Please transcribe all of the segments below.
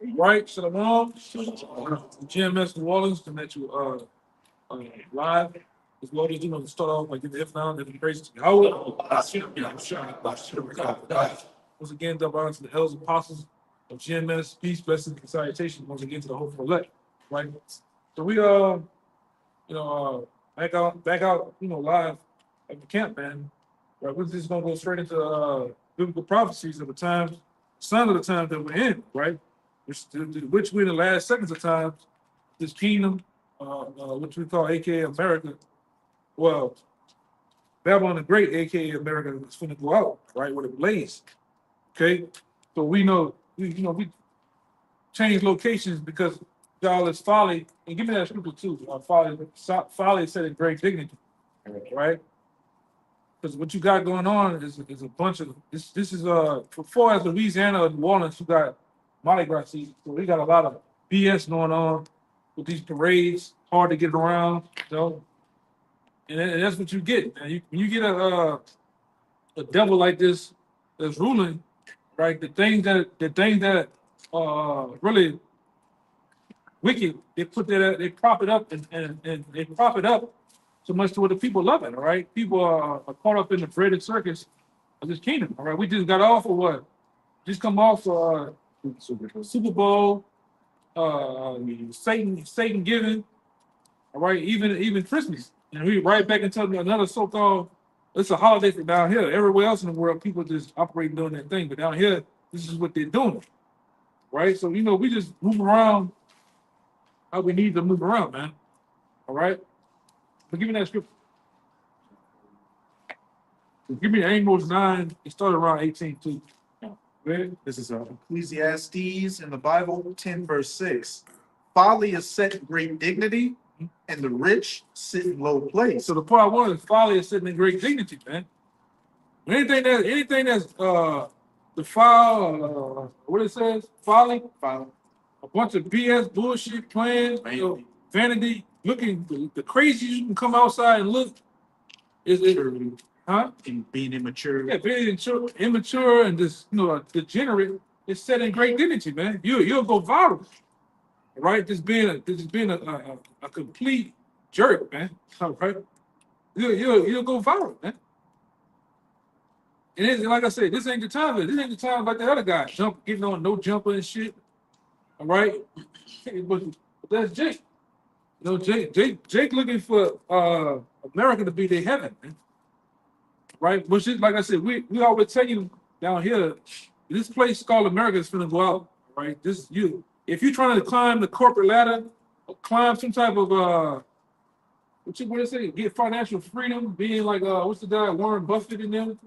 Right, Shalawam, GMS New Orleans, to met you live. As well as to start off by giving the F now and the praise to Yahweh. Once again, double honor to the elders apostles of GMS, peace, blessings, and salutations. Once again to the hopeful elect. Right. So we back out, live at the camp, man. Right, we're just gonna go straight into biblical prophecies of the times, sign of the time that we're in, right? Which we're in the last seconds of time, this kingdom, which we call AKA America, well, Babylon the Great, AKA America, is finna go out, right, with a blaze. Okay, so we know, we change locations because y'all is Folly, and give me that scripture too. Folly is set in great dignity, right? Because what you got going on is a bunch of this. This is for far as Louisiana and New Orleans, you got Mardi Gras season, so we got a lot of BS going on with these parades, hard to get around, and that's what you get. Man. When you get a devil like this that's ruling, right? The thing that really wicked, they prop it up and they prop it up so much to where the people love it. All right, people are caught up in the braided circus of this kingdom. All right, we just got off of what? Just come off Super Bowl, Satan giving. All right, even Christmas, and we right back into another so-called. It's a holiday for down here. Everywhere else in the world, people just operating doing their thing, but down here, this is what they're doing. Right, so we just move around how we need to move around, man. All right, but give me that scripture. Give me Amos 9. It started around 18 too. This is Ecclesiastes in the Bible, 10 verse 6. Folly is set in great dignity, and the rich sit in low place. So the part one is folly is sitting in great dignity, man. Anything that's defile, what it says, folly, a bunch of BS bullshit plans, vanity, looking the craziest you can come outside and look is it. Huh? And being immature. Yeah, being immature and just degenerate is set in great dignity, man. You'll go viral, right? Just being a complete jerk, man. All right, you'll go viral, man. And like I said, this ain't the time. This ain't the time like the other guy getting on no jumper and shit. All right, but that's Jake. Jake looking for America to be their heaven, man. Right, which is like I said, we always tell you down here, this place called America is finna go out. Right, if you're trying to climb the corporate ladder, or climb some type of what they say, get financial freedom, being like what's the guy Warren Buffett in them,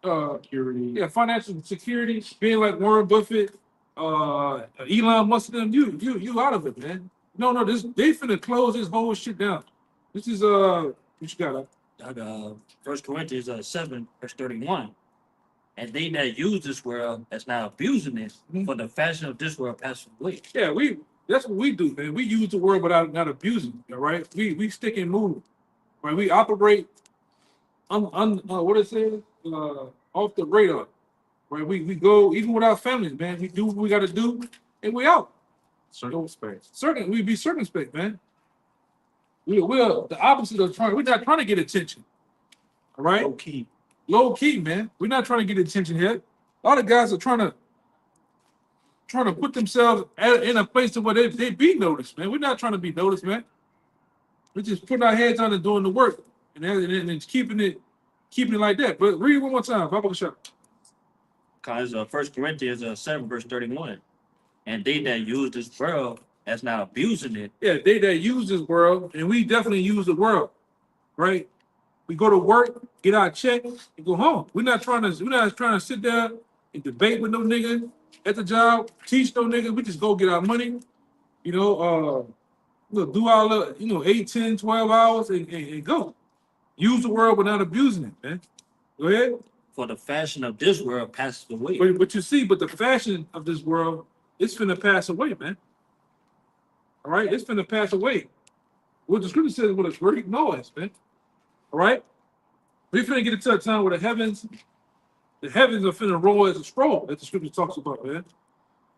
security. Yeah, financial security, being like Warren Buffett, Elon Musk, them, you out of it, man. No, they finna close this whole shit down. This is what you got. 1 Corinthians 7 verse 31. And they that use this world as now abusing it, for the fashion of this world passing away. Yeah, that's what we do, man. We use the word without not abusing it, all right? We stick and move, right? We operate what it says, off the radar, right? We go even with our families, man. We do what we got to do, and we out. Circumspect. We be circumspect, man. We're the opposite of trying. We're not trying to get attention, all right? Low key, man. We're not trying to get attention here. A lot of guys are trying to put themselves in a place to where they be noticed, man. We're not trying to be noticed, man. We're just putting our heads on and doing the work, and it's keeping it like that. But read it one more time, bahasham. Because 1 Corinthians 7 verse 31. And they that use this world as now abusing it. Yeah, they that use this world, and we definitely use the world, right? We go to work, get our check, and go home. We're not trying to sit there and debate with no nigga at the job, teach no nigga. We just go get our money, do our 8, 10, 12 hours and go. Use the world without abusing it, man. Go ahead. For the fashion of this world passes away. But the fashion of this world, it's finna pass away, man. All right, it's finna pass away. What the scripture says with a great noise, man. All right, we're finna get into a time where the heavens are finna roar as a scroll, as the scripture talks about, man.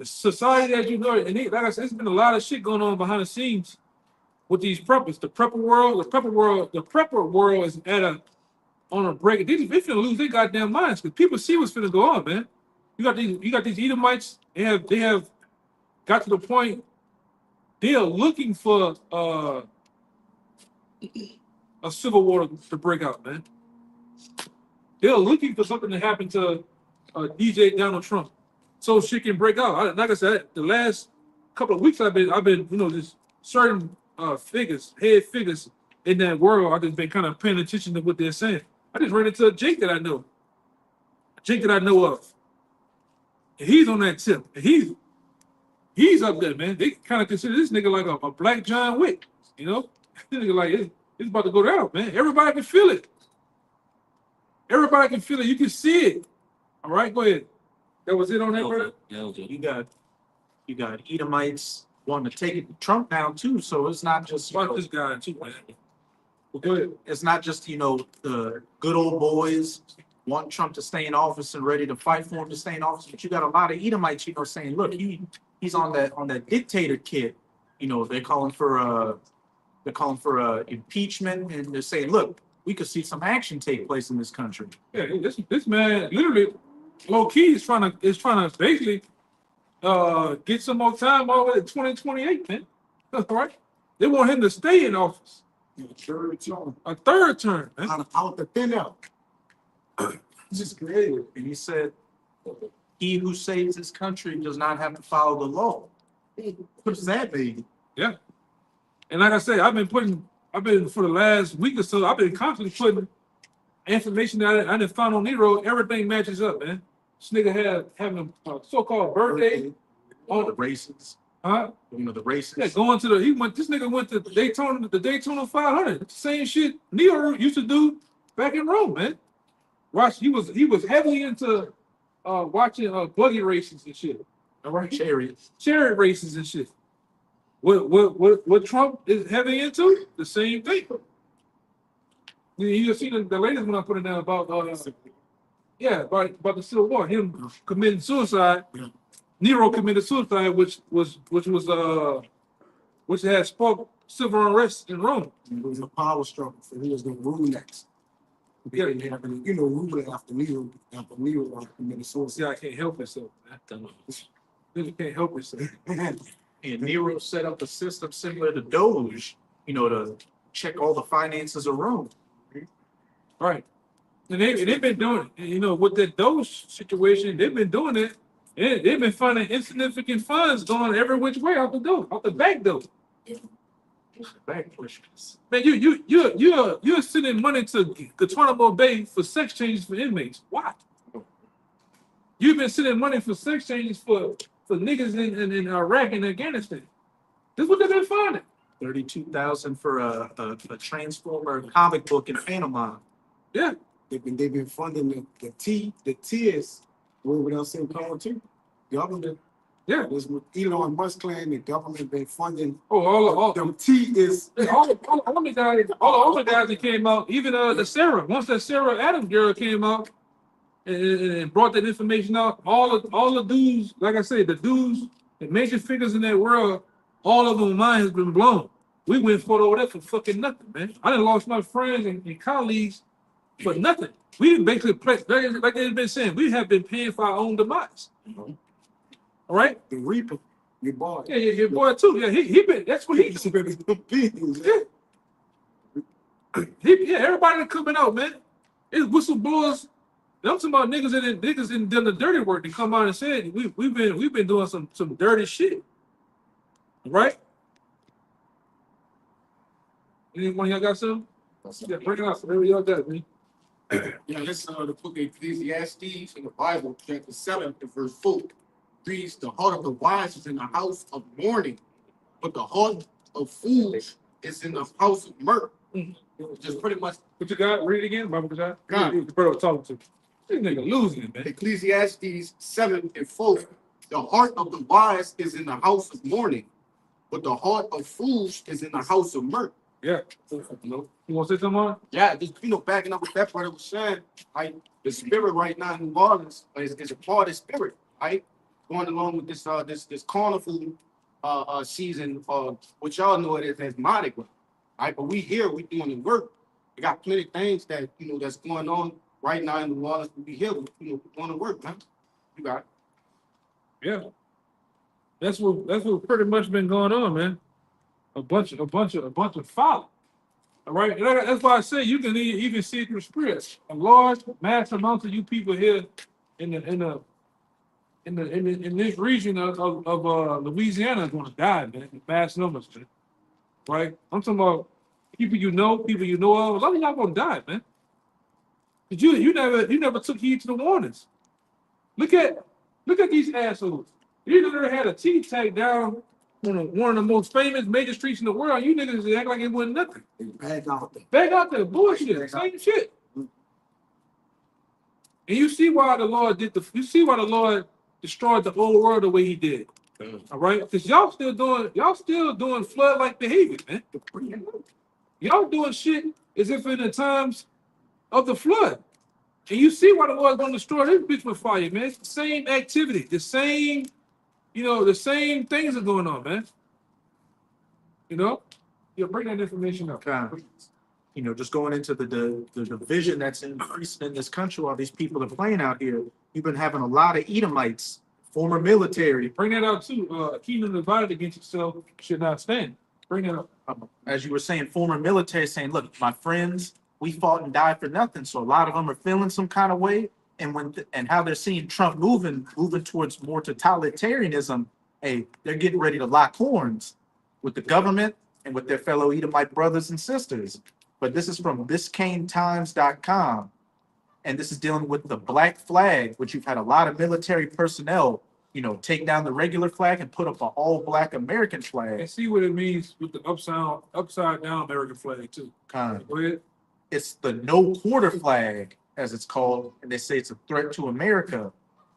the society that you know, and like I said, there's been a lot of shit going on behind the scenes with these preppers. The prepper world is on a break. They finna lose their goddamn minds because people see what's finna go on, man. You got these Edomites. They have got to the point they are looking for a civil war to break out, man. They're looking for something to happen to DJ Donald Trump, so shit can break out. Like I said, the last couple of weeks I've been just certain head figures in that world. I've just been kind of paying attention to what they're saying. I just ran into a Jake that I know of, and he's on that tip. And he's up there, man. They kind of consider this nigga like a black John Wick, you know? This nigga like it's about to go down, man. Everybody can feel it. Everybody can feel it. You can see it. All right, go ahead. That was it on that, brother? Yeah, okay. You got Edomites wanting to take Trump down too. So it's not just Watch this guy too, man. Well, go ahead. it's not just the good old boys want Trump to stay in office and ready to fight for him to stay in office, but you got a lot of Edomites, saying, look, he's on that dictator kid. They're calling for impeachment, and they're saying, look, we could see some action take place in this country. Yeah, this man literally low key is trying to basically get some more time all the way to 2028, man. All right. They want him to stay in office. A third term, man. Out the thin out. Just creative. And he said, he who saves his country does not have to follow the law. What does that mean? Yeah. And like I say, I've been for the last week or so, I've been constantly putting information that I didn't find on Nero. Everything matches up, man. This nigga having a so-called birthday All on the races, huh? the races. Yeah, this nigga went to the Daytona 500. It's the same shit Neo used to do back in Rome, man. He was heavily into watching buggy races and shit. All right, chariot races and shit. What Trump is heavy into? The same thing. You seen the latest one I put it down about about the Civil War, him committing suicide. Nero committed suicide, which had sparked civil unrest in Rome. It was a power struggle, so he was going to rule next. Yeah. Rule after Nero committed suicide. See, I can't help myself, man. You can't help yourself. And Nero set up a system similar to Doge, to check all the finances of Rome. Right. And they've been doing it. With that Doge situation, they've been doing it. And they've been finding insignificant funds going every which way out the back door. Back pushers. Man, you're sending money to Guantanamo Bay for sex changes for inmates. Why? You've been sending money for sex changes for niggas in Iraq and Afghanistan. This is what they've been finding. 32,000 for a Transformer comic book in Panama. Yeah. They've been funding the tiers over there St. Paul too. Government. Yeah. This with Elon Musk claim the government been funding all them tiers. all the older guys that came out, even the Sarah, once that Sarah Adams girl came out and brought that information out, all the dudes, like I said, the dudes, the major figures in that world, all of them mind has been blown. We went for over there for fucking nothing, man. I done lost my friends and colleagues for nothing. We basically like they've been saying, we have been paying for our own demise. All right? The Reaper, your boy. Yeah, your boy too. Yeah, he been. That's what he. Yeah, everybody coming out, man. It's whistleblowers. I'm talking about niggas in done the dirty work to come out and said we've been doing some dirty shit. Right? Anyone y'all got some? Yeah, bring it out. Whatever y'all got, man. Yeah, this the book of Ecclesiastes in the Bible, chapter 7, verse 4. Reads, the heart of the wise is in the house of mourning, but the heart of fools is in the house of mirth. Just pretty much. What you got? Read it again, Bible God. God. The brother was talking to. This nigga losing it, man. Ecclesiastes 7 and 4. The heart of the wise is in the house of mourning, but the heart of fools is in the house of mirth. Yeah. You want to say something on? Yeah, just backing up with that part, it was saying, like the spirit right now in New Orleans is a part of spirit, right? going along with this carnival season, which y'all know it as Mardi Gras. Right, but we doing the work. We got plenty of things that that's going on right now in the waters. We here, doing the work, man. You got it. Yeah. That's what pretty much been going on, man. A bunch of folly. All right. And that's why I say you can even see it through spirits. A large mass amount of you people here in this region of Louisiana is gonna die, man. In mass numbers, man. Right? I'm talking about people you know of. A lot of y'all gonna die, man. But you never took heed to the warnings. Look at these assholes. You never had a T tag down on one of the most famous major streets in the world. You niggas act like it wasn't nothing. Back out there, bullshit, same shit. And you see why the Lord destroyed the whole world the way he did. All right? Because y'all still doing flood-like behavior, man. Y'all doing shit as if in the times of the flood. And you see why the Lord's gonna destroy this bitch with fire, man. It's the same activity, the same things are going on, man. You bring that information up. Just going into the division that's increasing in this country while these people are playing out here. You've been having a lot of Edomites, former military. Bring that out too. A kingdom divided against itself should not stand. Bring that up. As you were saying, former military saying, look, my friends, we fought and died for nothing. So a lot of them are feeling some kind of way. And how they're seeing Trump moving towards more totalitarianism, hey, they're getting ready to lock horns with the government and with their fellow Edomite brothers and sisters. But this is from BiscayneTimes.com. And this is dealing with the black flag, which you've had a lot of military personnel, take down the regular flag and put up an all-black American flag. And see what it means with the upside down American flag too. Go ahead. It's the no quarter flag, as it's called, and they say it's a threat to America.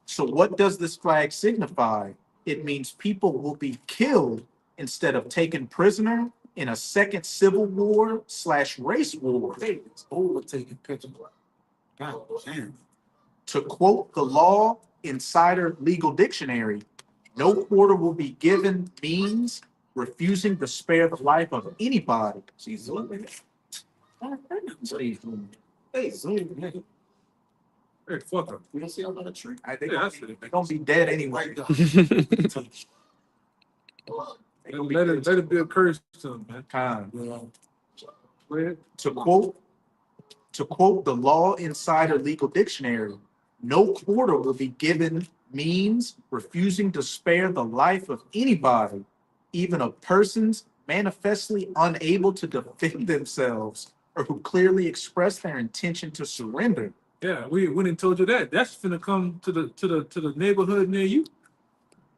So what does this flag signify? It means people will be killed instead of taken prisoner in a second civil war / race war. It's overtaking picture. God damn. To quote the Law Insider Legal Dictionary, no quarter will be given means refusing to spare the life of anybody. She's zooming. Hey, zoom. Hey, fuck her. We don't see them on the tree. I think Yeah, they're gonna be dead anyway. Let it be a curse to them, man. Go ahead. To quote the Law Insider Legal Dictionary, no quarter will be given means refusing to spare the life of anybody, even of persons manifestly unable to defend themselves or who clearly express their intention to surrender. Yeah, we went and told you that. That's gonna come to the neighborhood near you.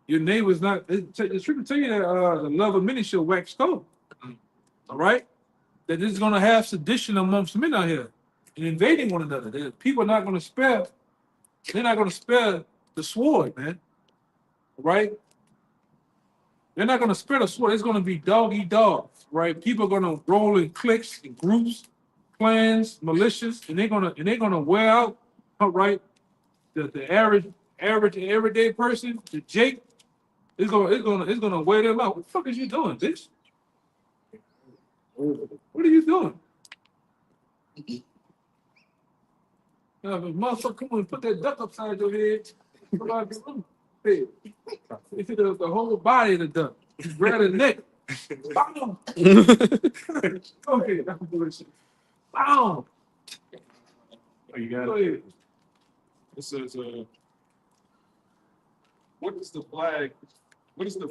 Your neighbor's not. The truth tell you that the love of many shall wax cold. All right, that this is gonna have sedition amongst men out here and invading one another. That people are not gonna spare. They're not gonna spare the sword, man. All right. They're not gonna spare the sword. It's gonna be dog eat dog, right? People are gonna roll in cliques and groups, clans, militias, and they're gonna wear out, right? The average everyday person, the Jake, it's gonna wear them out. What the fuck is you doing, bitch? What are you doing? Motherfucker, come on, put that duck upside your head. Hey, it's the whole body of the duck. Grab the neck. Bam! Okay, that's bullshit. Bam! Oh, you got Go it. ahead. It says, what does the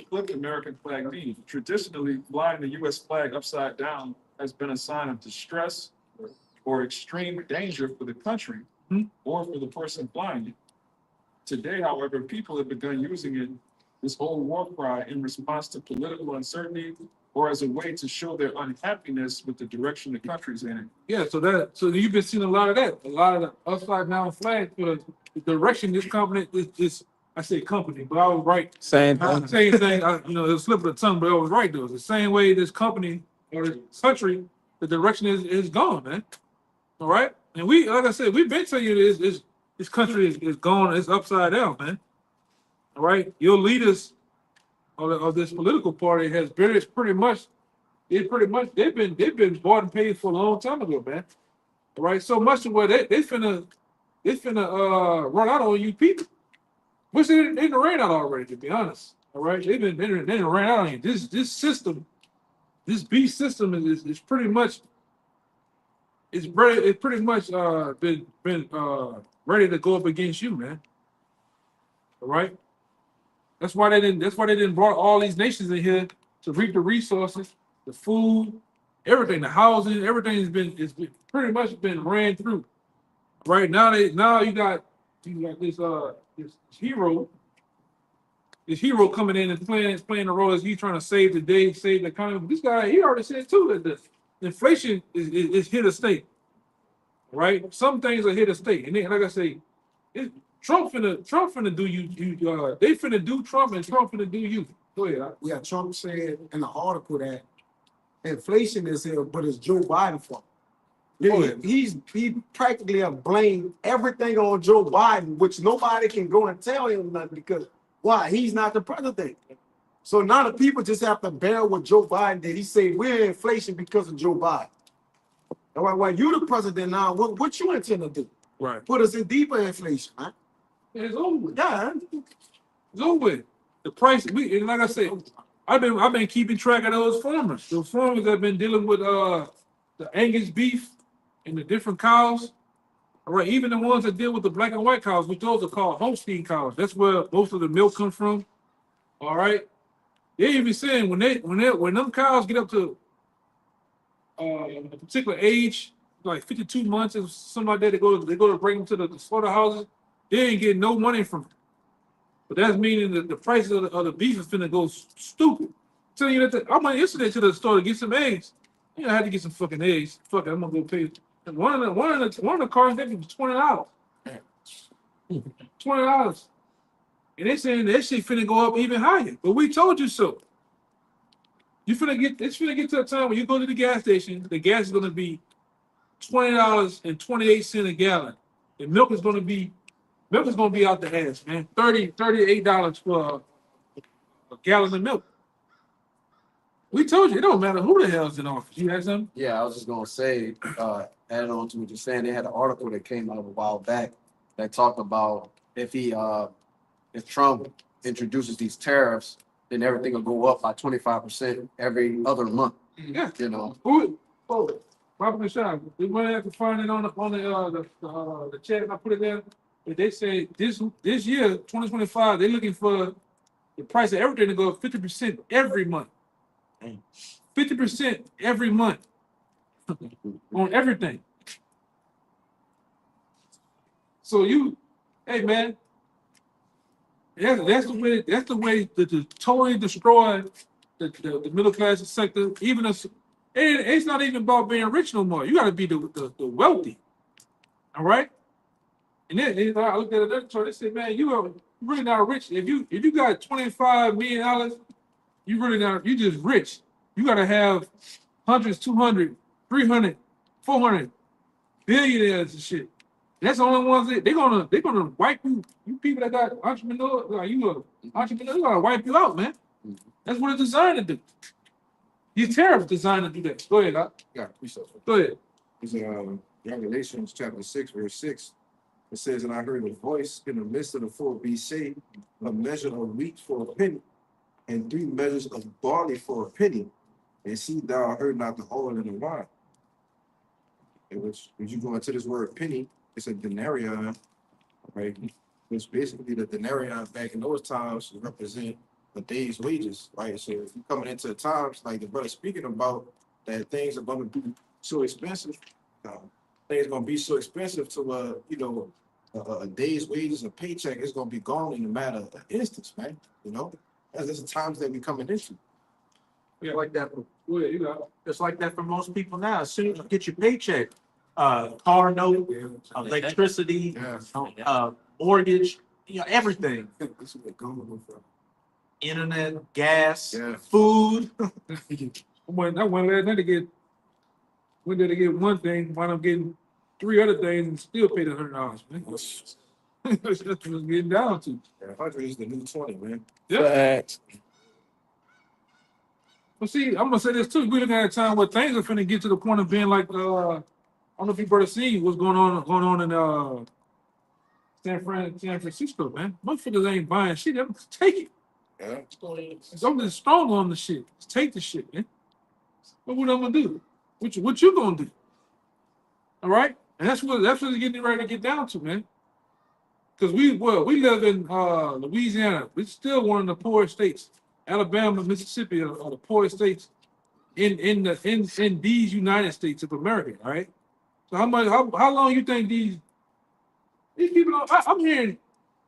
flipped American flag mean? Traditionally, flying the U.S. flag upside down has been a sign of distress or extreme danger for the country or for the person flying it. Today, however, people have begun using this whole war cry in response to political uncertainty or as a way to show their unhappiness with the direction the country's in. Yeah, so you've been seeing a lot of that, a lot of the upside down flag for the direction this company is. I say company, but I was right. Same thing. Same thing. It was slip of the tongue, but I was right though. It's the same way this company or this country, the direction is gone, man. All right, and we, like I said, we've been telling you this country is gone. It's upside down, man. All right, your leaders of this political party has been they've been bought and paid for a long time ago, man. All right, so much to where they finna run out on you people. Which they didn't ran out already, to be honest. All right, they didn't ran out on you. This system, this beast system is pretty much it's pretty much been ready to go up against you, man. All right. That's why they didn't brought all these nations in here to reap the resources, the food, everything, the housing, everything it's been pretty much been ran through. Right now you got this hero coming in and playing the role as he's trying to save the day, save the economy. This guy, he already said too that the inflation is here to stay. Right? Some things are here to stay. And then, like I say, Trump finna do you they finna do Trump and Trump finna do you. Go ahead. Yeah, Trump said in the article that inflation is here, but it's Joe Biden fault. He practically blamed everything on Joe Biden, which nobody can go and tell him nothing because why? He's not the president. So now the people just have to bear what Joe Biden did. He said we're in inflation because of Joe Biden. All right, well, you the president now. What you intend to do? Right. Put us in deeper inflation, huh? It's over with. Yeah. It's over with. The price, and like I said, I've been keeping track of those farmers. Those farmers that have been dealing with the Angus beef and the different cows. All right, even the ones that deal with the black and white cows, which those are called Holstein cows. That's where most of the milk comes from. All right. They even saying when them cows get up to a particular age, like 52 months or something like that, they go to bring them to the slaughterhouses. They ain't getting no money from them. But that's meaning that the price of the beef is finna go stupid. Telling you that I went yesterday to the store to get some eggs. You know, I had to get some fucking eggs. Fuck it, I'm gonna go pay. And one of the cars that was $20. $20. And they saying that shit finna go up even higher. But we told you so. It's finna get to a time when you go to the gas station, the gas is gonna be $20.28 a gallon. And milk is gonna be out the ass, man. $38 for a gallon of milk. We told you it don't matter who the hell's in office. You had something? Yeah, I was just gonna say, adding on to what you're saying, they had an article that came out a while back that talked about if Trump introduces these tariffs, then everything will go up by 25% every other month. Yeah. You know. Robert Michelle, we might have to find it on the chat. I put it there. But they say this year, 2025, they're looking for the price of everything to go up 50% every month. 50% every month on everything. So hey man, that's the way to totally destroy the middle class sector. Even it's not even about being rich no more. You got to be the wealthy. All right. And then I looked at another chart. They said, man, you really not rich. If you got $25 million, you just rich. You gotta have hundreds, 200, 300, 400 billionaires and shit. That's the only ones they're gonna wipe you. You people that got entrepreneurs, like you an entrepreneur, they gonna wipe you out, man. That's what it's designed to do. These tariffs designed to do that. Go ahead, Yeah, appreciate it. Go ahead. It's Revelations chapter 6, verse 6. It says, and I heard a voice in the midst of the floor be say, a measure of wheat for a penny, and 3 measures of barley for a penny. And see, thou heard not the oil and the wine. And which, when you go into this word penny, it's a denarius, right? Which basically the denarius back in those times represent a day's wages, right? So if you're coming into times like the brother speaking about that things are going to be so expensive, things are going to be so expensive to, a day's wages, a paycheck is going to be gone in a matter of instance, man. You know, that's the times that we coming into. Yeah. Like that. Go ahead, you got it. It's like that for most people now. As soon as you get your paycheck, car note, electricity, mortgage, everything. This is where going from. Internet, gas, Yeah. food. When did they get one thing, while I'm getting 3 other things and still pay the $100, man. That's what it's getting down to. 100 is the new 20, man. Yeah. But see, I'm gonna say this too. We're looking at a time where things are finna get to the point of being like, I don't know if you better see what's going on in San Francisco, man. Motherfuckers ain't buying shit. They just take it. Yeah. Something strong on the shit. Just take the shit, man. What I'm gonna do? What you gonna do? All right, and that's what it's getting ready to get down to, man. Because we live in Louisiana. We're still one of the poorest states. Alabama, Mississippi are the poorest states in these United States of America. All right. So how long you think these people? I'm hearing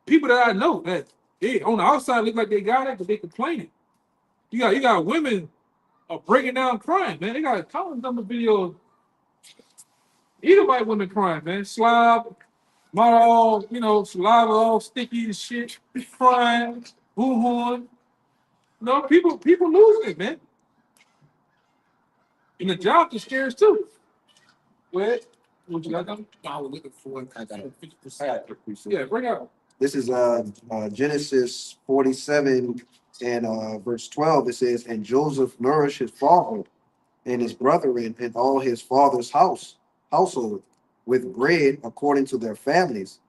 people that I know that they on the outside look like they got it, but they complaining. You got women are breaking down crying, man. They got a countless number of videos. Either white women crying, man. Slob, mouth all, saliva all sticky and shit, crying, boo-hooing. No, people losing it, man. And the jobs are scarce too. What you got them? I was looking for it. I got it. 50%. Yeah, bring out. This is Genesis 47 and verse 12. It says, and Joseph nourished his father and his brethren and all his father's household with bread according to their families.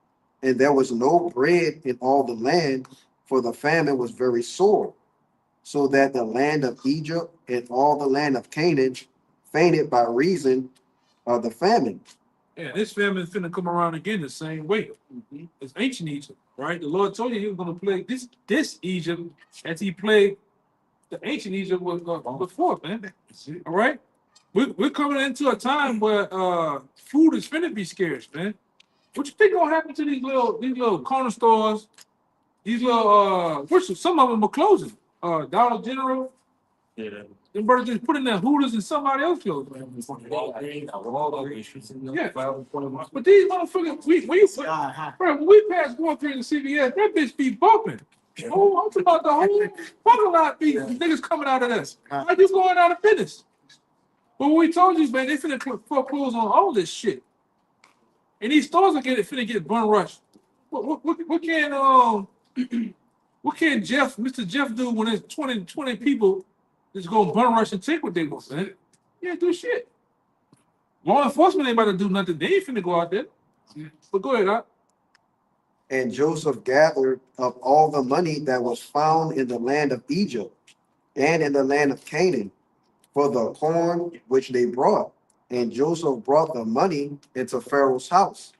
And there was no bread in all the land, for the famine was very sore, so that the land of Egypt and all the land of Canaan fainted by reason of the famine. Yeah, this famine is finna come around again the same way. It's ancient Egypt, right? The Lord told you he was gonna plague this Egypt as he plagued the ancient Egypt was before, man. All right? We're coming into a time where food is finna be scarce, man. What you think gonna happen to these little corner stores? These little some of them are closing. Dollar General, Yeah. them brothers just put in their Hooters and somebody else closed. Man. Yeah. But these motherfuckers, when we pass going through the CVS, that bitch be bumping. Oh, I'm talking about the whole fucking lot be niggas coming out of this. How you going out of business? But when we told you, man, they finna foreclose on all this shit. And these stores are finna get bun rushed. What can Mr. Jeff do when there's 20 people that's gonna bun rush and take what they want, man? Yeah, do shit. Law enforcement ain't about to do nothing. They ain't finna go out there. But go ahead, Doc. And Joseph gathered up all the money that was found in the land of Egypt and in the land of Canaan for the corn which they brought. And Joseph brought the money into Pharaoh's house,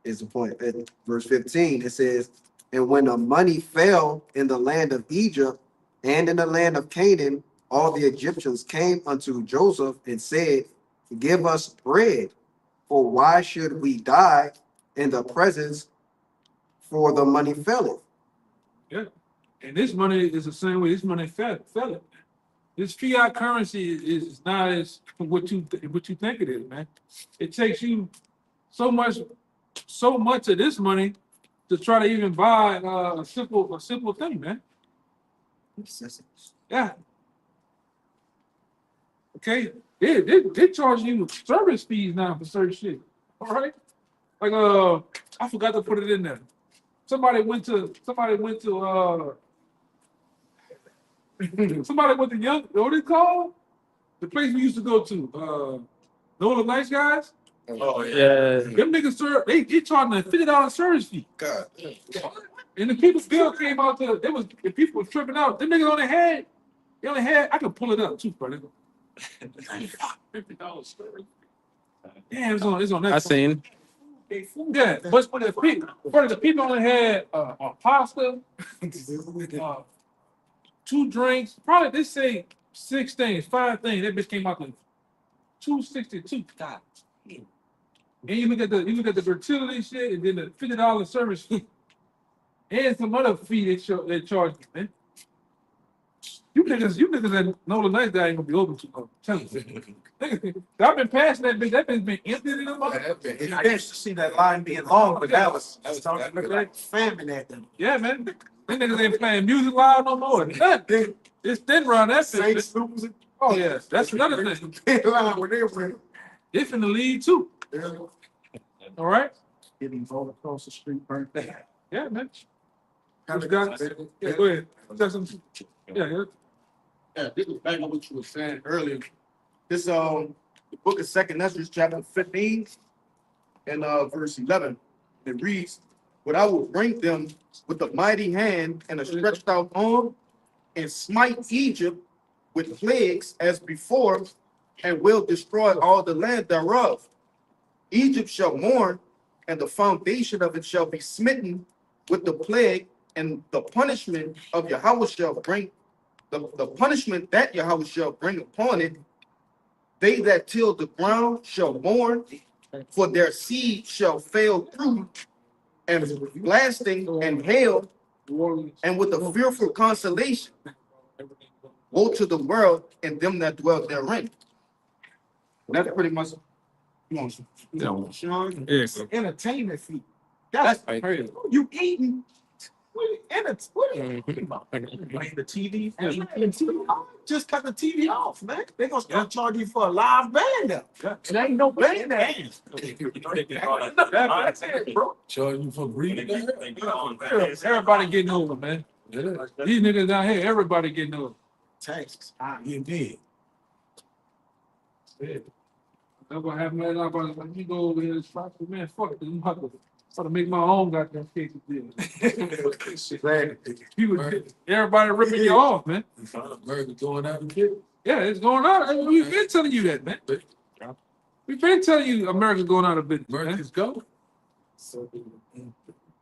is the point. At verse 15, it says, and when the money fell in the land of Egypt and in the land of Canaan, all the Egyptians came unto Joseph and said, give us bread, for why should we die in the presence, for the money felleth? Yeah. And this money is the same way. This money fell it. This fiat currency is not as what you think it is, man. It takes you so much of this money to try to even buy a simple thing, man. Yeah. Okay. They charge you service fees now for certain shit. All right. Like I forgot to put it in there. Somebody went to Young, what it called? The place we used to go to. Know the nice guys? Oh yeah. Them niggas they charging a $50 service fee. God. And the people's bill came out the people were tripping out. Them niggas only had, I can pull it up too, brother. $50 service. Damn, it's on that. I seen. Yeah, but the people only had a pasta, 2 drinks, probably they say 5 things. That bitch came out to $262. God. And you look at the fertility shit, and then the $50 service fee, and some other fee they charge you, man. You niggas that know the nice guy ain't gonna be open to them. Tell you. I've been passing that bitch. That bitch been empty in the month. I used to see that line being long, but that was Look like famine at them. Yeah, man. Them niggas ain't playing music loud no more. It's thin around that Saint bitch. Susan. Oh yeah, that's another thing. Line when they were. They finna lead too. All right. getting all across the street burnt down. Yeah, man. What you got? Yeah, go ahead. You got something? Yeah, yeah. Yeah, this is back on what you were saying earlier. This the book of Second Ezra, chapter 15 and verse 11. It reads, "But I will bring them with a mighty hand and a stretched out arm, and smite Egypt with plagues as before, and will destroy all the land thereof. Egypt shall mourn, and the foundation of it shall be smitten with the plague, and the punishment of Yahweh shall bring the punishment that Yahweh shall bring upon it. They that till the ground shall mourn, for their seed shall fail through, and blasting and hail, and with a fearful consolation. Woe to the world and them that dwell therein." That's pretty much. Sean, Yes. entertainment fee. That's crazy. you eating. What are you talking about? Playing the TV. Just cut the TV off, man. They gonna start charging you for a live band now. It ain't no band there. That's it, bro. Charge you for breathing. Everybody getting over, man. These niggas down here, everybody getting over. Taxes. Indeed. That's what happened last night. But let me go over here and spot the man. Fuck it. I'm about to make my own goddamn case of deal. Everybody ripping you off, man. America going out and get. Yeah, it's going on. We've been telling you that, man. We've been telling you America's going out of business. America's go.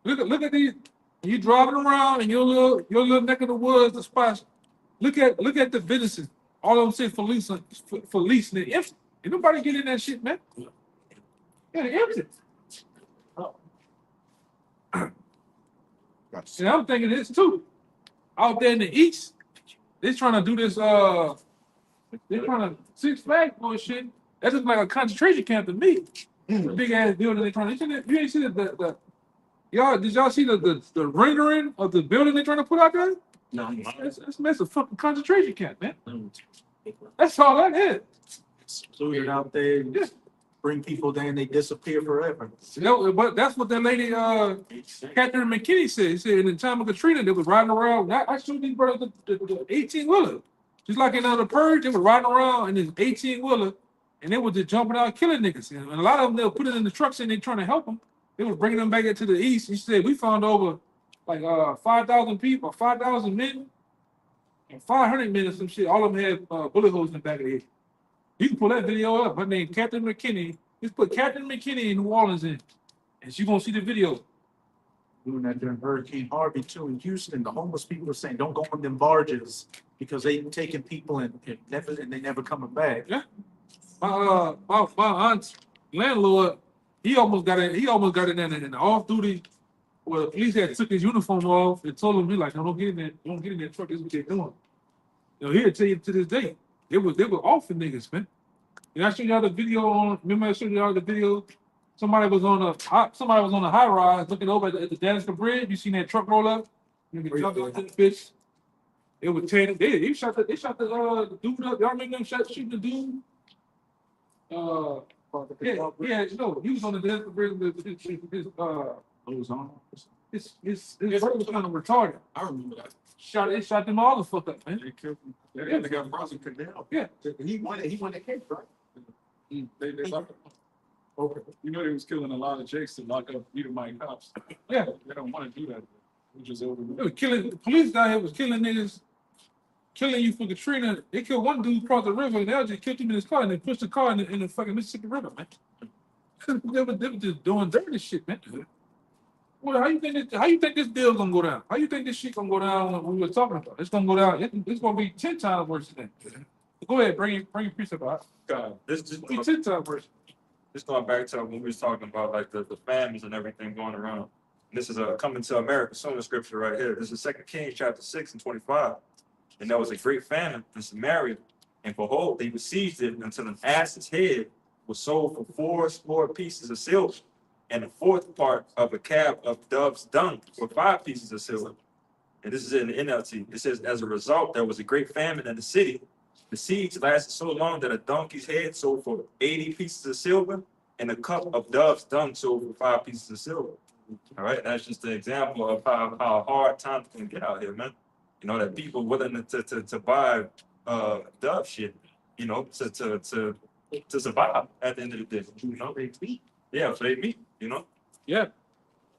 Look at these. You driving around in your little neck of the woods, the spots. Look at the businesses. All of them say for leasing it. Empty. Ain't nobody getting that shit, man. Yeah, they're empty. And I'm thinking this too. Out there in the east, they're trying to do this. They're trying to Six Flags bullshit. That looks like a concentration camp to me. Big ass building they trying to. You ain't see the y'all? Did y'all see the rendering of the building they're trying to put out there? No, That's a fucking concentration camp, man. That's all that is. Secluded out there. Yeah. Bring people there and they disappear forever. No, but that's what that lady, Catherine McKinney said. She said in the time of Katrina, they was riding around. I showed these brothers the 18-wheeler. Just like in the purge, they were riding around in this 18-wheeler, and they were just jumping out, killing niggas. And a lot of them, they'll put it in the trucks and they trying to help them. They were bringing them back into the east. And she said, we found over like 5,000 people, 5,000 men, and 500 men or some shit. All of them had bullet holes in the back of their head. You can pull that video up. Her name Catherine McKinney. Just put Catherine McKinney in New Orleans in, and she gonna see the video. Doing that during Hurricane Harvey too in Houston, the homeless people are saying don't go on them barges because they taking people and they never coming back. Yeah. My aunt's landlord, he almost got in the off duty. Well, the police had took his uniform off and told him, he like, no, don't get in that truck. This is what they're doing. You know, he'll tell you to this day, they were off the niggas, man. And I showed y'all the video on. Remember, I showed y'all the video. Somebody was on a high rise looking over at the Danisker Bridge. You seen that truck roll up? Nigga jumped out to the bitch. It was tearing. They shot the dude up. Y'all remember them shooting the dude? Yeah, no, he was on the Danisker Bridge with his brother was kind of retarded. I remember that. They shot them all the fuck up, man. They killed him. Yeah, they got Bronson Canal. Yeah. He won the case, right? They locked him. Okay. You know they was killing a lot of Jakes to lock up Edomite cops. Yeah. They don't want to do that. Which is over. They was killing the police down here was killing niggas, killing you for Katrina. They killed one dude across the river and they just killed him in his car and they pushed the car in the fucking Mississippi River, man. They were just doing dirty shit, man. Well, how you think this deal's gonna go down? How you think this shit gonna go down when we were talking about? It's gonna go down. It's gonna be 10 times worse than that. Go ahead, bring your piece about. God, this just Be 10 times worse. just going back to when we was talking about like the famines and everything going around. This is a coming to America soon scripture right here. This is 2 Kings chapter 6 and 25. And there was a great famine in Samaria, and behold, they besieged it until an ass's head was sold for 4 pieces of silver, and a 4th part of a cab of dove's dung for 5 pieces of silver. And this is in the NLT. It says, as a result, there was a great famine in the city. The siege lasted so long that a donkey's head sold for 80 pieces of silver, and a cup of dove's dung sold for 5 pieces of silver. All right, that's just an example of how hard times can get out here, man. You know, that people willing to buy dove shit, you know, to survive at the end of the day. You know, yeah, for they meat, you know. Yeah.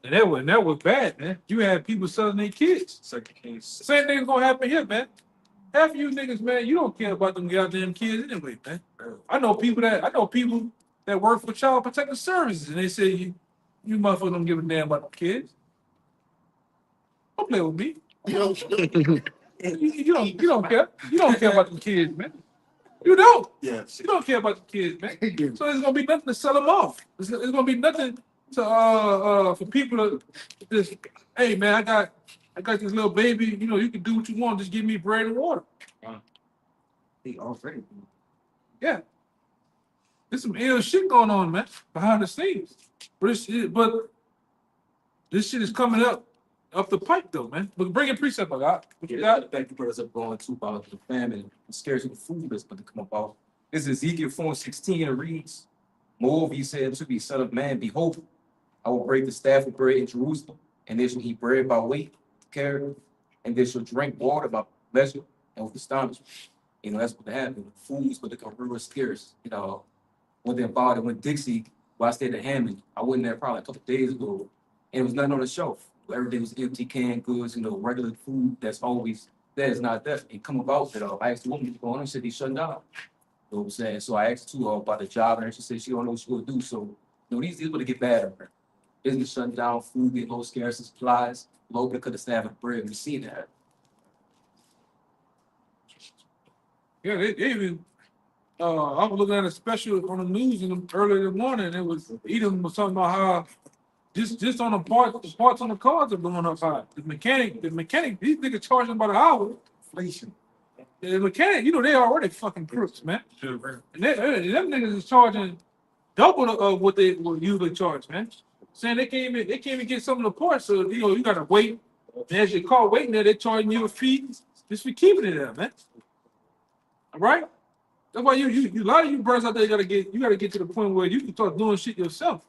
And that was bad, man. You had people selling their kids. Second Kings. Same thing's gonna happen here, man. Half of you niggas, man, you don't care about them goddamn kids anyway, man. I know people that work for Child Protective Services, and they say you motherfuckers don't give a damn about the kids. Don't play with me. You know, You don't care. You don't care about the kids, man. You don't. Yeah, You don't care about the kids, man. So there's gonna be nothing to sell them off. There's gonna be nothing to for people to just, hey man, I got this little baby, you know, you can do what you want, just give me bread and water. He already. Yeah. There's some ill shit going on, man, behind the scenes. But this shit is coming up the pipe though, man. But bring a precept, I got. What you got? Thank you, brothers, up going too about the famine and scarcity of food that's going to come about. This is Ezekiel 4:16, and it reads, Moreover, he said unto me, Son of man, behold, I will break the staff of bread in Jerusalem, and they shall eat bread by weight, carry, and they shall drink water by measure and with astonishment. You know, that's what happened. Food's going to become real scarce. You know, when they bought it, when Dixie, while I stayed at Hammond, I went there probably a couple of days ago, and it was nothing on the shelf. Everything was empty, canned goods, you know, regular food that's always there is not there. And come about that, I asked the woman to go on and said he's shutting down. You know what I'm saying? So I asked too about the job, and she said she don't know what she's going to do. So, you know, these going to get better. Business shutting down, food getting low, scarce, supplies low because of staff and bread. We see that. Yeah, they even I was looking at a special on the news early in the morning, and it was Edom was talking about how just on the parts on the cars are going up high. The mechanic, these niggas charging about an hour. Inflation. The mechanic, you know, they already fucking crooks, man. And them niggas is charging double of what they would usually charge, man. Saying they can't even get some of the parts, so you know you gotta wait. And as your car waiting there, they're charging you a fee just for keeping it there, man. All right? That's why you a lot of you brothers out there gotta get to the point where you can start doing shit yourself.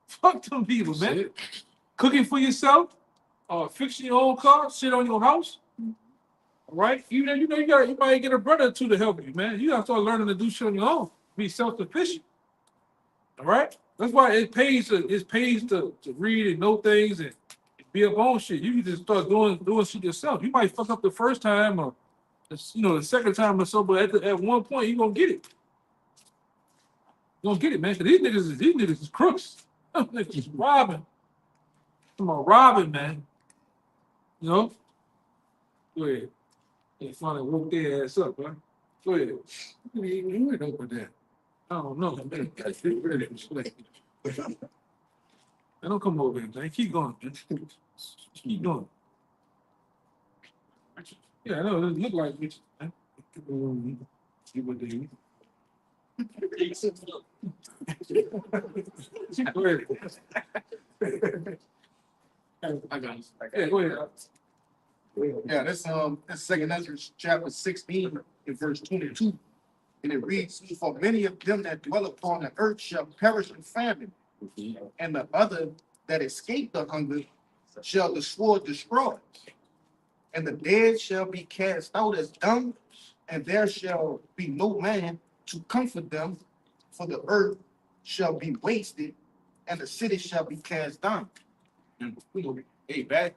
Fuck them people, man. Cooking for yourself, fixing your own car, shit on your house. All right? Even you know you might get a brother or two to help you, man. You gotta start learning to do shit on your own. Be self-sufficient. All right? That's why it pays to read and know things and be up on shit. You can just start doing shit yourself. You might fuck up the first time or the second time or so, but at one point you're gonna get it. You're gonna get it, man. Cause these niggas is crooks. Niggas is robbing. Come on, robbing, man. You know? Go ahead. They finally woke their ass up, huh? Go ahead. You ain't open that. I don't know. Man, don't come over here, man. Keep going, man. Keep going. Yeah, I know. It look like it, man. See what they eat. Go ahead. I got it. Yeah, go ahead. Yeah, that's Second Ezra chapter 16 and verse 22. And it reads, For many of them that dwell upon the earth shall perish in famine, and the other that escape the hunger shall the sword destroy. And the dead shall be cast out as dung, and there shall be no man to comfort them, for the earth shall be wasted, and the city shall be cast down. And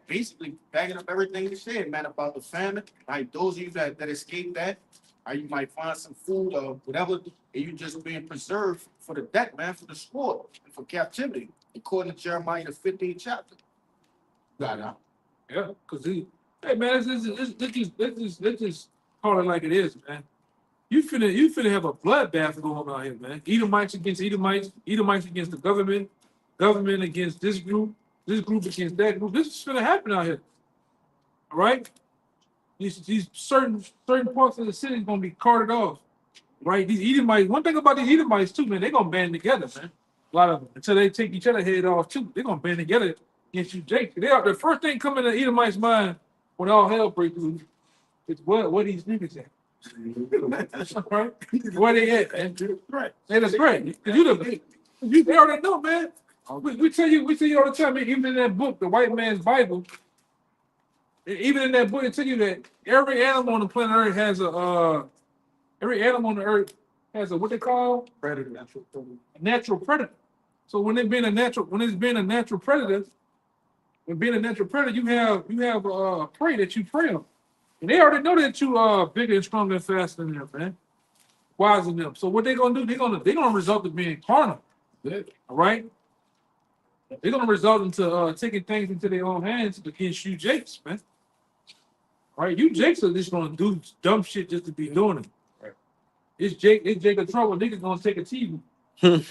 basically backing up everything you said, man, about the famine. Like those of you that escape that, or you might find some food or whatever, and you just being preserved for the debt, man, for the sword and for captivity, according to Jeremiah the 15th chapter. Yeah, because hey man, let's just call it like it is, man. You finna have a bloodbath going on here, man. Edomites against Edomites, Edomites against the government against this group against that group. This is finna happen out here. All right? These certain parts of the city is gonna be carted off. Right? These Edomites, one thing about these Edomites too, man, they're gonna band together, man. A lot of them. Until they take each other head off too. They're gonna band together against you, Jake. The first thing coming to Edomites' mind when all hell breaks loose is what these niggas at. Right? Where they at, man? Right. Hey, that's great. You They already know, man. We tell you all the time, man, even in that book, the white man's Bible, even in that book, it tell you that every animal on the planet Earth has every animal on the earth has a what they call Predator. a natural predator. So when it's being a natural predator, you have a prey that you prey on. And they already know that you are bigger and stronger and faster than them, man. Wiser than them. So what they gonna do? They're gonna result in being carnal. All right? They're gonna result into taking things into their own hands against you, Jakes, man. All right, you Jakes are just gonna do dumb shit just to be doing it. Right. It's Jake of trouble. Niggas gonna take a TV. Go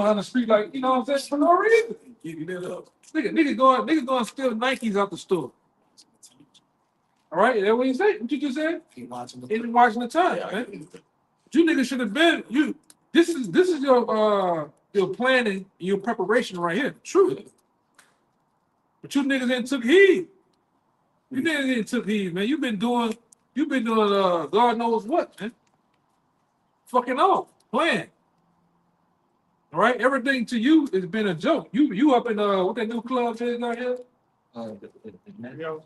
down the street like, you know what I'm saying, for no reason. Niggas going to steal Nikes out the store. All right, that's what you say. What you just said? Ain't watching the time, man. You niggas should have been you. This is your planning, your preparation right here. True. But you niggas ain't took heed. You niggas ain't took heed, man. You've been doing God knows what, man. Fucking off, playing. All right, everything to you has been a joke. You up in what that new club is out here?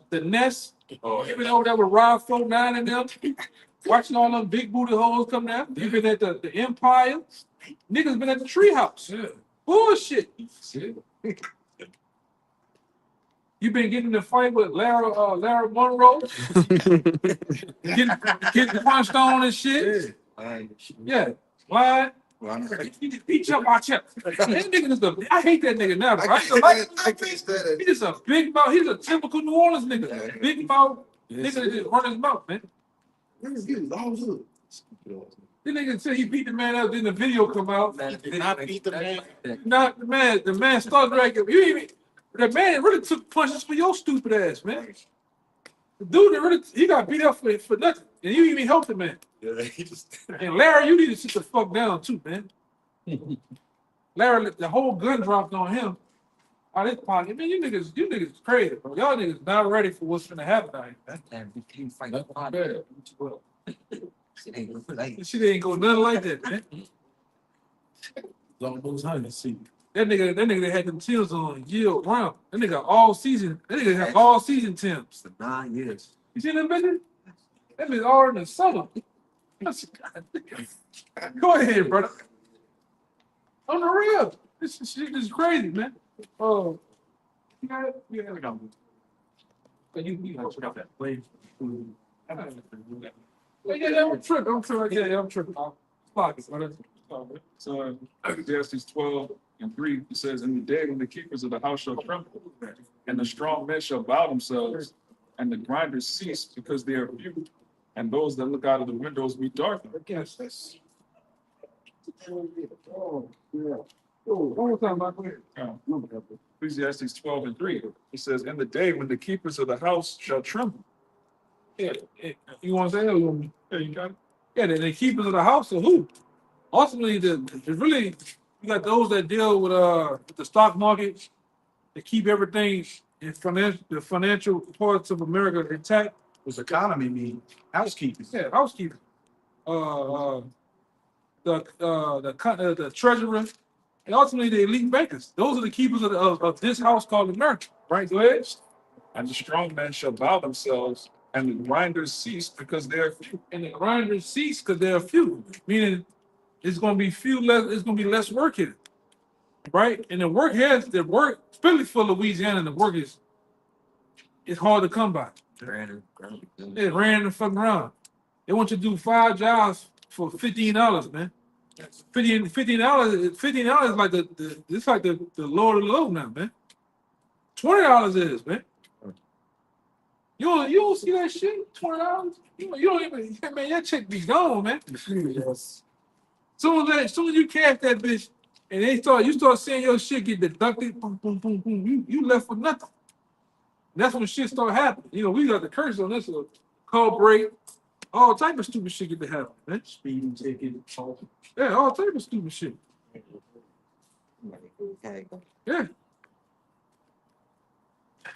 The Nest. Oh, You been over there with Rob 49 and them, watching all them big booty hoes come down. You been at the Empire. Niggas been at the Treehouse. Yeah. Bullshit. You been getting in the fight with Larry Monroe, getting punched on and shit. Yeah, why? He jump my chest. That nigga is I hate that nigga now. Right? He just a big mouth. He's a typical New Orleans nigga. Big mouth nigga that just run his mouth, man. The nigga said he beat the man up. Then the video come out. I beat the man. Not the man. The man started dragging. The man really took punches for your stupid ass, man. The dude that really he got beat up for nothing, and you even helped the man. yeah, he just. And Larry, you need to sit the fuck down too, man. Larry, the whole gun dropped on him. Out his pocket. Man, you niggas crazy, bro. Y'all niggas not ready for what's gonna happen out here, man. This shit ain't go nothing like that, man. That nigga that had them Timbs on year round. That nigga all season. That nigga have all season Timbs. For 9 years. You see them bitches? That bitch all in the summer. Go ahead, brother. On the real. This shit is crazy, man. Oh. Yeah, we go. But you know what that play. Yeah, I'm tripping. I'm tripping. So Ecclesiastes 12:3, it says, "In the day when the keepers of the house shall tremble, and the strong men shall bow themselves, and the grinders cease because they are few, and those that look out of the windows be darkened." I guess that's. Oh, yeah. Oh, one more time, Michael. Ecclesiastes 12:3, it says, "In the day when the keepers of the house shall tremble." Yeah, you want to say that? Yeah, you got it. Yeah, the keepers of the house are who? Ultimately, you got those that deal with the stock market, to keep everything in the financial parts of America intact. What's economy mean? Housekeeping. Yeah, housekeeping. The treasurer, and ultimately the elite bankers. Those are the keepers of this house called America. Right? Go ahead. And the strong men shall bow themselves, and the grinders cease because they are few. And the grinders cease because they're few. Meaning it's gonna be it's gonna be less work here. Right? And the work, especially for Louisiana, the work it's hard to come by. It ran the fucking around. They want you to do 5 jobs for $15, man. $15 is like it's like the lower of the low now, man. $20 is, man. You don't see that shit? $20? You don't even, man, that check be gone, man. Soon as you cash that bitch and you start seeing your shit get deducted, boom, boom, boom, boom, you left with nothing. And that's when shit start happening. You know, we got the curse on this, call break, all type of stupid shit get to happen, man. Speeding ticket. Yeah, all type of stupid shit. Yeah.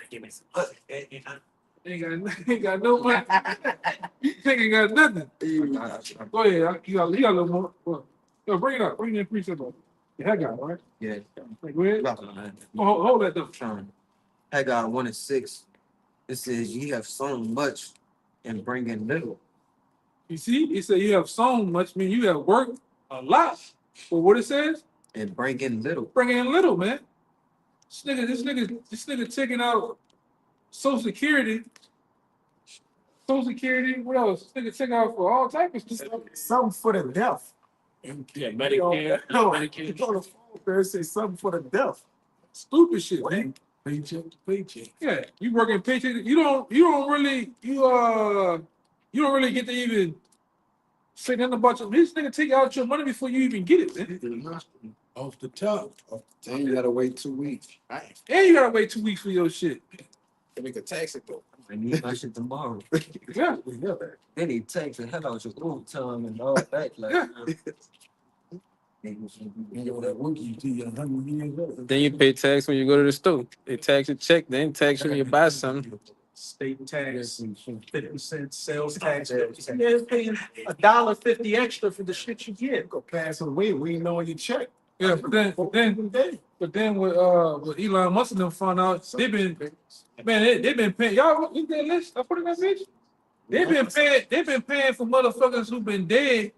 Give me some. Ain't got no money. Ain't got nothing. Go ahead. You got a little more. Yo, bring it up. Bring the precept up. Haggai, right? Yeah. Go ahead. Hold that though. Haggai 1:6. It says, "Ye have sown much and bring in little." You see, he said you have sown much, mean you have worked a lot. But what it says, And bring in little. bring in little, man. This nigga taking out Social Security. Social Security, what else? This nigga taking out for all types of stuff. Something for the deaf. Yeah, Medicare. No, Medicare. it's on the phone there, it say something for the deaf. Stupid shit, man. Paycheck to paycheck. Yeah, you working paycheck. You don't really get to even say nothing about your. This nigga take out your money before you even get it, man. Off the top. Then you gotta wait 2 weeks. Right. And you gotta wait 2 weeks for your shit. They make a tax it though. I need my shit tomorrow. Yeah, Then he takes the hell out your overtime and all that. Like, Yeah. You know that wookie till you're 100 years old. Then you pay tax when you go to the store. They tax your check, then tax you when you buy something. State tax, 50% sales tax. You're paying $1.50 extra for the shit you get. Go pass away, we ain't know your check. yeah. But then with Elon Musk and them found out they've been paying. Y'all look that list. I put in that bitch. They've been paying for motherfuckers who've been dead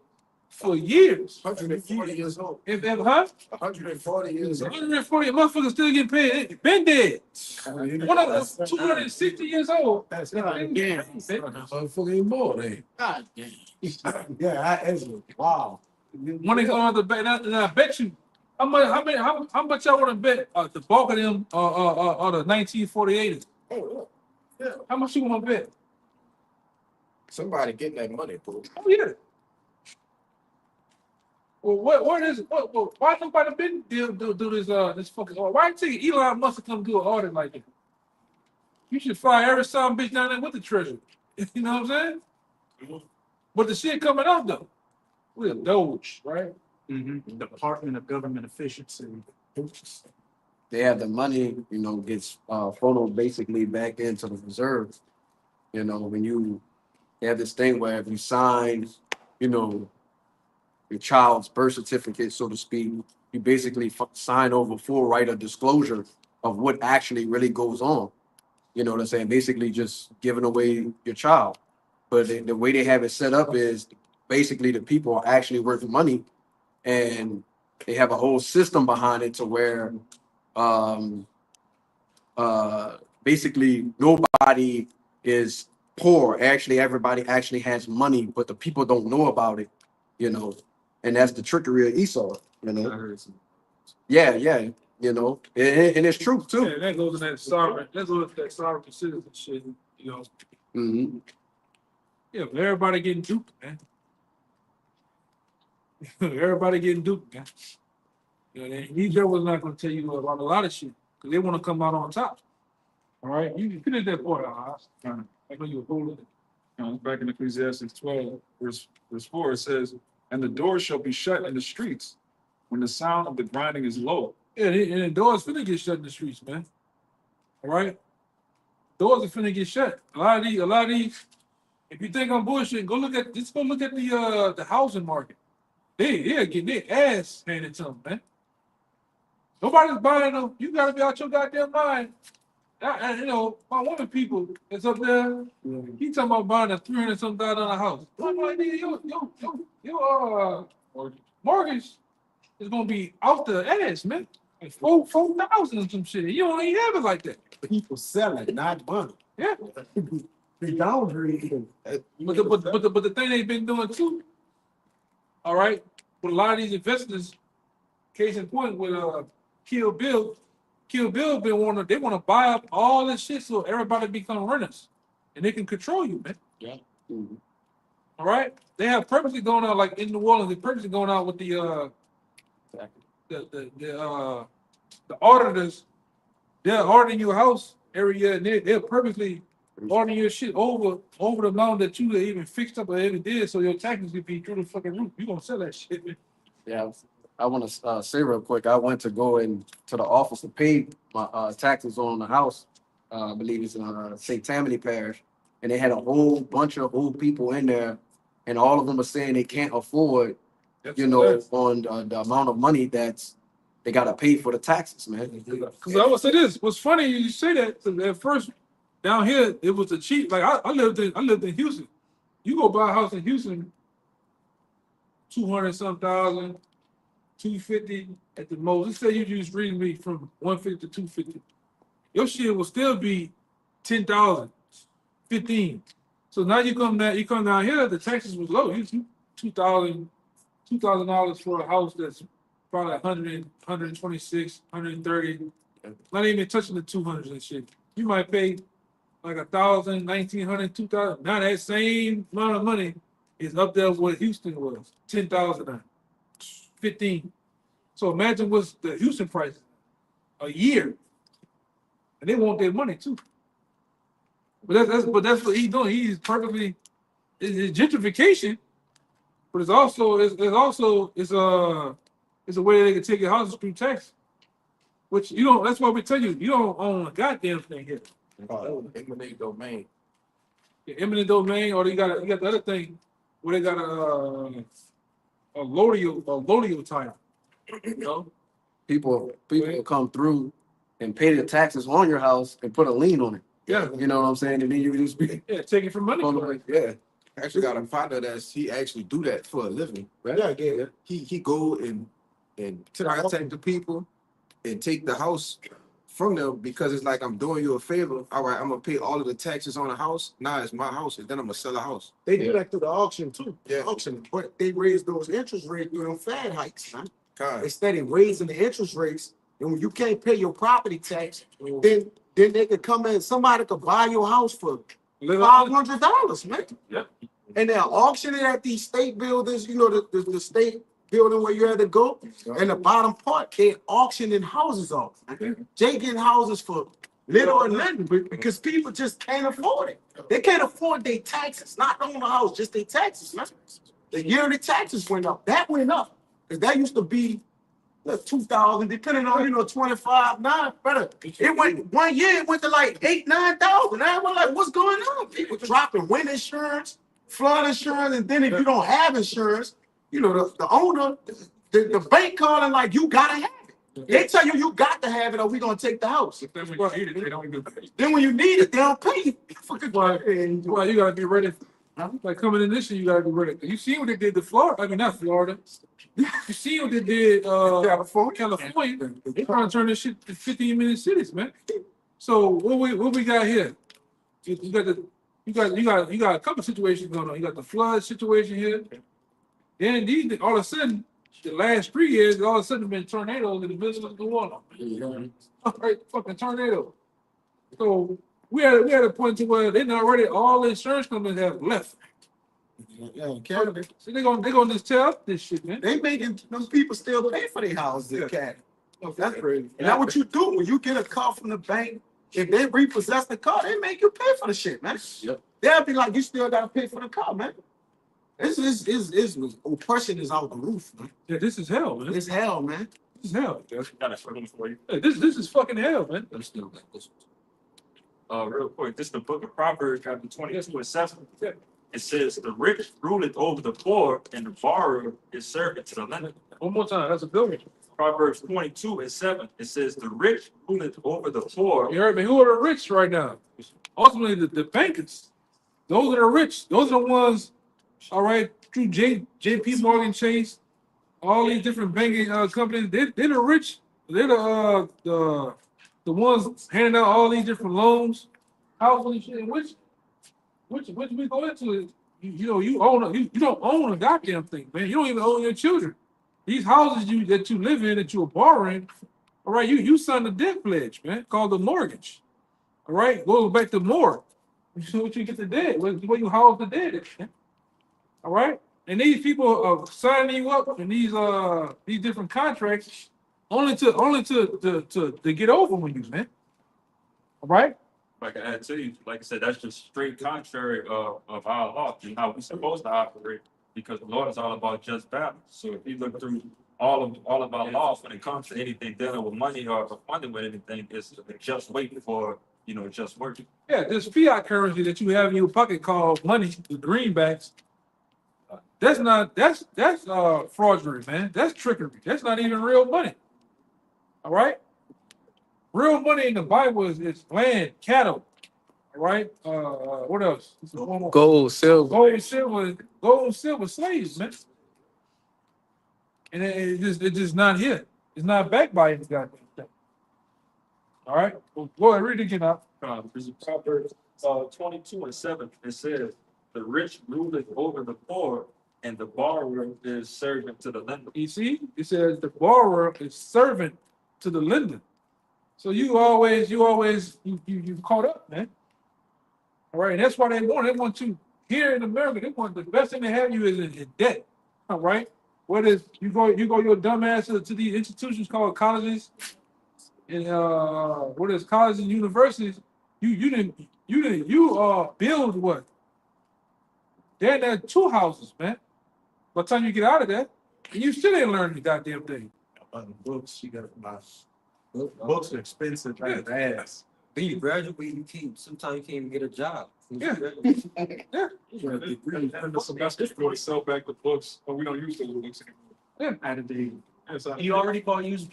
for years. 140 years old. Huh? 140 years old. 140 motherfuckers still getting paid. They been dead. One of them 260 years old. That's Been not dead. Motherfucking more, they. God damn. yeah, wow. When they go on the bet, and I bet you, how much y'all want to bet the bulk of them are the 1948ers? Oh, yeah. How much you want to bet? Somebody getting that money, bro. Oh yeah. Well, what is it? Why nobody been do this fucking audit? Why take Elon Musk to come do an audit like that? You should fire every son bitch down there with the treasury. You know what I'm saying? But the shit coming out though, with a Doge, right? Department of Government Efficiency. They have the money, gets funneled basically back into the reserves. When they have this thing where if you sign, your child's birth certificate, so to speak, you basically sign over full right of disclosure of what actually really goes on. You know what I'm saying? Basically just giving away your child. But the way they have it set up is basically the people are actually worth money, and they have a whole system behind it to where basically nobody is poor. Actually, everybody actually has money, but the people don't know about it, and that's the trickery of Esau, Yeah, and it's true too. Yeah, that goes in that sovereign. That goes to that sovereign citizen shit. Yeah, but everybody getting duped, man. Everybody getting duped, man. These devils not going to tell you about a lot of shit because they want to come out on top. All right, you can finish that part out. I know you were holding it. Back in Ecclesiastes 12, verse 4, it says, "And the doors shall be shut in the streets when the sound of the grinding is low." Yeah, and the doors finna get shut in the streets, man. All right, doors are finna get shut. A lot of these. If you think I'm bullshit, go look at the housing market. They are getting their ass handed to them, man. Nobody's buying them. You gotta be out your goddamn mind. My woman people that's up there, he talking about buying a $300,000 house. I'm like, nigga, your mortgage is gonna be out the ass, man. Like 4,000 and some shit. You don't even have it like that. People selling, not money. Yeah. They downgrade. But the thing they've been doing too, all right, with a lot of these investors, case in point with Kill Bill been want to buy up all this shit so everybody become renters and they can control you, man. Yeah. All right, they have purposely going out like in New Orleans. They purposely going out with the auditors. They're auditing your house every year, and they're purposely auditing your shit over the amount that you even fixed up or ever did, so your taxes could be through the fucking roof. You gonna sell that shit, man? Yeah, I want to say real quick. I went to go into the office to pay my taxes on the house. I believe it's in St. Tammany Parish, and they had a whole bunch of old people in there, and all of them are saying they can't afford, on the amount of money that's they gotta pay for the taxes, man. Because I would say this. What's funny you say that. 'Cause at first down here it was a cheap. Like I lived in Houston. You go buy a house in Houston, 200 some thousand, 250 at the most. Let's say you just reasonably from 150 to 250. Your shit will still be 10,000, 15. So now you come down here, the taxes was low. You $2,000 for a house that's probably 100, 126, 130. Not even touching the 200s and shit. You might pay like 1,000, 1,900, 2,000. Now that same amount of money is up there with what Houston was, 10,000 now, 15. So imagine what's the Houston price a year, and they want their money too. But that's what he's doing. He's perfectly it's gentrification, but it's a way they can take your houses through tax. Which you don't. That's why we tell you you don't own a goddamn thing here. Eminent domain. Yeah, eminent domain, or you got the other thing where they got a lodial title. You know, People will come through and pay the taxes on your house and put a lien on it. Yeah. You know what I'm saying? And then you just be take it for money. Yeah. Actually got a partner he actually do that for a living. Right? Yeah. He go and contact the people and take the house from them because it's like I'm doing you a favor. All right, I'm gonna pay all of the taxes on the house. Now it's my house, and then I'm gonna sell the house. They do that through the auction too. Yeah. Auction, but they raise those interest rates through them Fed hikes, man. God. They steady raising the interest rates, and when you can't pay your property tax, then they could come in. Somebody could buy your house for $500, man. Yep. And they'll auction it at these state buildings. You know the state building where you had to go, and the bottom part they auctioning houses off. They getting houses for little or nothing because people just can't afford it. They can't afford their taxes, not own the house, just their taxes, man. The yearly taxes went up. That went up because that used to be 2,000, depending on 25 now. Better. It went 1 year. It went to like 8,000-9,000. I was like, what's going on? People dropping wind insurance, flood insurance, and then if you don't have insurance, the owner, the bank calling like you gotta have it. They tell you got to have it, or we gonna take the house. Then when you need it, they don't even pay. Then when you need it, they don't pay you. Well, you gotta be ready. Like coming in this year, you gotta be ready. You see what they did to Florida? I mean, not Florida. You see what they did California. They trying to turn this shit to 15-minute cities, man. So what we got here? You got a couple situations going on. You got the flood situation here. Then these all of a sudden, the last 3 years, all of a sudden been tornadoes in the middle of the water. All right, fucking tornado. So we had a point to where they already all the insurance companies have left. Yeah, Canada. So they gonna just tear up this shit, man. They making them people still pay for their houses in Canada. That's crazy. And that's what you do when you get a call from the bank. If they repossess the car, they make you pay for the shit, man. Yep. They'll be like, you still gotta pay for the car, man. This oppression is out the roof, man. Yeah, this is hell, man. It's hell, man. This is hell. Got a question for you. Hey, this is fucking hell, man. Real quick, this is the book of Proverbs, chapter 22:7. It says, "The rich ruleth over the poor, and the borrower is servant to the lender." One more time. That's a good one. Proverbs 22:7. It says, "The rich ruleth over the poor." You heard me? Who are the rich right now? Ultimately, the bankers. Those are the rich. Those are the ones, all right, through JP Morgan Chase, all these different banking companies. They're the rich. They're the ones handing out all these different loans. Household and shit. Which we go into, you don't own a goddamn thing, man. You don't even own your children. These houses that you live in, that you are borrowing, all right, you signed a debt pledge, man, called the mortgage. All right, go back to morgue. What you get the debt, where you house the debt at, man. All right, and these people are signing you up in these different contracts only to get over on you, man. All right. Like I add to you, like I said, that's just straight contrary of our law and how we're supposed to operate, because the Lord is all about just balance. So if you look through all of our laws when it comes to anything dealing with money or funding with anything, it's just waiting for just working. Yeah, this fiat currency that you have in your pocket called money, the greenbacks. That's fraudulent, man. That's trickery. That's not even real money. All right. Real money in the Bible is land, cattle. All right. What else? One more. Gold, silver. Gold and silver slaves, man. And it's just not here. It's not backed by any goddamn thing. All right. Well, go ahead, read it again out. This is Proverbs 22:7. It says, "The rich ruleth over the poor, and the borrower is servant to the lender." You see, it says the borrower is servant to the lender. So you caught up, man. All right, and that's why they want you here in America. They want the best thing to have you is in debt. All right. What is you go your dumb ass to these institutions called colleges and what is colleges and universities? You didn't build what? They're in 2 houses, man. By the time you get out of that, and you still ain't learning the goddamn thing. Books, you gotta buy. Books are expensive like ass. When you graduate, sometimes you can't even get a job. Yeah. Yeah. The semester go to sell back the books, but we don't use those books anymore. Yeah. Out of date. Yes, You already bought used.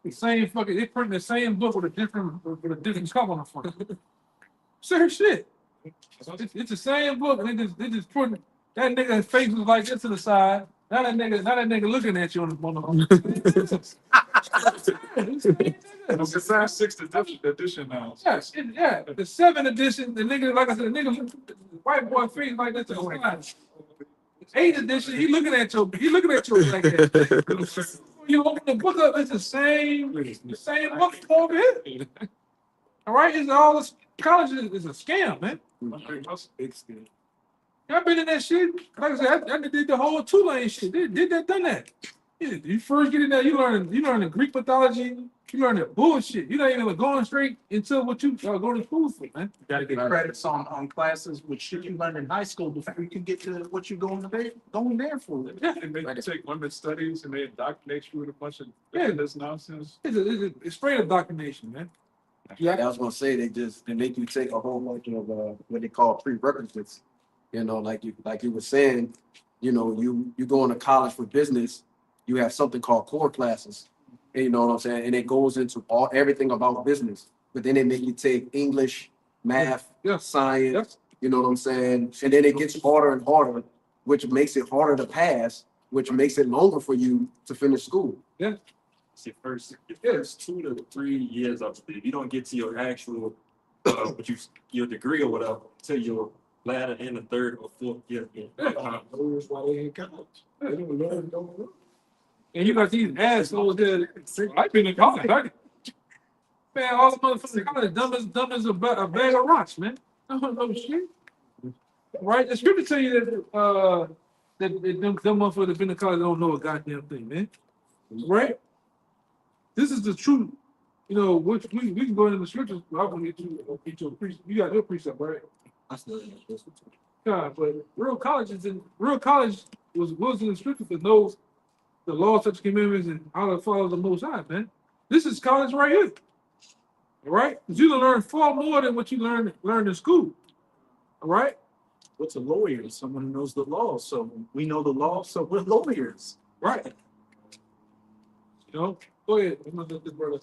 The same fucking they print the same book with a different cover on the front. Serious shit. It's the same book, and they just putting that nigga's face was like this to the side. Now that nigga looking at you on the It's the 6th edition now. Yes, yeah. The 7th edition, the nigga, like I said, the nigga white boy face like that to the side. 8th edition, he looking at you like that. You open the book up, it's the same book over here. All right, it's all this college is a scam, man. Big scale. Y'all been in that shit. Like I said, I did the whole 2-lane shit. Done that. Yeah, you first get in there, you learn the Greek mythology, you learn the bullshit. You're not even going straight into what you go to school for, man. You gotta get credits on classes with shit you learned in high school before you can get to what you're going there for. Yeah. And they take women's studies and they indoctrinate you with a bunch of this nonsense. It's straight indoctrination, man. Yeah, I was gonna say they make you take a whole bunch of what they call prerequisites. You know, like you were saying, you know, you go into college for business, you have something called core classes. And you know what I'm saying? And it goes into everything about business. But then they make you take English, math, science, you know what I'm saying? And then it gets harder and harder, which makes it harder to pass, which makes it longer for you to finish school. Yeah. See, first 2 to 3 years, I believe, you don't get to your actual, your degree or whatever until your latter in the 3rd or 4th year. That's why they in college. They don't learn, And you got these assholes that I've been in college. Man, all the motherfuckers in college dumb as a bag of rocks, man. I don't know shit. Right? The scripture tell you that them motherfuckers that been in college don't know a goddamn thing, man. Right? This is the truth. You know, which we can go into the scriptures. I'm gonna get you a precept. You got your precept, right? I still God, but real college was in the scriptures that knows the law, such commandments, and how to follow the Most High, man. This is college right here. All right? Because you learn far more than what you learned in school. All right? What's a lawyer? Someone who knows the law. So we know the law, so we're lawyers. Right. You know? Go ahead. I'm gonna let this brother.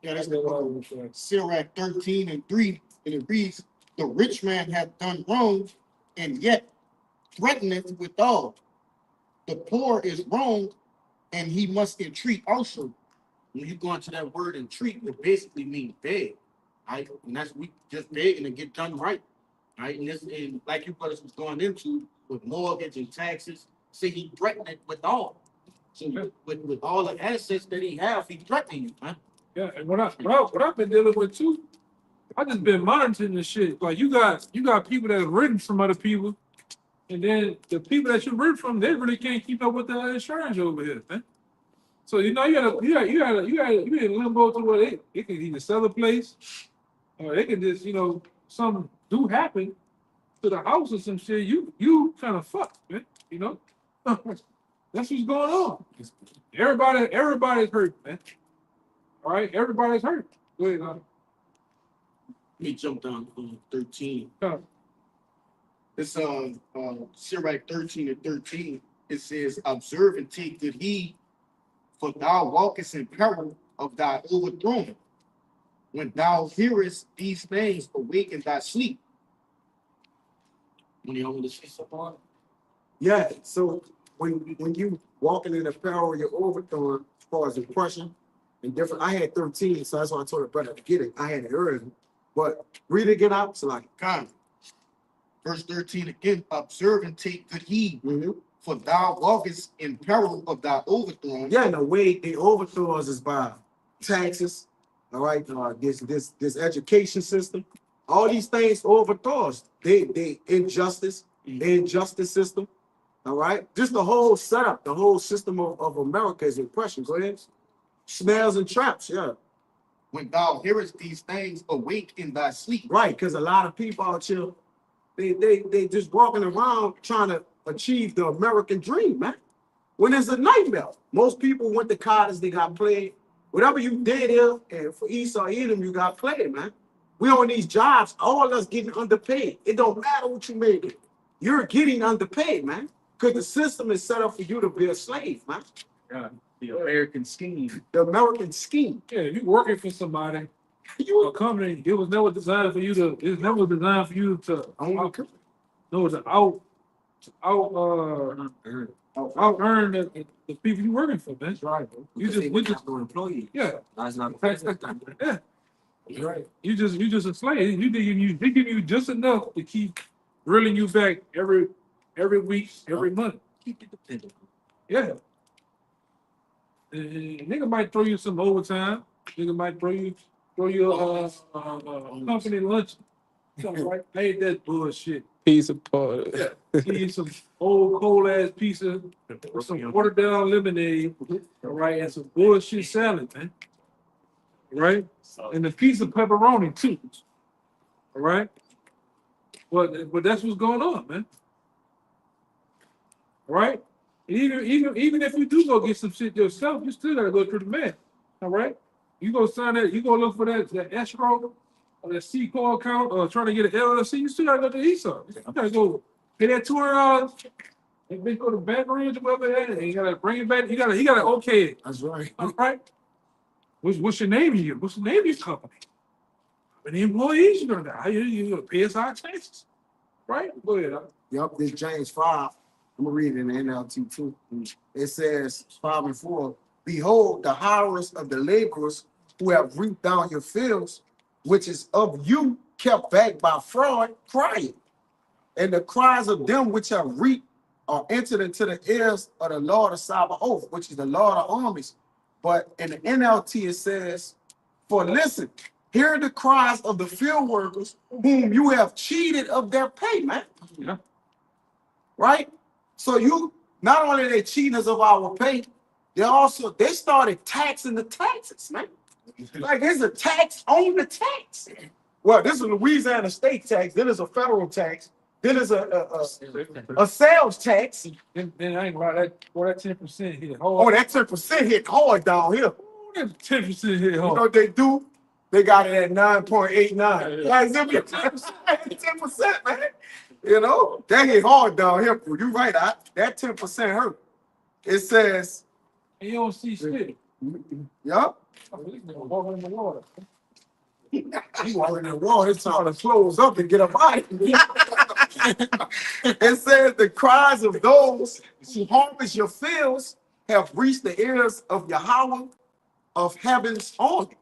Yeah, that's the book of Sirach 13:3, and it reads, "The rich man hath done wrong, and yet threateneth withal. The poor is wrong, and he must entreat also." When you go into that word entreat, it basically means beg, right? And that's we just begging to get done right, right? And like you brothers was going into with mortgage and taxes, see, he threatened it withal. So with all the assets that he have, he threatening you, man. Yeah, and what I've been dealing with too, I just been monitoring this shit. Like you got people that have written from other people, and then the people that you written from, they really can't keep up with the insurance over here, man. So you know you in limbo to where they can either sell a place, or they can just something do happen to the house or some shit. You kind of fucked, man. You know, that's what's going on. Everybody's hurt, man. All right, everybody's hurt. Go ahead, Let me jump down to 13. It's Sirach 13:13. It says, "Observe and take good heed, for thou walkest in peril of thy overthrowing. When thou hearest these things, awake in thy sleep. When you want me to say something on it? Yeah, so when you walking in the peril of your overthrow as far as depression and different, I had 13, so that's why I told the brother to get it. I had it early. But read it again out, so like God. Verse 13 again, observe and take good heed, mm-hmm. for thou walkest in peril of thy overthrow. Yeah, the way they overthrow us is by taxes, all right, this education system. All these things overthrow us. They injustice, the injustice system. All right. Just the whole setup, the whole system of America is oppression. Go ahead. Snares and traps, yeah. When thou hearest these things, awake in thy sleep. Right, because a lot of people out here, they just walking around trying to achieve the American dream, man. When it's a nightmare. Most people went to college, they got played. Whatever you did here, and for Esau Edom, you got played, man. We on these jobs, all of us getting underpaid. It don't matter what you make. You're getting underpaid, man. Because the system is set up for you to be a slave, man. Yeah, the American scheme. The American scheme. Yeah, if you working for somebody, a company, it was never designed for you to. It's never designed for you to. No, to out earn the people you working for, man. That's right. You just we just no employee. yeah. That's not Yeah. Right. You just a slave. They give you just enough to keep reeling you back every week, every month. keep it dependent. Yeah. Nigga might throw you some overtime. Nigga might throw you company lunch. Something right? Paid that bullshit. Piece of part. Yeah. Give you some old cold ass pizza with some watered down lemonade, all right, and some bullshit salad, man. Right? And a piece of pepperoni too. All right? But that's what's going on, man. All right? Even if you do go get some shit yourself, you still gotta go through the man. All right? You go sign that, you go look for that escrow or that C-Core account or trying to get an LLC, you still gotta go to Esau. You gotta go pay that $200 and then go to Baton Rouge or whatever that is, and you gotta bring it back. He gotta okay it. That's right. All right? What's your name here? What's the name of your company? How many employees you gonna pay us our taxes? Right? Go ahead. Yup, this James 5. I'm gonna read it in the NLT too. It says 5 and 4. Behold, the hirers of the laborers who have reaped down your fields, which is of you kept back by fraud, crying. And the cries of them which have reaped are entered into the ears of the Lord of Sabaoth, which is the Lord of armies. But in the NLT it says, for listen, hear the cries of the field workers whom you have cheated of their pay, man. Yeah. Right? So you not only they cheating us of our pay, they started taxing the taxes, man. Like there's a tax on the tax. Well, this is a Louisiana state tax, then there's a federal tax, then there's a sales tax. Then I ain't right. That 10% hit hard. Oh, that 10% hit hard down here. That 10% hit You know hard. what they do? They got it at 9.89. Guys, 10%, man. You know, that hit hard down here. You right, that 10% hurt. It says, And you don't see shit. yup. Walking in the water. He walking in the water, it's trying to close up and get up out of here. It says the cries of those who harvest your fields have reached the ears of Yahawah of heaven's army.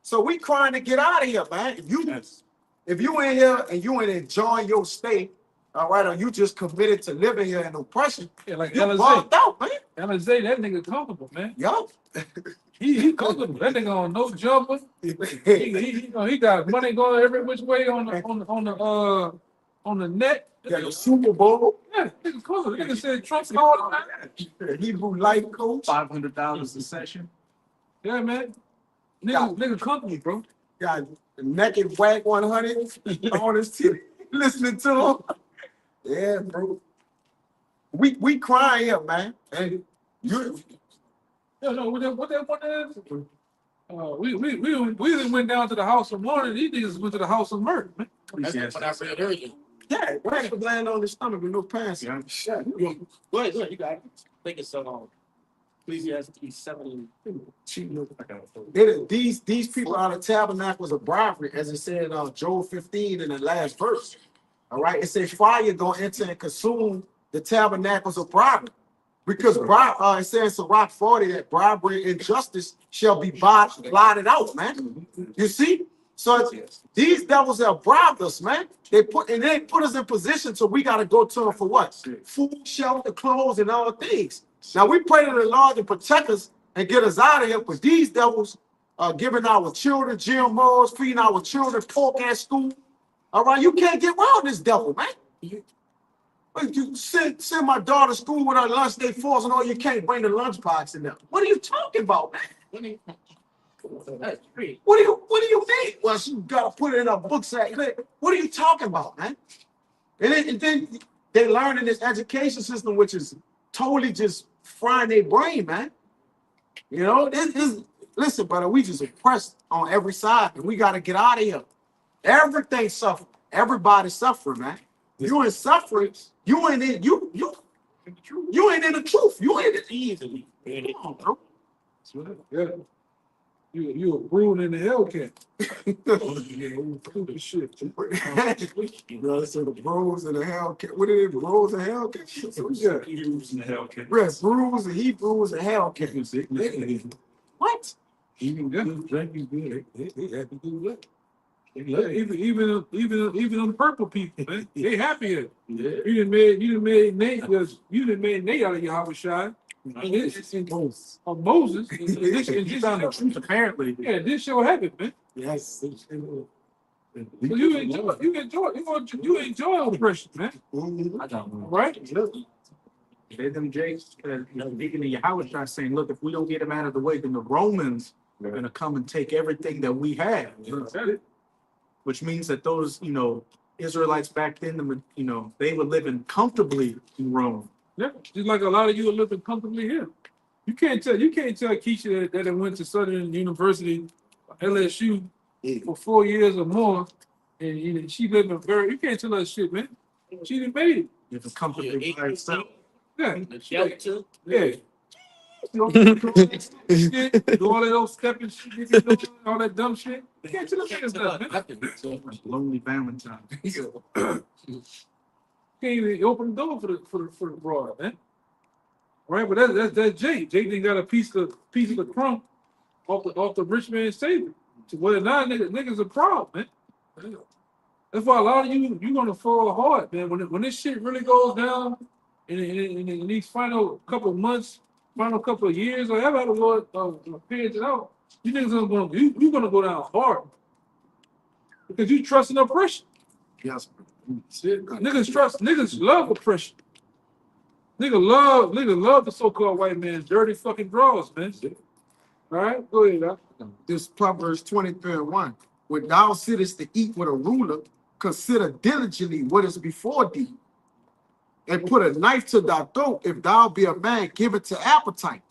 So we trying to get out of here, man. If you in here and you ain't enjoying your state, all right, or you just committed to living here in oppression, Yeah, like you LSA. bugged out, man. LSA, that nigga comfortable, man. Yup. He comfortable. That nigga on no jumper. He got money going every which way on the net. Yeah, the Super Bowl. Yeah, nigga comfortable. Nigga said Trump's all the Hebrew life coach. $500 a session. Yeah, man. Nigga comfortable, bro. Got naked whack 100 on his TV, listening to him. Yeah, bro. We crying here, man. And you No, what that is? We went down to the house of mourning. These niggas went to the house of murder, man. That's what I read earlier. yeah, whack land on his stomach with no pants. Yeah. Shit. Go ahead, you got it. Think it's so long. Ecclesiastes 7. These people are the tabernacles of bribery, as it said in Job 15 in the last verse. All right, it says fire gonna enter and consume the tabernacles of bribery. Because it says in Rock 40 that bribery and justice shall be blotted out, man. You see? So these devils have bribed us, man. They put us in position so we gotta go to them for what? Food, shelter, clothes, and all things. Now we pray to the Lord to protect us and get us out of here, but these devils are giving our children GMOs, feeding our children pork at school. All right, you can't get around this devil, man. You send my daughter to school with her lunch day force and all, you can't bring the lunchbox in there. What are you talking about, man? What do you mean? Well, she gotta put it in a book sack. What are you talking about, man? And then they learn in this education system, which is totally just frying their brain, man. You know, listen, brother, we just oppressed on every side, and we gotta get out of here. Everything suffering. Everybody's suffering, man. You ain't suffering. You ain't in you ain't in the truth. You ain't easily. Come on, bro. Yeah. You a brood in the Hellcat. Shit. Bro, so the bros in the Hellcat. What are they, bros and Hellcat? Yeah. Hebrews in the Hellcat. Yes, brews and Hebrews and Hellcat. What? Even good, drinking good. They happy to do that. Even them purple people, man, they happier. Yeah. You done made Nate out of YAHAWASHI. Moses. And this on the truth, apparently. Yeah, this show happened, man. Yes. So you enjoy oppression, man. I don't know. Right? They them Jakes, speaking to YAHAWASHI saying, look, if we don't get him out of the way, then the Romans are going to come and take everything that we have. Which means that those, Israelites back then, they were living comfortably in Rome. Yeah, just like a lot of you are living comfortably here. You can't tell Keisha that went to Southern University, LSU, for 4 years or more, and she living you can't tell her shit, man. She done made it. Living comfortably by herself. Yeah. Shelter. Yeah. Do all that old stepping shit, doing all that dumb shit. You can't tell them niggas nothing, man. Lonely Valentine. Can't even open the door for the broad, man. Right, but that's Jay. Jay didn't got a piece of the crumb off the rich man's table. So whether or not niggas a problem, man. That's why a lot of you gonna fall hard, man. When this shit really goes down in these final couple of months, final couple of years, or ever the Lord pans it out, you niggas you gonna go down hard because you trust in oppression. Yes. Niggas love oppression. Niggas love the so-called white man's dirty fucking drawers, man. All right, go ahead, Doc. This Proverbs 23:1. When thou sittest to eat with a ruler, consider diligently what is before thee, and put a knife to thy throat if thou be a man given to appetite.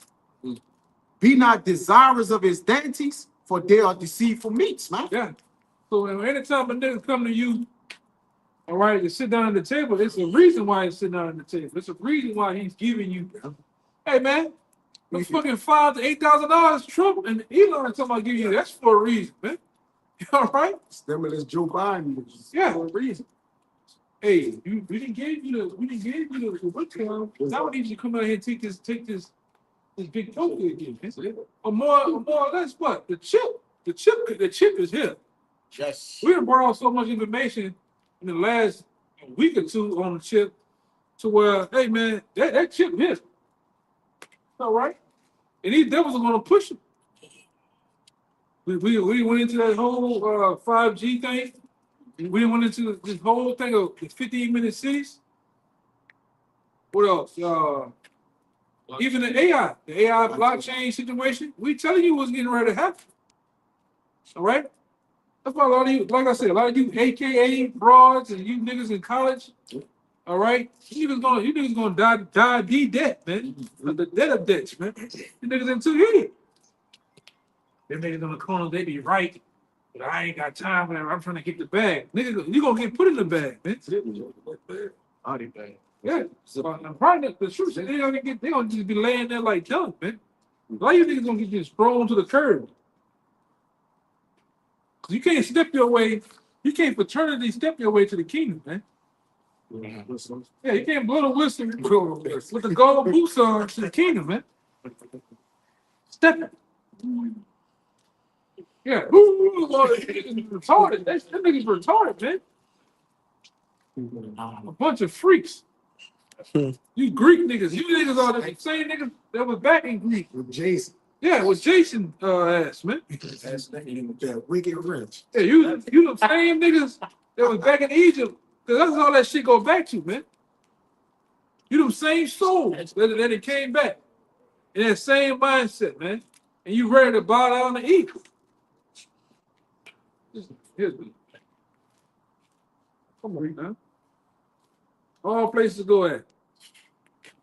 Be not desirous of his dainties, for they are deceitful meats, man. Yeah. So anytime a nigga come to you, all right, to sit down at the table, it's a reason why he's sitting down at the table. It's a reason why he's giving you, hey man, the fucking $5,000 to $8,000 Trump and Elon talking about giving you, that's for a reason, man. All right? Stimulus Joe Biden. Yeah, for a reason. Hey, we didn't give you the what time. Now we need you to come out here and take this big token again. Or more or less what? The chip is here. Yes. We have borrowed so much information in the last week or two on the chip to where, hey man, that chip here. All right. And these devils are gonna push it. We went into that whole 5G thing. We went into this whole thing of the 15-minute cities. What else? Even the AI blockchain situation, we telling you what's getting ready to happen. All right? That's why a lot of you, like I said, a lot of you AKA broads and you niggas in college, all right? You niggas gonna die debt, man. The debt of debts, man. You niggas in 2 years. Them niggas on the corner, they be right. But I ain't got time, whatever. I'm trying to get the bag. Nigga, you gonna get put in the bag, man. Body bag. Yeah. So I'm probably the truth. They gonna just be laying there like dumb, man. A lot of you niggas gonna get just thrown to the curb. Cause you can't step your way, you can't fraternity step your way to the kingdom, man. Yeah, you can't blow the whistle with the gold boots on to the kingdom, man. Step it. Yeah, ooh, Lord, niggas retarded. That niggas retarded, man. A bunch of freaks. You Greek niggas, you niggas are the same niggas that was back in Greek. With Jason. Yeah, it was Jason ass, man. That wicked wrench. Yeah, you the same niggas that was back in Egypt. Cause that's all that shit go back to, man. You them same souls that it came back. In that same mindset, man. And you ready to bow down and eat. Here's me. Come on, man. All places to go at.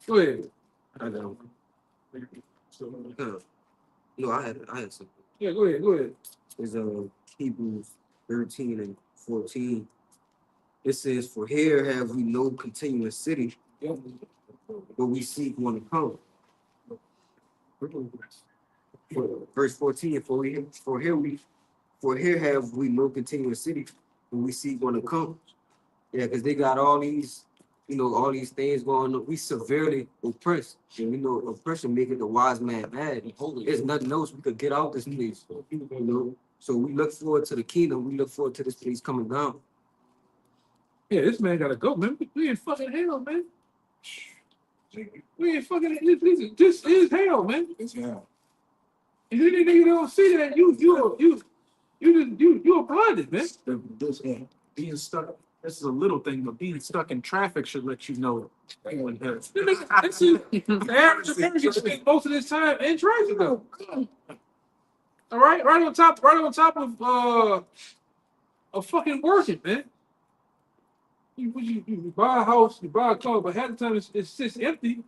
Go ahead. I know. No, I had something. Yeah, go ahead. It's Hebrews 13 and 14. It says, "For here have we no continuous city, Yep. but we seek one to come." Verse 14, for here have we no continuous city, but we seek one to come. Yeah, because they got all these, all these things going on. We severely oppressed. And oppression making the wise man mad. There's nothing else we could get out this place. So we look forward to the kingdom. We look forward to this place coming down. Yeah, this man gotta go, man. We in fucking hell, man. We ain't fucking. This is hell, man. It's hell. If any nigga don't see that, you're blinded, man. Being stuck. This is a little thing, but being stuck in traffic should let you know. The average American spends most of this time in traffic, though. All right, right on top of fucking working, man. You buy a house, you buy a car, but half the time it sits empty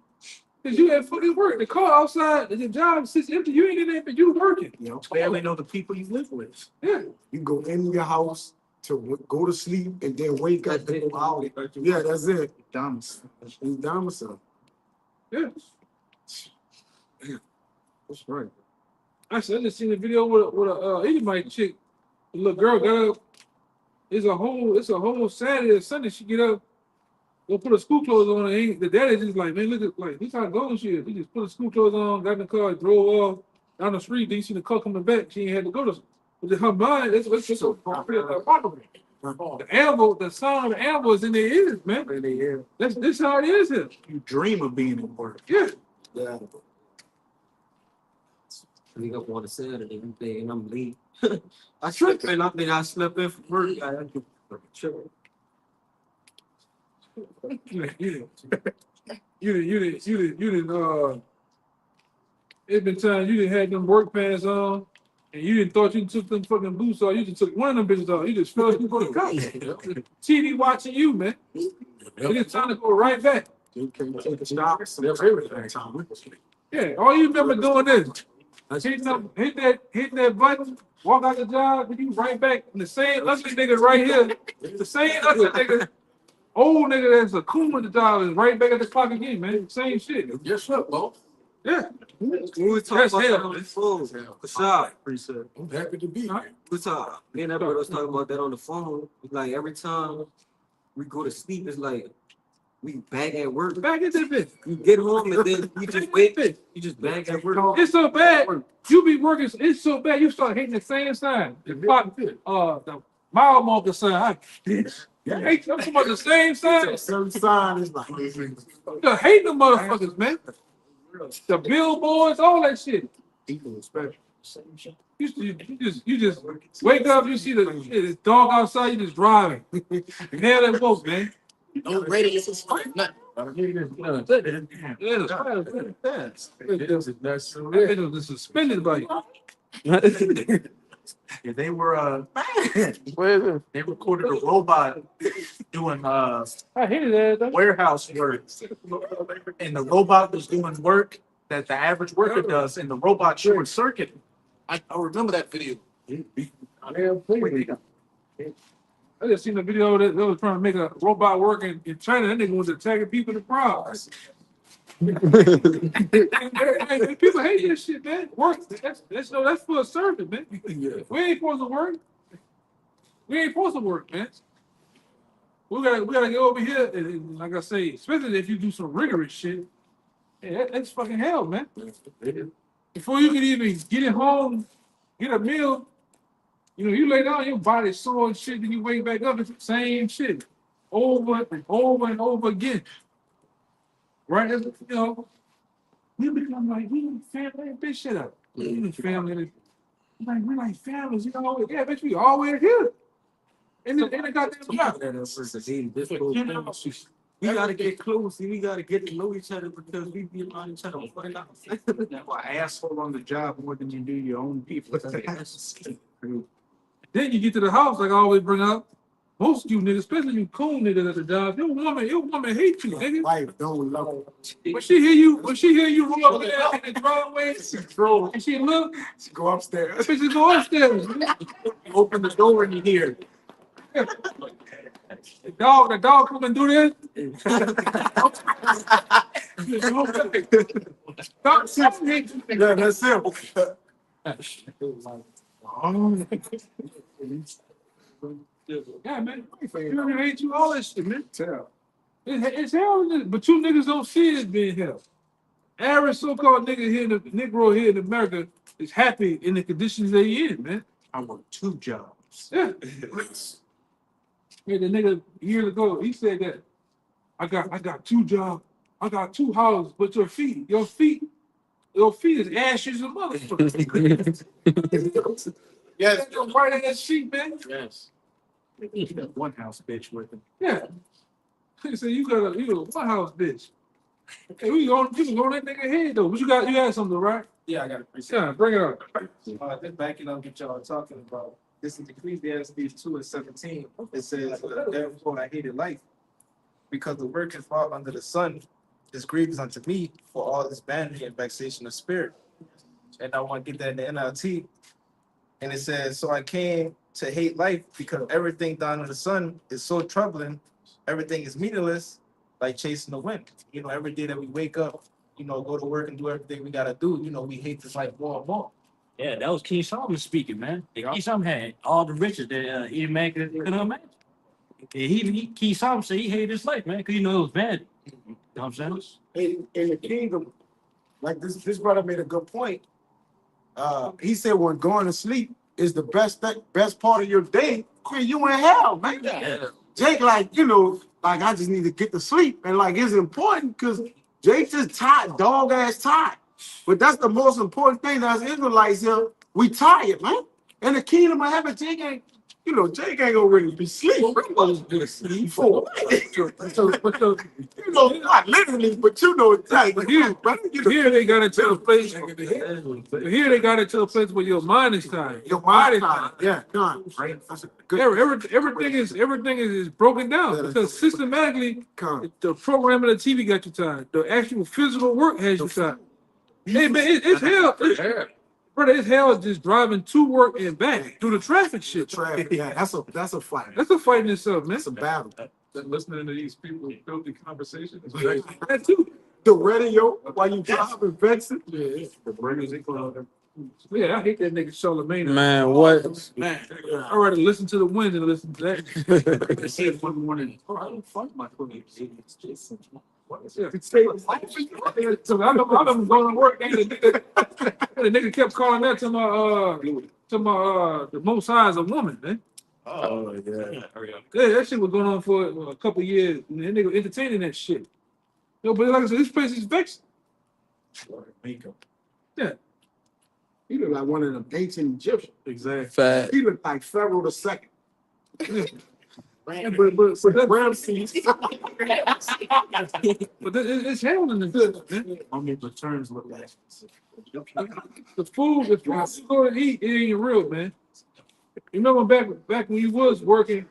because you at fucking work. The car outside, the job sits empty. You ain't in there, but you working. Barely know the people you live with. Yeah. You go in your house to go to sleep and then wake up and go out. Yeah, that's it. Domicile. It's domicile. Yeah. That's right. I just seen a video with a Edomite chick. The little girl got up. It's a whole Saturday or Sunday. She get up, go put her school clothes on. And the daddy just like, man, look how going she is. He just put her school clothes on, got in the car, drove off down the street. Then you see the car coming back. She ain't had to go to. But in her mind, that's what's so the animal, the sound of the animal is in their ears, man. In their ears. This how it is here. You dream of being at work. Yeah. Yeah. I wake up on a Saturday and I'm late. I slept in. I slept in for work. I had to chill. You didn't. It's been time you didn't have them work pants on, and you didn't thought you took them fucking boots off. You just took one of them bitches off. You just fell asleep on the couch. TV watching you, man. It's time to go right back. You can take a shower. Everything. Yeah, all you remember doing is hitting that button, walk out the job, and you right back. And the same ugly nigga right here, the same ugly nigga, old nigga that's a cool at the job is right back at the clock again, man. Same shit. Yes, sir, Bo. Yeah. We talking about that on the phone. I'm happy to be here. Me and that brother was talking about that on the phone. It's like every time we go to sleep, it's like we back at work. Back at that bitch. You get home and then you just wait. You just back at work. It's so bad. You be working. It's so bad. You start hating the same sign. The mile marker sign. Bitch. Yeah. I'm talking about the same sign. Certain sign is like. You hate them motherfuckers, man. The billboards, all that shit. Equal special. You just wake up, you see the dog outside, you just driving. Nail that boat, man. No radius is nothing. It's suspended by you. Yeah, they were they recorded a robot doing I hated that. warehouse work. And the robot was doing work that the average worker does, and the robot short circuit. I remember that video. I just seen a video that they was trying to make a robot work in China. That nigga was attacking people in the crowd. Hey, people hate this shit, man. Work. That's for a servant, man. We ain't supposed to work. We ain't supposed to work, man. We gotta go over here, and like I say, especially if you do some rigorous shit. Yeah, that's fucking hell, man. Before you can even get it home, get a meal, you lay down, your body's sore and shit, then you wake back up, it's the same shit. Over and over and over again. Right? We become like, we family, bitch, shut up. We family. We're like families, yeah, bitch, we always here. In the goddamn house. We gotta get close. We gotta get to know each other because we be around each other. You asshole on the job more than you do your own people. Then you get to the house, like I always bring up. Most of you niggas, especially you cool niggas at the job, your woman hates you, nigga. Wife don't love it. When she hear you roll up there in the driveway, and she look, She go upstairs. bitches go upstairs. You open the door and you hear. The dog come and do this. Stop saying it. Yeah, that's Yeah, man. You hate you all that shit, man. Tell. It's hell, but you niggas don't see it as being hell. Average so-called Negro here in America is happy in the conditions they in, man. I work 2 jobs. Yeah. Hey, the nigga years ago, he said that I got 2 jobs, I got 2 houses, but your feet is ashes and motherfucker. Yes. You're right in that sheet, man. Yes. You got 1 house bitch with him. Yeah. He said you got a one house bitch. Hey, you can go on that nigga head though. But you had something, right? Yeah, I got it. Yeah, bring it up. Just backing up what y'all are talking about. This is Ecclesiastes 2:17. It says, therefore I hated life, because the work involved under the sun is grievous unto me for all this vanity and vexation of spirit. And I want to get that in the NLT. And it says, so I came to hate life because everything down in the sun is so troubling. Everything is meaningless, like chasing the wind. Every day that we wake up, go to work and do everything we got to do, we hate this life more and more. Yeah, that was King Solomon speaking, man. King Solomon had all the riches that any man could imagine. And King Solomon said he hated his life, man, because it was bad. You know what I'm saying? In the kingdom, like this brother made a good point. He said when going to sleep is the best part of your day. Man, you in hell, man. Yeah. Jake, like I just need to get to sleep, and it's important because Jake just tired, dog ass tired. But that's the most important thing as Israelites here. We tired, man. In the kingdom of heaven, Jake ain't gonna really be sleeping. For not literally, but Here they got it to a place. Here they got it to a place where your mind is tired. Your mind is tired. Yeah, done. Right. That's a good. Everything is broken down because systematically the program of the TV got you tired. The actual physical work has you tired. Hey man, it's hell. Brother, it's hell just driving to work and back through the traffic shit. Yeah, that's a fight. That's a fight in itself, man. That's a battle. Listening to these people filthy conversations. That too. The radio while you driving vexing. Yeah, the music club. Yeah, I hate that nigga Charlamagne. Man, what? Man, I'd rather listen to the wind than listen to that. I said one morning, I don't fuck my police. Yeah. So I them going to work. The nigga kept calling that to my the most size of woman, man. Oh, yeah. Yeah, that shit was going on for a couple years. And that nigga entertaining that shit. But like I said, this place is vexing. Yeah. He look like one of them ancient Egyptians. Exactly. Fact. He look like Pharaoh the Second. Yeah, but Ramses. But it's hell in the man. Only returns look like The food you go to eat, it ain't real, man. You remember back when you was working,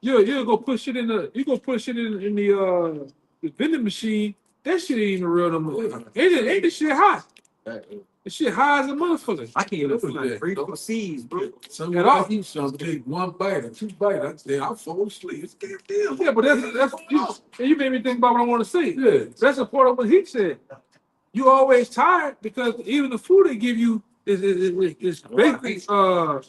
you go push it in the vending machine. That shit ain't even real no more. Ain't the shit hot? The shit high as a motherfucker. I can't even find three seeds, bro. Some At of all. I eat some take one bite or 2 bites. Then I fall asleep. It's goddamn. Yeah, but you made me think about what I want to say. Yeah. That's a part of what he said. You always tired because even the food they give you is basically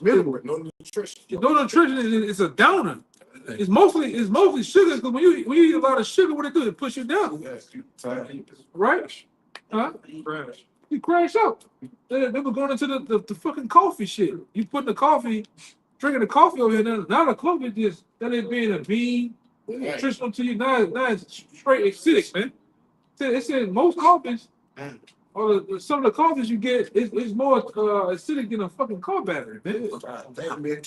Minimal, no nutrition. no nutrition. It's a downer. It's mostly sugar. Because when you eat a lot of sugar, what it do? It push you down, Yes, you tired. right? Huh? Crash. You crash out. They were going into the fucking coffee shit. You put the coffee, drinking the coffee over here. Now the coffee just that ain't being a bean, nutritional to you. Now it's straight acidic, man. It said most coffees, or some of the coffees you get is more acidic than a fucking car battery, man. Damn, man,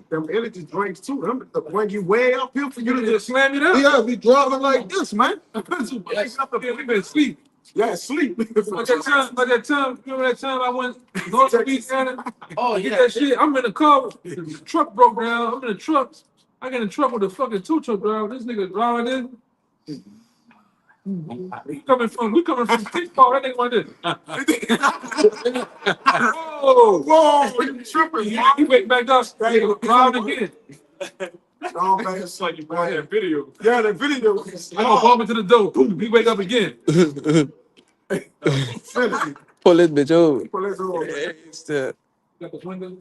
them energy drinks too. Them the bring you way up here for you to Just slam it out. yeah, be driving like this, man. Yeah, we been asleep. Yeah, sleep. Like that time, remember that time I went North Louisiana? Oh, Get that shit. I'm in the car. The truck broke down. I'm in the truck. I get in the truck with the fucking tow truck driver. This nigga driving in. We coming from Pittsburgh. That nigga want this. Whoa, you tripping? He wake back up. Driving again. Oh, man, it's like you brought that video. Yeah, the video. I go bump into the door. Boom, he wake up again. Pull this bitch over. Pull this over. It's the- Got the window.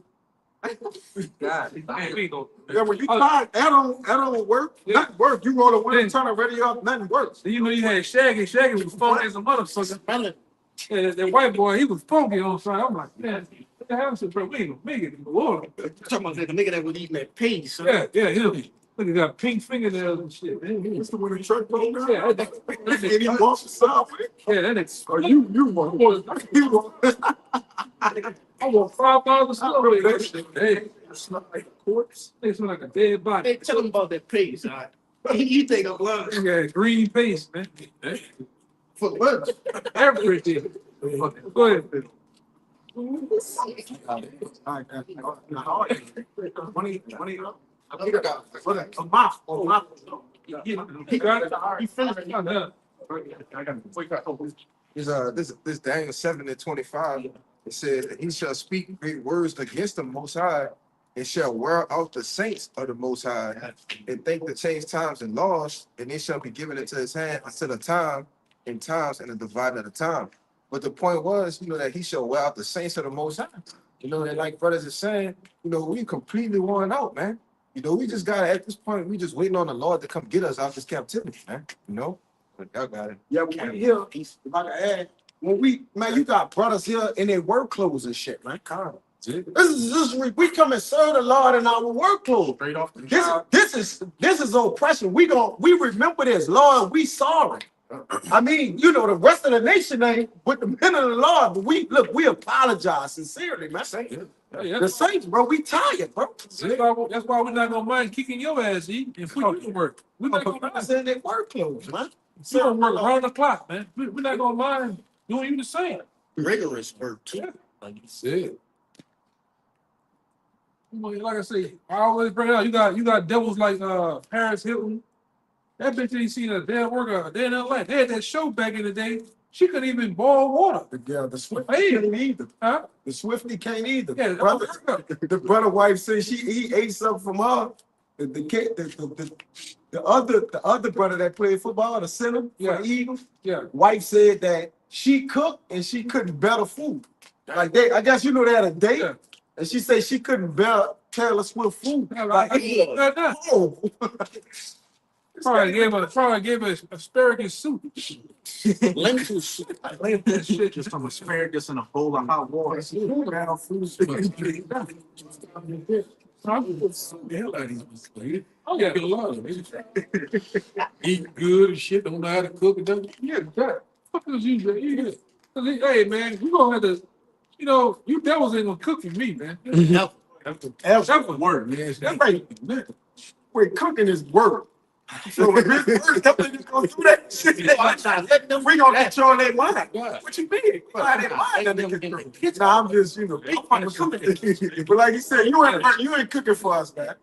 God. Man, we ain't gonna- Yeah, when you tired, that don't work. Yeah. Nothing work. You roll the window, turn the radio up, nothing works. Then you know you had Shaggy. Shaggy was funky as a motherfucker. Yeah, that white boy, he was funky on side. I'm like, man, what the hell? Bro, we ain't gonna make it in the water. Talking about that nigga that was eating that pace. Yeah, him. Look, he got pink fingernails and shit, man. It's the winter truck broke down. Yeah, And he walks aside with it. yeah, that nigga. Or you want. I want 5,000 Hey, stuff. Hey, it's not like a corpse. they smell like a dead body. Hey, tell him about that pace, all right? You take a blood They got green paste, man. for lunch. Everything. Go ahead. A mouth. He got it. He finished it. This Daniel 7:25. It says that he shall speak great words against the Most High, and shall wear out the saints of the Most High, and think to change times and laws, and they shall be given into his hand until the time and times and the dividing of the time. But the point was, that he shall wear out the saints of the Most High. And like brothers are saying, we completely worn out, man. We just gotta, at this point, we just waiting on the Lord to come get us out this captivity, man. But y'all got it. Yeah, when we here, if I can add, you got brothers here in their work clothes and shit, man. We come and serve the Lord in our work clothes. Straight off the This is oppression. We remember this, Lord. We sorry. I mean, the rest of the nation ain't with the men of the Lord, but we apologize sincerely, man. Yeah. The saints, bro, we tired, bro. That's why we're not gonna mind kicking your ass, E, if we do the work. We're not gonna mind. In their work clothes, man. We don't work around the clock, man. We're not gonna mind doing you the same. rigorous work too. Yeah. Like you That's it. Like I say, I always bring it out. You got devils like Paris Hilton. That bitch ain't seen a damn worker a day in her life. They had that show back in the day. She couldn't even boil water. The Swifty can't either. Huh? The Swifty can't either. Yeah, The brother wife said he ate something from her. The other brother that played football, the center for Yeah. the Eagles, Yeah. wife said that she cooked and she couldn't better food. Like I guess they had a date, Yeah. and she said she couldn't bear Taylor Swift food. Oh. Probably gave her asparagus soup. lentil soup. I laid that shit. Just some asparagus in a bowl of hot water. Oh yeah, Eat good and shit, don't know how to cook it. yeah. That fuck is you, man? Hey man, you gonna have to, you devils ain't gonna cook for me, man. That's the word, man. That's right. Wait, cooking is work. So if it's work, that niggas gonna do that shit. We gonna get you on their mind. What you mean? Why they mind that nigga? Nah, I'm just, but like you said, you ain't cooking for us, man.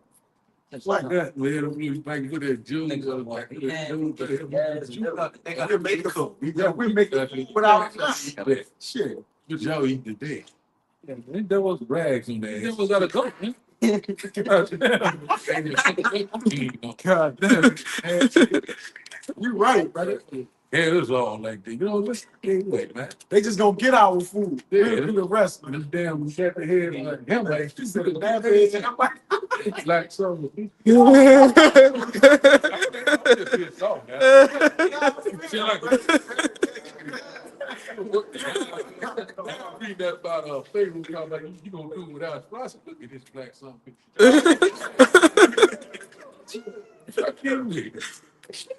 Like that, man. We like put that juice. Yeah, we make it without shit. What y'all eat today? Yeah, man, there was Rags on there there. was gotta go, man. God damn. You right, brother. Yeah, it was all like that. You know, just wait, man. They just gonna get our food. Yeah. We'll do the rest. This damn shut the head like him, like She said, "That is- I'm like, like something. Pissed off, man. Shit like read that about Pharaoh, like you gonna do it without philosophy. Look at this black son.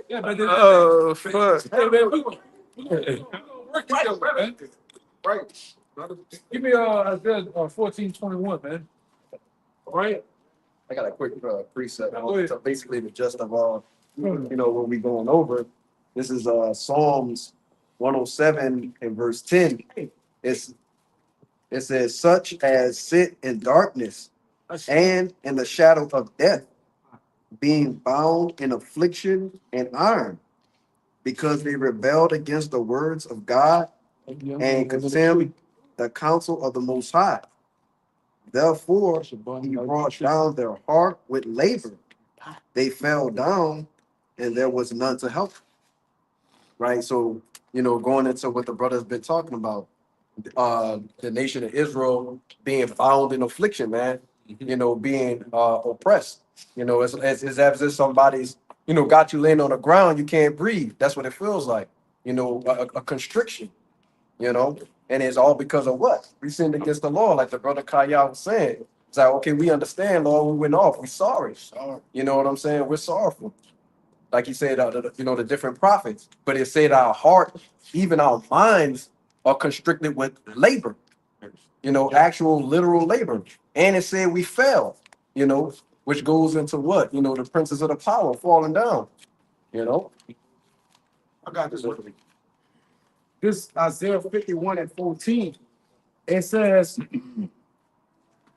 Yeah, but then, Oh fuck. hey, man, we gonna work together, man. right. Give me Isaiah 14:21, man. All right. I got a quick precept. Go ahead. So basically, the gist of what we going over. This is Psalms 107 and verse 10. It says, "Such as sit in darkness and in the shadow of death, being bound in affliction and iron, because they rebelled against the words of God and contemned the counsel of the Most High. Therefore, he brought down their heart with labor. They fell down, and there was none to help." Right? So, going into what the brother's been talking about, the nation of Israel being bound in affliction, man, being oppressed. It's as if somebody's, got you laying on the ground, you can't breathe. That's what it feels like, a constriction, and it's all because of what? We sinned against the law, like the brother Kaya was saying. It's like, okay, we understand, Lord, we went off, we're sorry. You know what I'm saying? We're sorrowful. Like he said, the different prophets, but it said our heart, even our minds are constricted with labor, actual literal labor. And it said we fell, which goes into what? The princes of the power falling down, I got this one. This Isaiah 51 and 14. It says,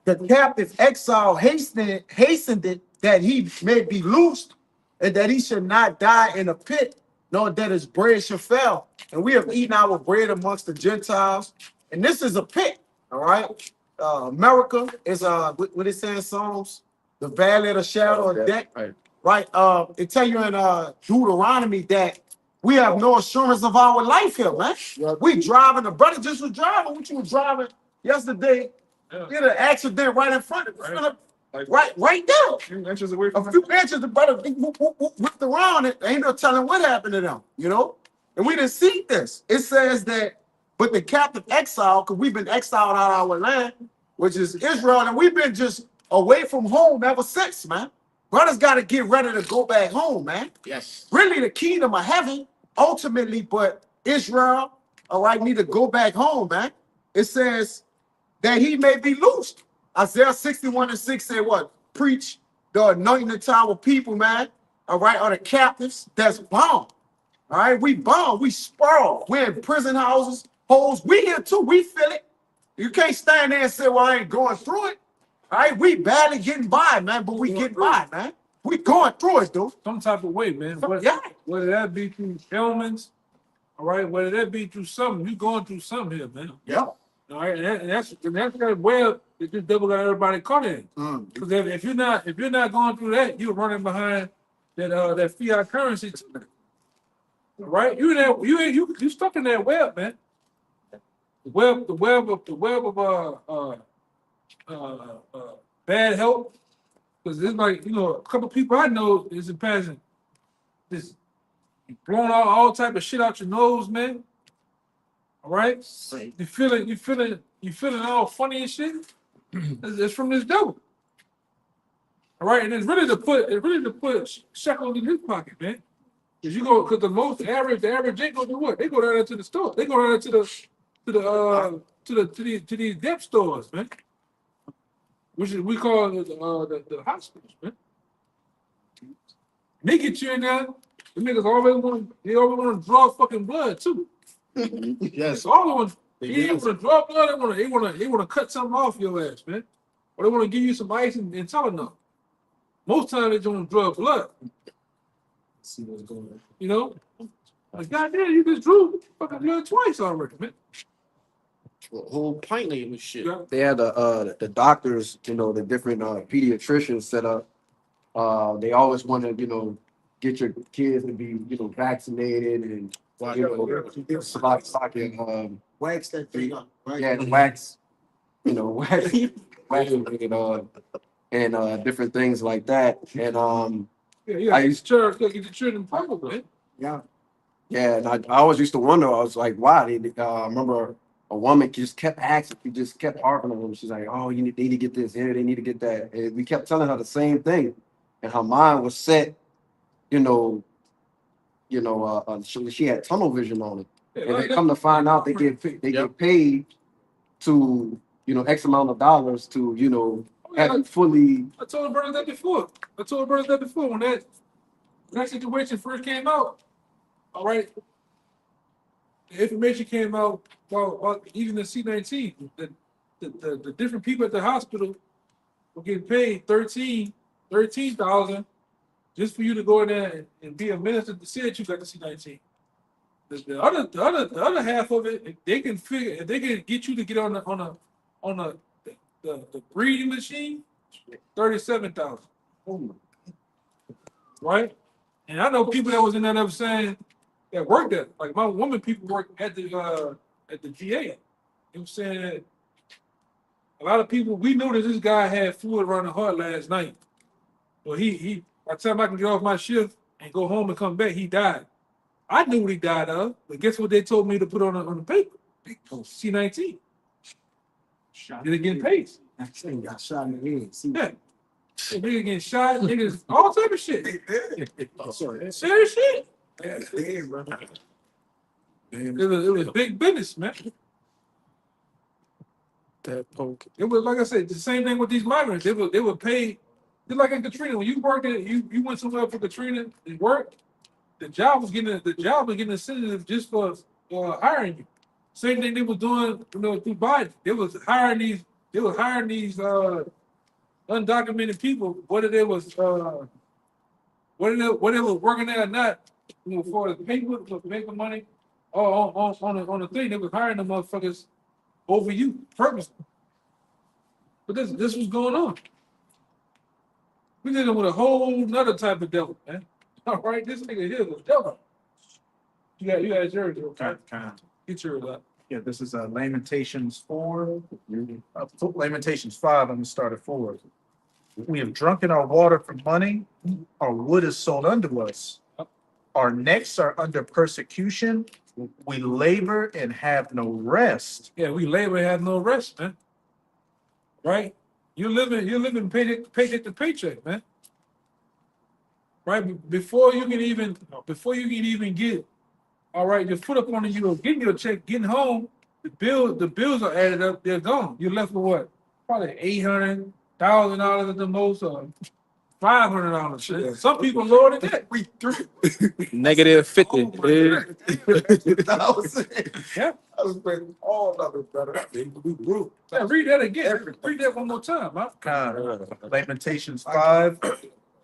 "The captive exile hastened it that he may be loosed, and that he should not die in a pit, nor that his bread should fail. And we have eaten our bread amongst the Gentiles." And this is a pit, all right? America is what it says in Psalms, the valley of the shadow of death. Right. It tell you in Deuteronomy that we have no assurance of our life here, man. We driving, the brother just was driving, what you was driving yesterday. You had an accident right in front of us. Right there. A few inches away A from few inches, the brother whipped around it. Ain't no telling what happened to them, And we didn't see this. It says that, but the captive exile, because we've been exiled out of our land, which is Israel, and we've been just away from home ever since, man. Brothers got to get ready to go back home, man. Yes. Really, the kingdom of heaven, ultimately, but Israel, all right, need to go back home, man. It says that he may be loosed. Isaiah 61 and 6 say what? Preach the anointing to our people, man. All right, or the captives that's bound. All right, we bound, we spurl. We're in prison houses, holes. We here too, we feel it. You can't stand there and say, well, I ain't going through it. All right, we barely getting by, man, but we getting by, man. We going through it, dude. Some type of way, man. Yeah. Whether that be through ailments, all right, whether that be through something, you going through something here, man. Yeah. All right, and that's that web that this devil got everybody caught in. Because if you're not going through that, you're running behind that fiat currency too. All right, you stuck in that web, man. The web of bad health. Because it's like, a couple people I know is in passing, just blowing all type of shit out your nose, man. All right, you feeling all funny and shit. It's from this devil. All right, and it's really to put shekels in his pocket, man. Because the average ain't gonna do what? They go down there to the store. They go down there to these depth stores, man. Which is we call the hospitals, man. They get you in there. The niggas always want to draw fucking blood too. Yes. All of them. They want to draw blood. They want to cut something off your ass, man. Or they want to give you some ice and Tylenol. Most times they don't draw blood. See what's going on. Like, goddamn, you just drew fucking blood twice already, man. A whole pint of him shit. Yeah. They had the doctors, you know, the different pediatricians set up. They always want to, you know, get your kids to be, you know, vaccinated and you know, Wax that thing up. Right? yeah, wax, you know, and different things like that. And Yeah. I used to get the children probably. Yeah. yeah, and I always used to wonder. I was like, why? I remember a woman just kept asking, we just kept harping on them. She's like, oh, they need to get this here, they need to get that. And we kept telling her the same thing, and her mind was set. She had tunnel vision on it, and they come to find out they get paid to, you know, X amount of dollars to, you know, have it fully. I told brothers that before. When that situation first came out, all right, the information came out about even the C-19, the different people at the hospital were getting paid $13,000 just for you to go in there and be a minister to say that you got the C-19. The other half of it, they can figure, if they can get you to get on the breeding machine, $37,000. Right? And I know people that was in that ever saying that worked there. Like my woman people work at the VA. They were saying that a lot of people, we knew that this guy had fluid around the heart last night. Well, he by the time I can get off my shift and go home and come back, he died. I knew what he died of, but guess what they told me to put on the paper? C-19. They're getting paid. Got shot in the head. See? Yeah. Niggas getting shot, niggas, all type of shit. Oh, sorry. Serious shit. Yeah, damn, bro. It was big business, man. That poke. It was, like I said, the same thing with these migrants. They were paid. Just like in Katrina, when you worked at, you went somewhere for Katrina and worked, the job was getting incentive just for hiring you. Same thing they were doing, you know, through Biden. They was hiring these undocumented people, whether they was working there or not, you know, for the paper money, or on the thing, they was hiring the motherfuckers over you purposely. But this was going on. We dealing with a whole nother type of devil, man. All right, this nigga here was devil. You got yours, okay? Get yours up. Yeah, this is Lamentations 4. Lamentations 5, I'm gonna start at 4. We have drunken our water for money, our wood is sold unto us. Our necks are under persecution, we labor and have no rest. Yeah, we labor and have no rest, man. Right? You're living paycheck to paycheck, man. Right? Before you can even get, all right, your foot up on you, getting your check, getting home, the bills are added up, they're gone. You're left with what? Probably $800,000 at the most, or $500. Some people lower than that. Negative 50. Yeah. I was paying all of it, brother. We broke. Yeah, read that again. Read that one more time, huh? Lamentations 5,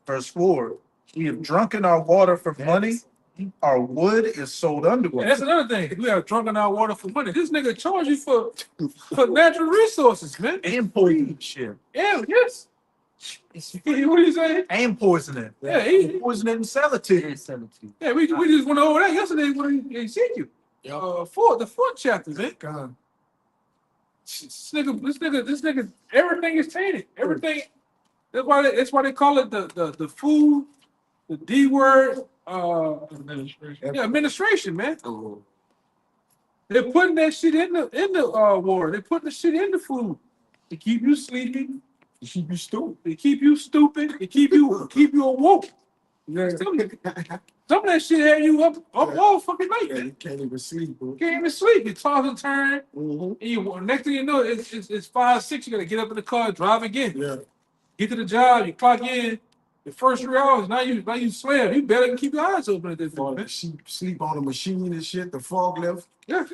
verse 4. We have drunken our water for money, our wood is sold unto us. Yeah, that's another thing. We have drunken our water for money. This nigga charge you for natural resources, man. And poison shit. Yeah, yes. What are you saying? And poisoning. Yeah, poisoning and sell it to you. Yeah, we just went over that yesterday when he seen you. The fourth chapter, man. God. This nigga, everything is tainted. Everything. That's why they call it the food, the D word, administration, man. Oh. They're putting that shit in the water. They're putting the shit in the food to keep you sleepy, to keep you stupid, to keep you awoke. Yeah. Some of that shit had you up all fucking night. Yeah, you can't even sleep, bro. Can't even sleep. You toss and turn. Mm-hmm. And you, next thing you know, it's 5, 6. You gotta get up in the car, drive again. Yeah. Get to the job. You clock in. The first 3 hours. Now you slam. You better keep your eyes open at this point, man. Sleep on the machine and shit. The forklift. Yeah.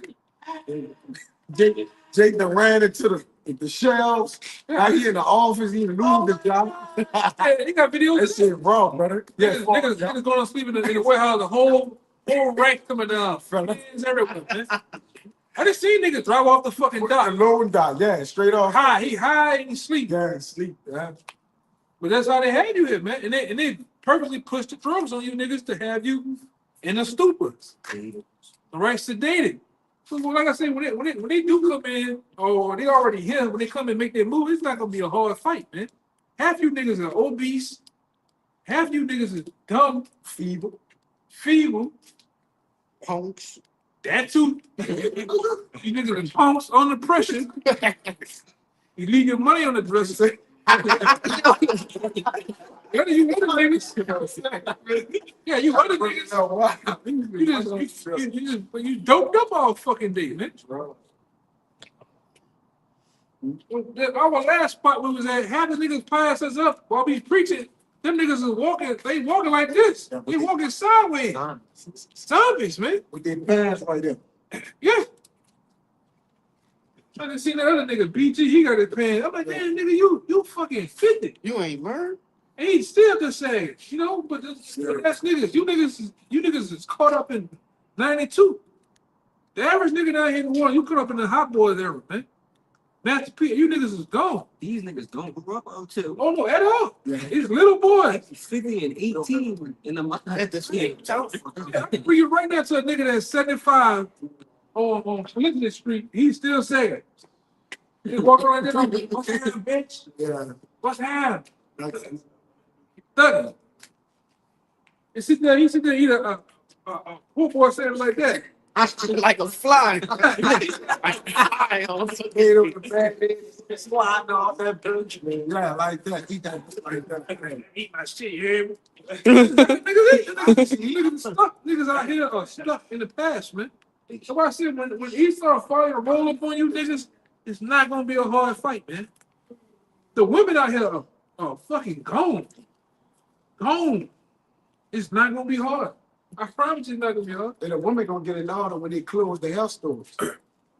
Jake done ran into the shelves. Now he in the office. He lose the job. Yeah, he got videos. That shit raw, brother. Yeah, Niggas going to sleep in the warehouse. The whole rack coming down. Hands everywhere, man. I just seen niggas drive off the fucking dock. Low and dock, yeah, straight off. High, he high and he sleep. Yeah, sleep. Yeah. But that's how they had you here, man. And they purposely pushed the drugs on you niggas to have you in a stupor. All right, sedated. So like I said, when they do come in, or they already here, when they come and make their move, it's not gonna be a hard fight, man. Half you niggas are obese, half you niggas is dumb, feeble, Punks. that too. You niggas are punks under pressure. You leave your money on the dresser. You other niggas. Yeah, you other niggas. You doped up all fucking day, man. Our last spot we was at, half the niggas pass us up while we preaching. Them niggas is walking, they walking like this. They walking sideways. Zombies, man. With their pants like that. Yeah. I done seen that other nigga, BG, he got his pants. I'm like, damn, nigga, you fucking 50. You ain't burned. And he still just saying, you know, but that's niggas. You niggas is caught up in 92. The average nigga down here in the world, you caught up in the hot boys era, man. Master P, you niggas is gone. These niggas don't grow up until. Oh no, at all. He's little boy. 50 and 18 in the month. At the same time. Bring you right now to a nigga that's 75 on Felicity Street. He's still saying, he's walking around there like, what's happening, bitch? Yeah. What's happening? Thuggy. He sit there, eat a poor boy saying like that. I feel like a fly. Sliding off that bench, man. Yeah, like that. Eat that like that. Eat my shit, you hear me? Niggas out here are stuck in the past, man. So I said when he start fighting or roll up on you niggas, it's not gonna be a hard fight, man. The women out here are fucking gone. Gone. It's not gonna be hard. I promise it's not gonna be hard. And the women gonna get in order when they close the hair stores.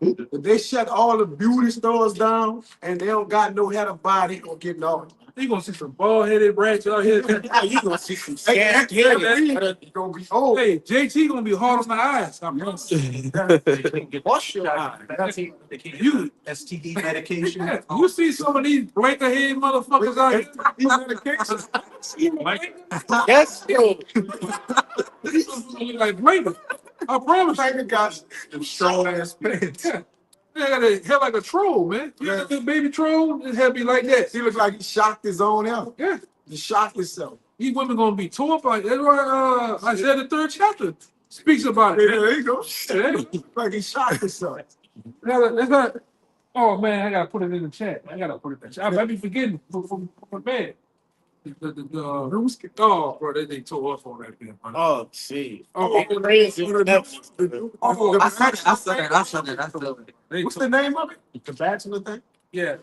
If they shut all the beauty stores down and they don't got no head of body, gonna get in order. You gonna see some bald-headed brats out here. You gonna see some Hey, scat hair. gonna be old. Hey, JT gonna be hard on the eyes. I promise. Wash your eyes. You STD medication. Yeah, you see some of these blanket head motherfuckers out here. These medications. Yes, yo. These motherfuckers look like blanket. I promise. Like the guys, them strong ass pants. Yeah. They got a hair like a troll, man. You got a baby troll, his hair be like that. He look like he shocked his own health. Yeah. He shocked himself. These women gonna be tore up like that's why Isaiah the 3rd chapter speaks about it. Yeah, there you go. Yeah. Like he shocked himself. That's not, oh man, I gotta put it in the chat. I be forgetting for bed. Oh, bro, they tore up on that thing. Oh, see. Oh, crazy. I saw that. What's the name of it? The Bachelor thing? yeah.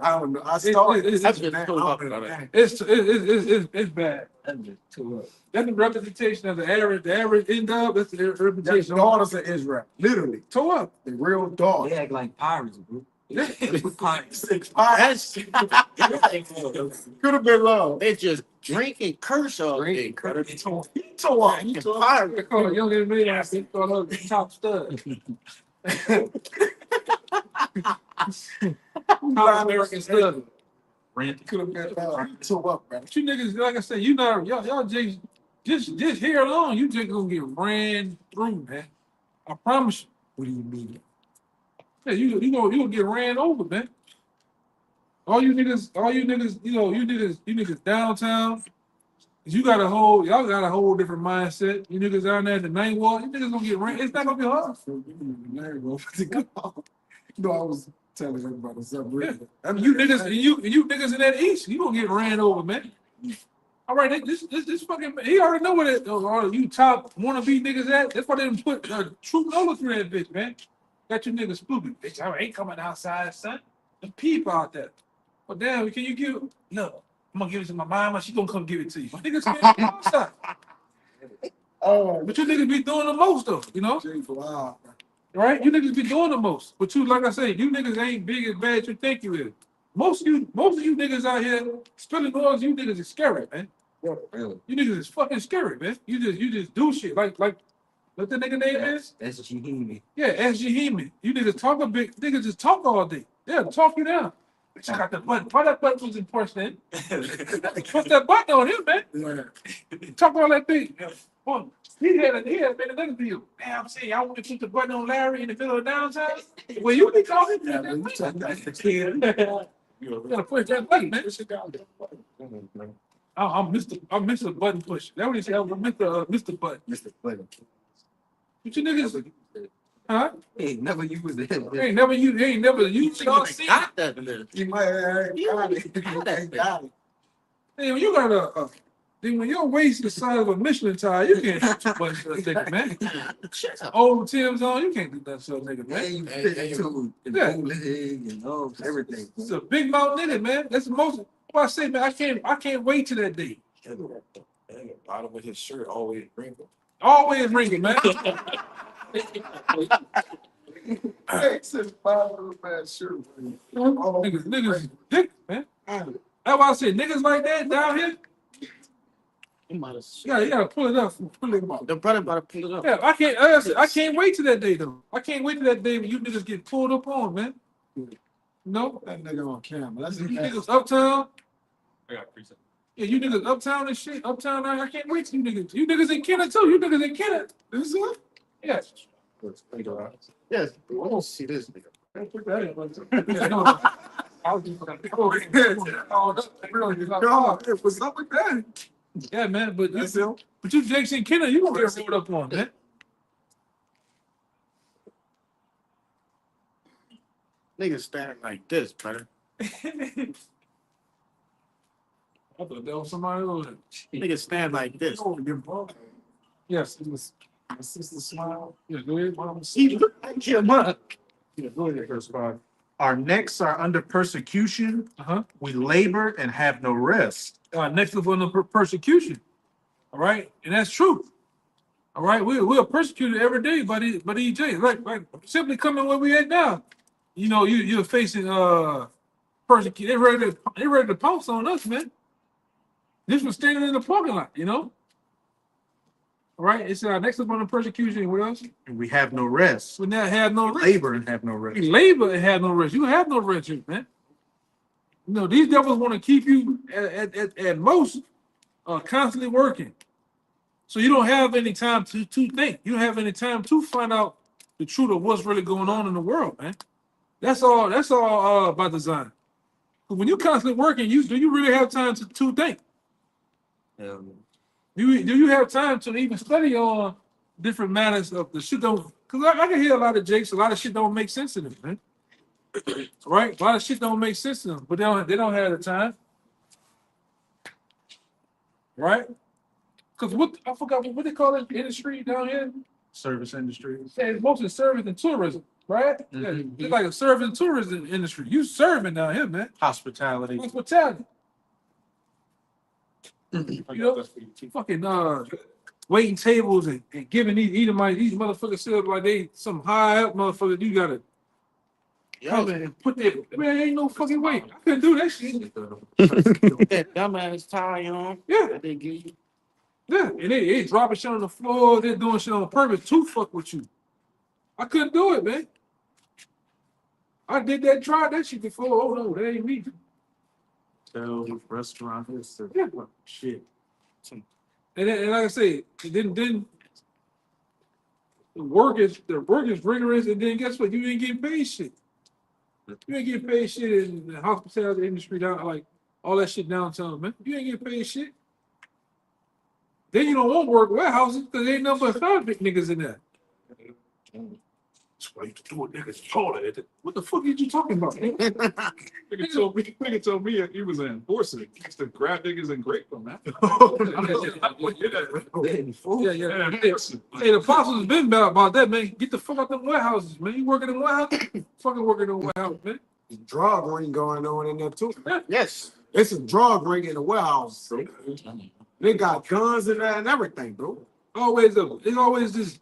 I don't know. I started. It's bad. That's the representation of the average end up. That's the That's representation. daughters of Israel. Literally. Tore up. The real daughters. They act like pirates, bro. Pirates. That's Could have been love. they just drink and curse all day. He tore up. They call a young man, I think, call her top stud. Top American stud. Could have been love. He tore up, man. But you niggas, like I said, you know, y'all just here alone, you just gonna get ran through, man. I promise you. What do you mean? Yeah, you gonna get ran over, man. All you niggas, you niggas downtown. Y'all got a whole different mindset. You niggas down there at the night walk, you niggas gonna get ran. It's not gonna be hard. No, I was telling everybody something. Yeah. I mean, you niggas in that east, you gonna get ran over, man. All right, this fucking, he already know where all you top wannabe niggas at. That's why they didn't put Troop Nola through that bitch, man. Got you niggas spooked. Bitch, I ain't coming outside, son. The people out there. But damn, can you give? No, I'm gonna give it to my mama. She gonna come give it to you. My niggas can't come outside. Oh, But you niggas be doing the most though, you know? wow. Right? You niggas be doing the most. But you, like I say, you niggas ain't big as bad as you think you is. Most of you niggas out here spilling noise, you niggas is scary, man. You niggas is fucking scary, man. You just do shit. Like What the nigga name is? That's Jihimi. Yeah, SG Heeman. You niggas talk a big, niggas just talk all day. Yeah, talk you down. But I got the button. Why that button was important then? Put that button on him, man. Talk all that thing. Well, he had made another deal. Damn, I'm saying, y'all want to put the button on Larry in the middle of downtown? Well, you be talking. You gotta push that button, man. I'm Mr. Button Push. That what he said. I'm Mr. Button. Mr. Button. What you niggas? Huh? He ain't never used it. Ain't never used it all season. Got that in there. You might have got it. Got it. Hey, when you got then when your waist the size of a Michelin tire, you can't do too much to a nigga, man. Old Tim's on, you can't do that to a nigga, man. And you fit too. And bootleg and all everything. It's a big mouth nigga, man. That's the most. Well, I say, man, I can't wait till that day. Bottom of his shirt always wrinkled. Always ringing, man. Hey, since bottom of my shirt. Niggas, dick, man. That's why I say niggas like that down here. You might have. Yeah, you gotta pull it up. Pull it up. The brother about to pull it up. Yeah, I can't wait till that day though. I can't wait till that day when you niggas get pulled up on, man. No, That nigga on camera. That's you niggas uptown. I got preset. Yeah, you niggas uptown and shit. Uptown, I can't wait till you niggas. You niggas in Kenner too. You niggas in Kenner. This is it? Yes. Yes. I don't see this nigga. What's up with that? Yeah, man, but you Jackson Kenner, you gonna get rolled up on, man. Niggas standing like this, brother. I thought that was somebody else. Niggas stand like this. Yes, it was my sister smile. Yeah, go ahead. Yeah, go ahead, first five. Our necks are under persecution. We labor and have no rest. Next up on the persecution. All right, and that's true. All right, we're persecuted every day by the EJ. Like simply coming where we at now. You know, you're facing persecution. They ready to pounce on us, man. This was standing in the parking lot, you know. All right, it's next up on the persecution. What else? And we have no rest. We now have no rest. Labor and have no rest. We labor and have no rest. You have no rest, man. You know, these devils want to keep you at most constantly working. So you don't have any time to think. You don't have any time to find out the truth of what's really going on in the world, man. That's all by design. When you're constantly working, do you really have time to think? Do you have time to even study on different matters of the shit? Because I can hear a lot of jakes, a lot of shit don't make sense to them, man. Right? A lot of shit don't make sense to them, but they don't have the time. Right? Because I forgot what they call it industry down here. Service industry. Yeah, it's mostly service and tourism, right? Yeah, it's like a service and tourism industry. You serving down here, man. Hospitality. Hospitality. You know, fucking waiting tables and giving these motherfuckers sit up like they some high up motherfucker. You gotta come in and put that. Man, ain't no fucking way. I couldn't do that shit. That dumbass tie on. Yeah. That they give you. Yeah, and they dropping shit on the floor. They're doing shit on purpose to fuck with you. I couldn't do it, man. I did tried that shit before. Oh no, that ain't me. Restaurant. Yeah. Shit. And like I say, then the work is rigorous, and then guess what? You ain't getting paid shit. You ain't getting paid shit in the hospitality industry down like all that shit downtown, man. You ain't getting paid shit. Then you don't want to work warehouses because ain't nothing but fat big niggas in there. That's why you do it, niggas taller. What the fuck are you talking about? Nigga told me he was an enforcer. He used to grab niggas and grape them, man. Yeah. Hey, the apostles have been about that, man. Get the fuck out them warehouses, man. You working in warehouses? Fucking working in warehouse, man. There's drug ring going on in there too. Yes. It's a drug ring in the warehouse, bro. They got guns in there and everything, bro. There's always this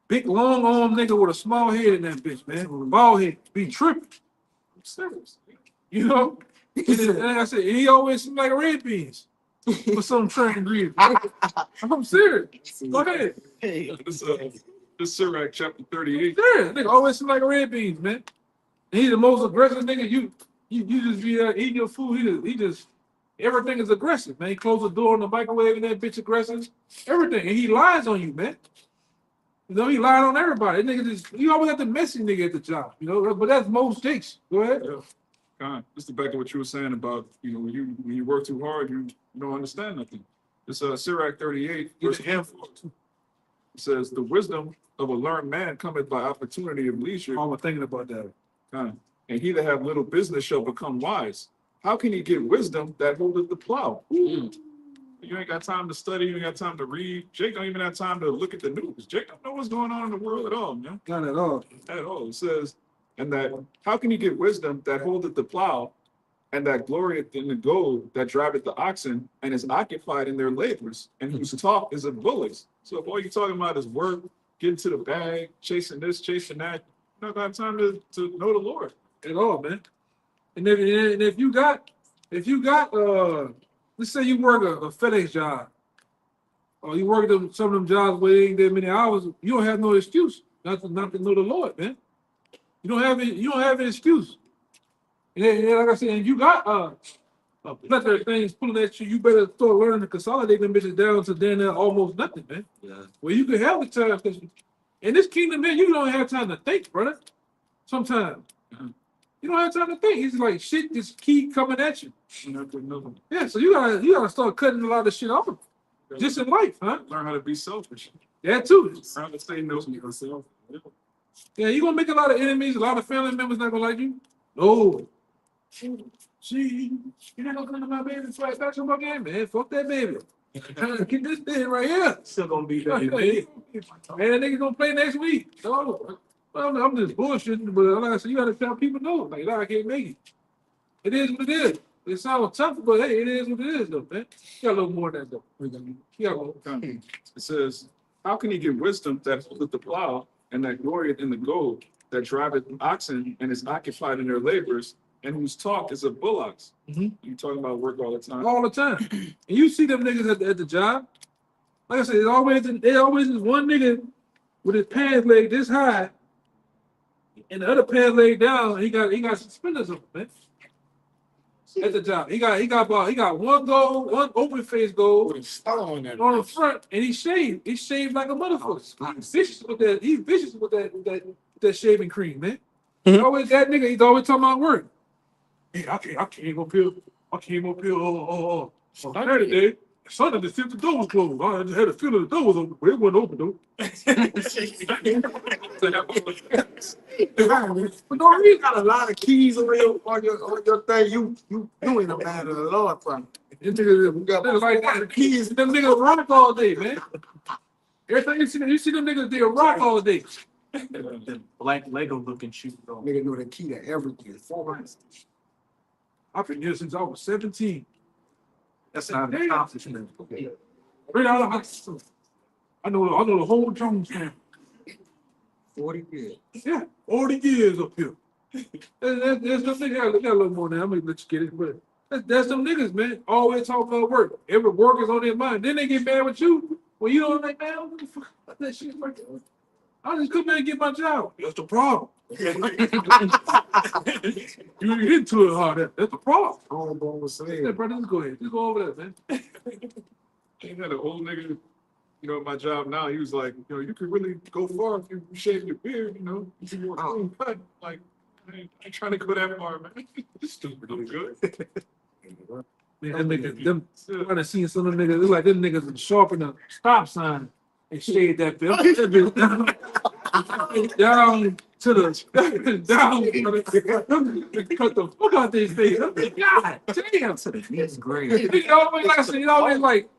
big long arm nigga with a small head in that bitch, man. With a bald head. Be tripping. I'm serious. You know? And like I said, he always seemed like a red beans. for some training ingredient. I'm serious. Go ahead. This Sirach chapter 38. Yeah, nigga always seem like red beans, man. And he the most aggressive nigga. You just be eating your food. He just everything is aggressive, man. He close the door on the microwave and that bitch aggressive. Everything. And he lies on you, man. You know, he lied on everybody. That nigga just you always got the messy nigga at the job, you know, but that's most Jakes. Go ahead. Yeah. Just to back up what you were saying about, you know, when you work too hard, you don't understand nothing. It's Sirach 38, verse 4. It says, the wisdom of a learned man cometh by opportunity of leisure. I was thinking about that. And he that have little business shall become wise. How can he get wisdom that holdeth the plow? You ain't got time to study, you ain't got time to read. Jake don't even have time to look at the news. Jake don't know what's going on in the world at all, man. Not at all. At all. It says, and that how can he get wisdom that holdeth the plow, and that glorieth in the gold that driveth the oxen, and is occupied in their labors, and whose talk is of bullocks. So if all you're talking about is work, getting to the bag, chasing this, chasing that, you don't have time to know the Lord at all, man. And if you got let's say you work a FedEx job, or you work some of them jobs where you ain't that many hours, you don't have no excuse not to know the Lord, man. You don't have an excuse. And like I said, if you got a plethora of things pulling at you, you better start learning to consolidate them bitches down to then almost nothing, man. Yeah. Well, you can have the time, because in this kingdom, man, you don't have time to think, brother. Sometimes. You don't have time to think. It's like shit just keep coming at you. Yeah, so you gotta start cutting a lot of shit off. Just in life, huh? Learn how to be selfish. That too. Learn how to say no to yourself. Yeah, you're gonna make a lot of enemies, a lot of family members not gonna like you. No. See, you're not gonna come to my baby fight basketball game, man. Fuck that baby. Get this thing right here. Still gonna be there. Man, that nigga gonna play next week. No. I'm just bullshitting, but like I said, you gotta tell people no. Like, I can't make it. It is what it is. It sounds tough, but hey, it is what it is, though, man. You got a little more than that, though. You got a little. It says, how can he get wisdom that holdeth the plow, and that glorieth in the gold, that driveth oxen, and is occupied in their labors, and whose talk is of bullocks? You talking about work all the time? All the time. And you see them niggas at the job. Like I said, there always is one nigga with his pants leg this high, and the other pants leg down. He got suspenders on, man. At the job, he got one goal, one open face goal on the front, and he shaved. He shaved like a motherfucker. He's vicious with that shaving cream, man. Always that nigga. He's always talking about work. Hey, I came up here on Saturday. Sunday, the door was closed. I just had a feeling the door was open, but it wasn't open though. But no, you got a lot of keys on your thing. You ain't a man of the Lord, bro. You got like keys. Them niggas rock all day, man. Everything you see them niggas, they rock all day. The black Lego looking shoes on. Nigga know the key to everything. 400. I've been here since I was 17. That's not an accomplishment. Right out of high school. I know the whole Jones family. 40 years. Yeah, 40 years up here. There's some niggas, I got a little more now, I'm gonna let you get it, but that's some niggas, man. Always talk about work. Every work is on their mind. Then they get mad with you. Well, you don't like, man, what the fuck? That shit right there. I just come in and get my job. That's the problem. You into it hard. That's the problem. Yeah, brother, let's go ahead. Just go over there, man. They had an old nigga, you know, at my job now. He was like, you know, you could really go far if you shave your beard, you know. You see more clean cut. Like, I ain't trying to go that far, man. Stupid. I'm good. Man, them I done seen some of them niggas, look like them niggas sharpen a stop sign and shade that bill. Down to the down. Cut the fuck out these things. God damn. To the knees, great. It always, like I said, it always like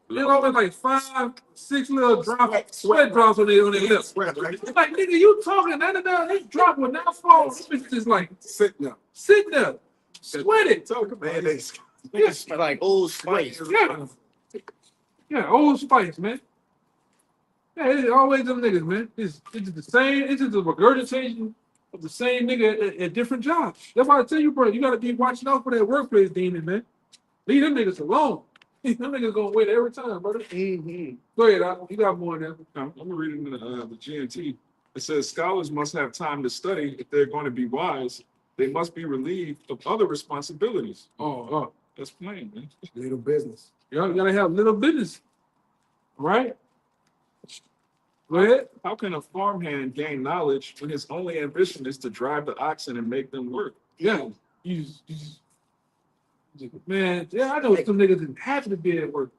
5, 6 little sweat drops on their lips. Like, nigga, you talking that this drop will not fall. It's just like sitting there, sweating. Man, they smell like Old Spice. Yeah, Old Spice, man. Yeah, it's always them niggas, man. It's the same. It's just a regurgitation of the same nigga at different jobs. That's why I tell you, bro, you gotta be watching out for that workplace demon, man. Leave them niggas alone. Them niggas gonna win every time, brother. Mm-hmm. Go ahead, you got more now. I'm reading the GNT. It says scholars must have time to study if they're going to be wise. They must be relieved of other responsibilities. Oh, That's plain, man. Little business. you gotta have little business, right? Go ahead. How can a farmhand gain knowledge when his only ambition is to drive the oxen and make them work? Yeah, man. Yeah, I know some niggas that happy to be at work.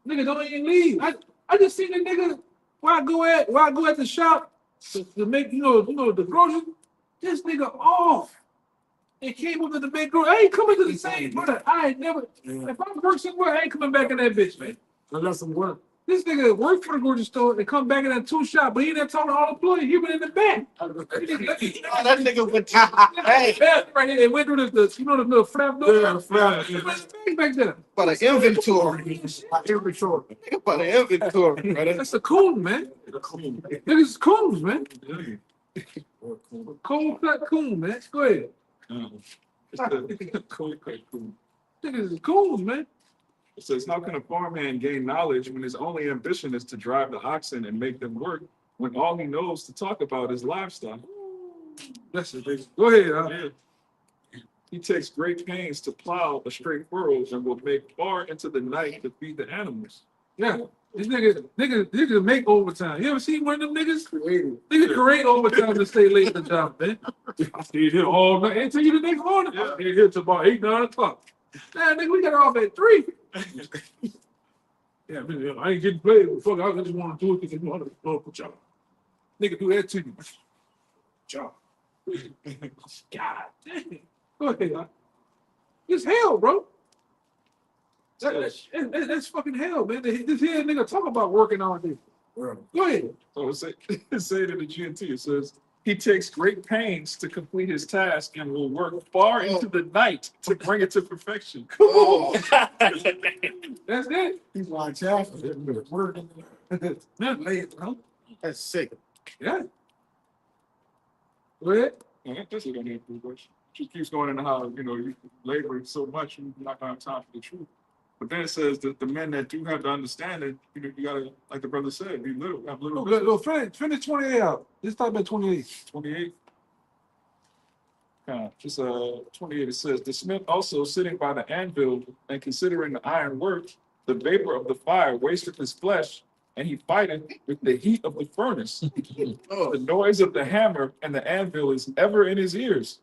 Nigga don't even leave. I just seen the nigga while I go at the shop to make you know the groceries. This nigga off. They came up to the big grocery. I ain't coming to the same brother. I ain't never. If I work somewhere, I ain't coming back in that bitch, man. Unless I'm work. This nigga worked for the grocery store and come back in that tool shop, but he didn't talk to all the employees. He went in the back. That nigga went hey, Right here, they went through the the little flap door. Yeah, flap. He went in the back there. for the inventory. For the inventory, brother. That's a coon, man. Niggas is coons, man. Cold cut coon, man. Go ahead. Niggas is coons, man. It says, how can a farmhand gain knowledge when his only ambition is to drive the oxen and make them work, when all he knows to talk about is livestock? That's it, baby. Go ahead. He takes great pains to plow a straight furrow and will make far into the night to feed the animals. Yeah. These niggas make overtime. You ever seen one of them niggas? Niggas create overtime to stay late in the job, man. I stayed here all night until you the next morning. I stayed here till about 8, 9 o'clock. Man, nigga, we got off at 3. Yeah, man, I ain't getting played. Fuck, I just want to do it because you want to go for job. Nigga do that to you. Job. God damn. Go ahead, man. It's hell, bro. That's fucking hell, man. This here nigga talk about working all day. Go ahead. So it said in the GNT, it says, he takes great pains to complete his task and will work far into the night to bring it to perfection. Oh. That's it. He's like Chaff. Working. That's sick. Yeah. Go ahead. That's it on the question. She keeps going into how, you labor so much, you're not going to have time for the truth. But then it says that the men that do have the understanding, you gotta, like the brother said, be little, have little. Finish 28 out. Let's talk about 28. 28. Just 28. It says the smith also sitting by the anvil and considering the iron work, the vapor of the fire wasteth his flesh, and he fighteth with the heat of the furnace. The noise of the hammer and the anvil is ever in his ears,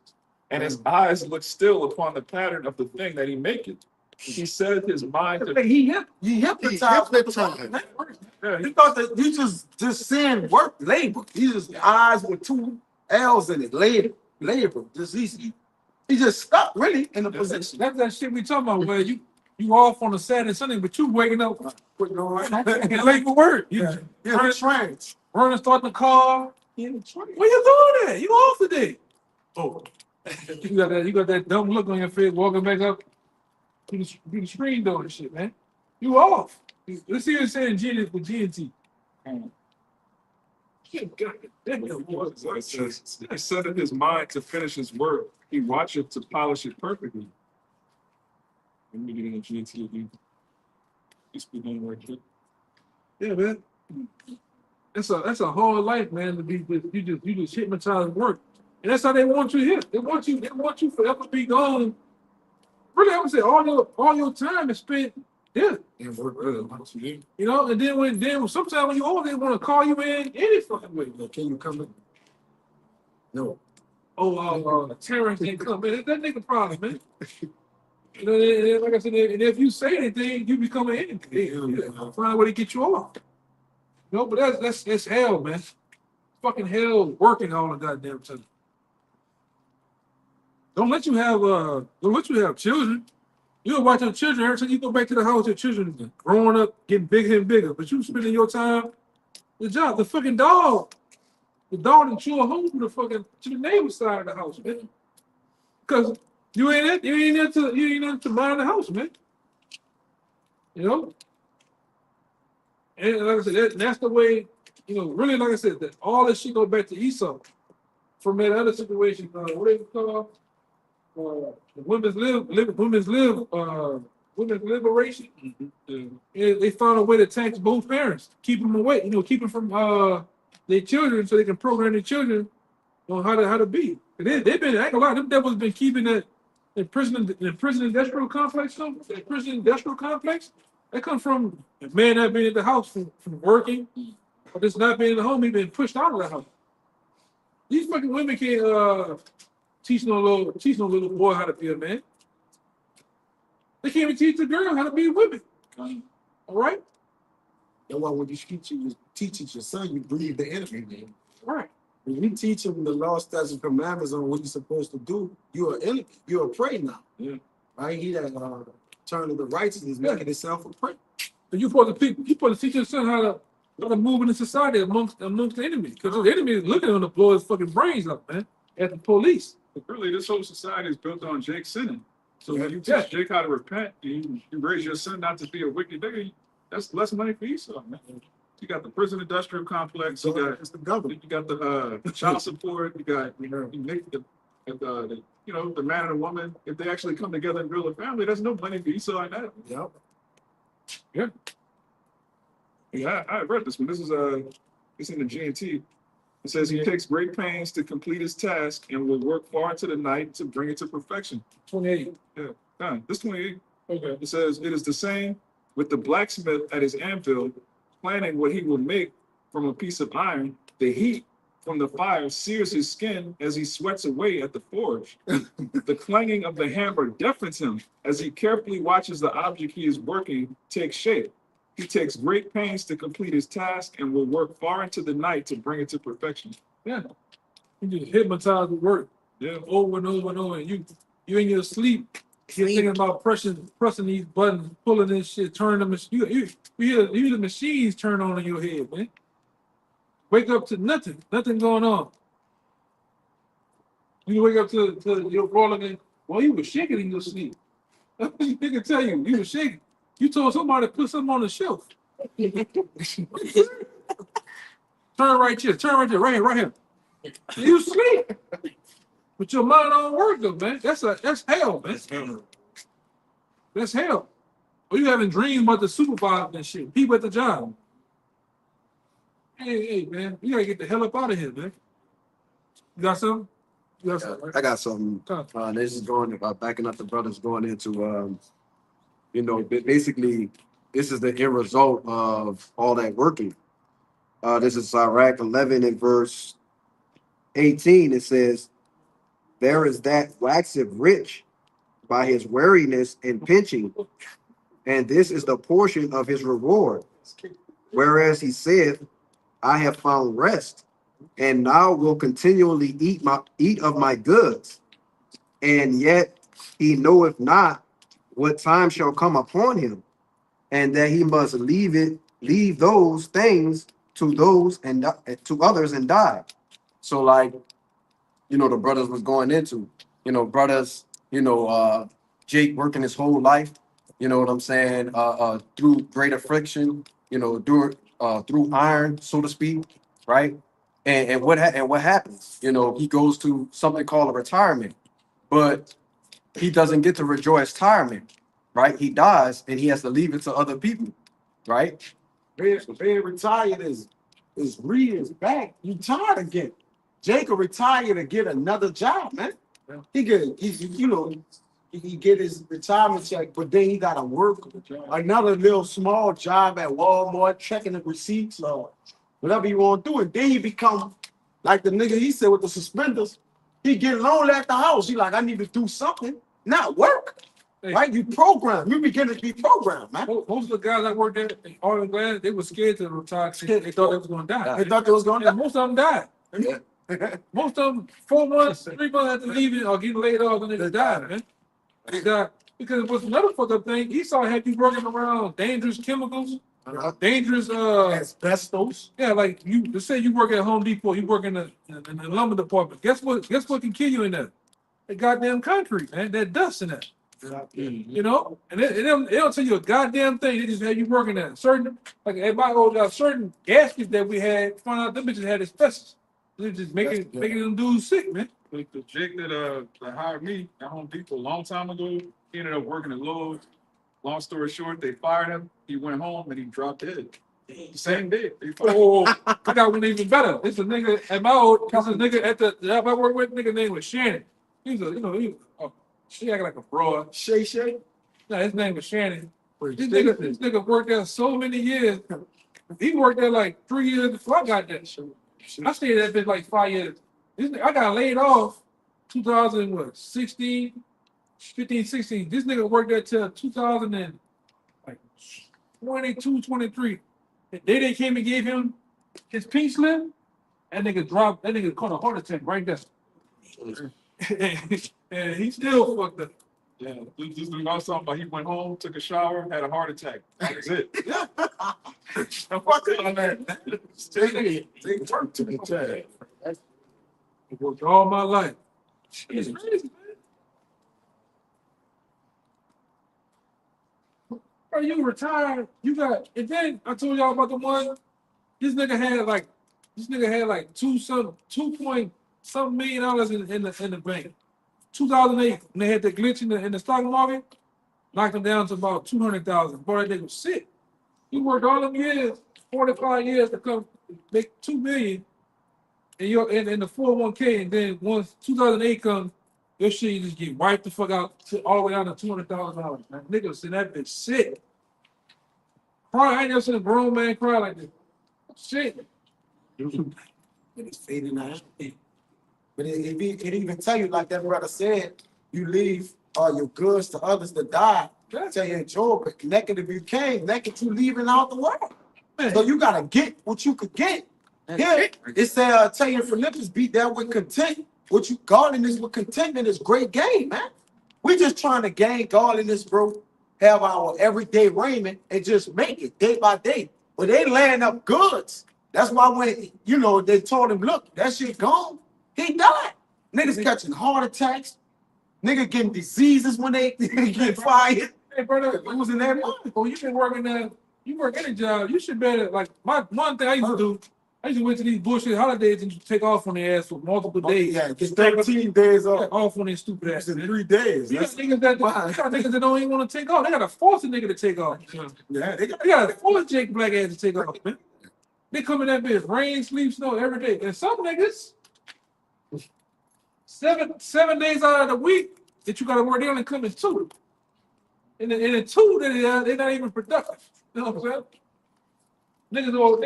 and his eyes look still upon the pattern of the thing that he maketh. He set his mind to. He hypnotized. Yeah, He thought that he just saying work, labor. He just eyes with 2 L's in it. Labor. Just he just stuck really in the position. That's that shit we talking about where you off on a Saturday, Sunday, but you waking up late for work. Yeah, trained. Running, start the car. Where you doing that? You off today? Oh, you got that dumb look on your face walking back up to the screen door and shit, man. You off. Let's see what it's saying with GNT. He set in his mind to finish his work. He watcheth to polish it perfectly. Let me get in the GNT again. It's been done right here. Yeah, man. That's a hard life, man. To be you just hypnotize work, and that's how they want you here. They want you forever be gone. Really, I would say all your time is spent there. And then sometimes when you old, they want to call you in any fucking way. Can you come in? No. Terrence didn't come in. That nigga problem, man. And like I said, and if you say anything, you become an enemy. Find a way to get you off. No, but that's hell, man. Fucking hell working all the goddamn time. Don't let you have children. You'll watch your children every time you go back to the house, your children are growing up, getting bigger and bigger. But you spending your time, the job, the fucking dog. The dog didn't chew a home to the neighbor's side of the house, man. Because you ain't there to mind the house, man. And like I said, that's the way, really, like I said, that all this shit go back to Esau. From that other situation, what they call the women's live women's liberation. They found a way to tax both parents, keep them away, keep them from their children, so they can program their children on how to be. And they've been, I ain't gonna lie, them devils been keeping that the prison industrial complex. The prison industrial complex that comes from a man not being at the house from working, or just not being at the home. He been pushed out of the house. These fucking women can't teach no little boy how to be a man. They can't even teach the girl how to be women. All right? That's why when you teach your son, you breed the enemy, man. Right. When you teach him the law, statutes, and commandments on what he's supposed to do, you're an enemy. You're a prey now. Yeah. Right? He that turn to the righteousness, making himself a prey. And you supposed to teach your son how to move in the society amongst the enemy. Because the enemy is looking on to blow his fucking brains up, man. At the police. But really, this whole society is built on Jake sinning. So when you teach Jake how to repent, and you raise your son not to be a wicked nigga, that's less money for Esau, man. You got the prison industrial complex, you got the government, you got the child support, you got the man and the woman. If they actually come together and build a family, there's no money for Esau in that. Yep. Yeah. Yeah, I read this one. This is it's in the GNT. It says he takes great pains to complete his task and will work far into the night to bring it to perfection. 28. Yeah, this 28. Okay. It says it is the same with the blacksmith at his anvil, planning what he will make from a piece of iron. The heat from the fire sears his skin as he sweats away at the forge. The clanging of the hammer deafens him as he carefully watches the object he is working take shape. He takes great pains to complete his task and will work far into the night to bring it to perfection. Yeah. You just hypnotized with work. Yeah. Over and over and over. And you in your sleep, you're thinking about pressing these buttons, pulling this shit, turning them. You hear the machines turn on in your head, man. Wake up to nothing going on. You wake up to your brother and, well, you were shaking in your sleep. He can tell you were shaking. You told somebody to put something on the shelf. Turn right here, right here. You sleep. But your mind don't work though, man. That's hell, man. That's hell. Or you having dreams about the supervisor and shit, people at the job. Hey, man, you gotta get the hell up out of here, man. You got something? Right? I got something. This is going backing up the brothers going into basically this is the end result of all that working. This is Sirach 11 and verse 18. It says, "There is that waxeth rich by his weariness and pinching, and this is the portion of his reward. Whereas he said, I have found rest, and now will continually eat of my goods. And yet he knoweth not what time shall come upon him, and that he must leave those things to those and to others and die." So like, the brothers was going into, brothers, Jake working his whole life, you know what I'm saying, through great affliction, through iron, so to speak, right? And what happens? He goes to something called a retirement, but he doesn't get to enjoy his retirement, right? He dies and he has to leave it to other people, right? Being retired is back. You tired again. Jacob retired to get another job, man. He get his retirement check, but then he got to work another little small job at Walmart, checking the receipts or whatever you want to do. And then he become like the nigga he said with the suspenders. He get lonely at the house. He like, I need to do something, not work. Right? You program. You begin to be programmed, man. Most of the guys that worked there in oil and gas, they were scared to retire. They thought they was going to die. They thought they was going to die. Most of them died. Most of them, 4 months, 3 months after leaving or getting laid off, and they died, man. They died. Because it was another fucked up thing. Esau had you working around dangerous chemicals, dangerous asbestos. Yeah, like let's say you work at Home Depot, you work in the lumber department. Guess what can kill you in there? The goddamn concrete, man. That dust in that. And they don't tell you a goddamn thing. They just have you working at certain, like everybody got certain gaskets that we had. Found out them bitches had asbestos. They just making them dudes sick, man. The Jake that hired me at Home Depot a long time ago, he ended up working at Lowe's. Long story short, they fired him. He went home and he dropped dead. Same day. They fired him. Oh, I got one even better. It's a nigga at my old, it's a nigga at the job I work with, nigga name was Shannon. He's a, she acting like a broad. Shay. No, his name was Shannon. This nigga worked there so many years. He worked there like 3 years before I got there. I stayed there for like 5 years. I got laid off 2016, 15, 16. This nigga worked there till 2022, 23. The day they came and gave him his pink slip, that nigga caught a heart attack right there. And he still fucked up. Yeah, this is something about he went home, took a shower, had a heart attack. That was it. Fuck it on that. Take work to the tag. I worked all my life. It's crazy, man. Bro, you retired, you got, and then I told y'all about the one, this nigga had like 2.something million in the bank. 2008, when they had the glitch in the stock market, knocked him down to about 200,000. Boy, that nigga was sick. He worked all them years, 45 years to come make 2 million in the 401k, and then once 2008 comes, your shit just get wiped the fuck out all the way down to $200,000. Man, nigga was in that bitch sick. Cry, I ain't never seen a grown man cry like this. Shit. It's fading out. But it even tell you, like that brother said, you leave your goods to others to die. Tell you enjoy, but naked if you came, naked you leaving out the world. So you gotta get what you could get. Yeah, it say tell you in Philippians, be that with content. What you godliness with contentment is great gain, man. We just trying to gain godliness, bro. Have our everyday raiment and just make it day by day. But they laying up goods. That's why when they told him, look, that shit gone. He died. Niggas catching heart attacks. Nigga getting diseases when they get fired. Hey, brother, losing that money. Oh, you been working there. You work any job. You should better, like, one thing I used to do, I used to wait to these bullshit holidays and just take off on their ass for multiple days. Yeah, get 13 days off on their stupid ass. In 3 days. You got niggas that don't even want to take off. They got to force a nigga to take off. Yeah, they got to force Jake Black ass to take off, man. They come in that bitch, rain, sleep, snow, every day. And some niggas, seven days out of the week that you got to work, they only come in 2. And the 2, they're not even productive. You know what I'm saying? Niggas go